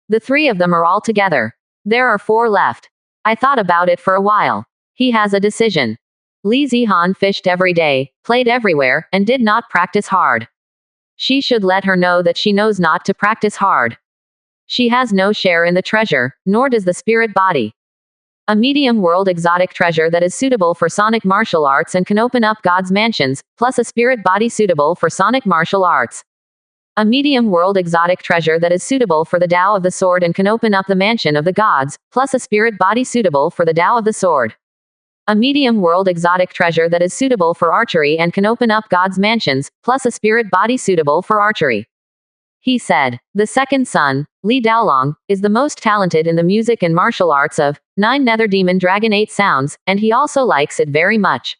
The three of them are all together. There are 4 left. I thought about it for a while. He has a decision. Li Zihan fished every day, played everywhere, and did not practice hard. She should let her know that she knows not to practice hard. She has no share in the treasure, nor does the spirit body. A medium world exotic treasure that is suitable for sonic martial arts and can open up God's mansions, plus a spirit body suitable for sonic martial arts. A medium world exotic treasure that is suitable for the Tao of the sword and can open up the mansion of the gods, plus a spirit body suitable for the Tao of the sword. A medium world exotic treasure that is suitable for archery and can open up God's mansions, plus a spirit body suitable for archery. He said, the second son, Li Daolong, is the most talented in the music and martial arts of 9 Nether Demon Dragon 8 sounds, and he also likes it very much.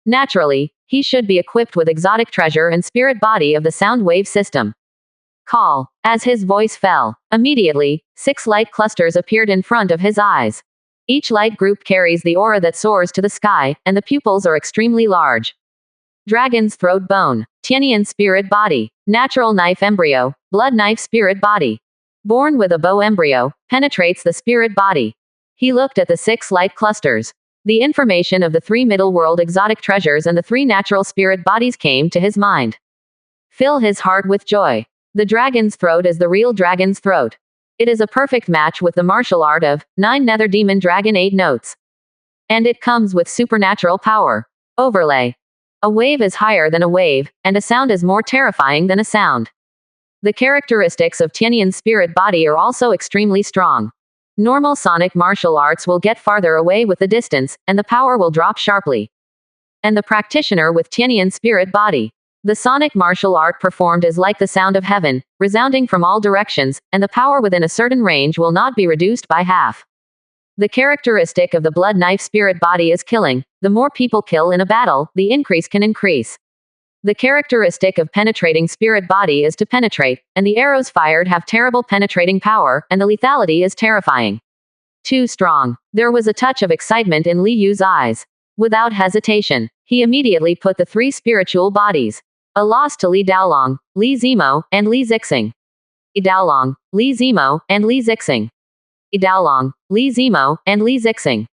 Naturally, he should be equipped with exotic treasure and spirit body of the sound wave system. Call. As his voice fell, immediately, 6 light clusters appeared in front of his eyes. Each light group carries the aura that soars to the sky, and the pupils are extremely large. Dragon's throat bone, Tianian spirit body, natural knife embryo, blood knife spirit body. Born with a bow embryo, penetrates the spirit body. He looked at the 6 light clusters. The information of the 3 middle world exotic treasures and the 3 natural spirit bodies came to his mind. Fill his heart with joy. The dragon's throat is the real dragon's throat. It is a perfect match with the martial art of 9 Nether Demon Dragon 8 notes. And it comes with supernatural power. Overlay. A wave is higher than a wave, and a sound is more terrifying than a sound. The characteristics of Tianian's spirit body are also extremely strong. Normal sonic martial arts will get farther away with the distance, and the power will drop sharply. And the practitioner with Tianian's spirit body. The sonic martial art performed is like the sound of heaven, resounding from all directions, and the power within a certain range will not be reduced by half. The characteristic of the blood knife spirit body is killing. The more people kill in a battle, the increase can increase. The characteristic of penetrating spirit body is to penetrate, and the arrows fired have terrible penetrating power, and the lethality is terrifying. Too strong. There was a touch of excitement in Li Yu's eyes. Without hesitation, he immediately put the 3 spiritual bodies. A loss to Li Daolong, Li Zimo, and Li Zixing. Li Daolong, Li Zimo, and Li Zixing. Li Daolong, Li Zimo, and Li Zixing.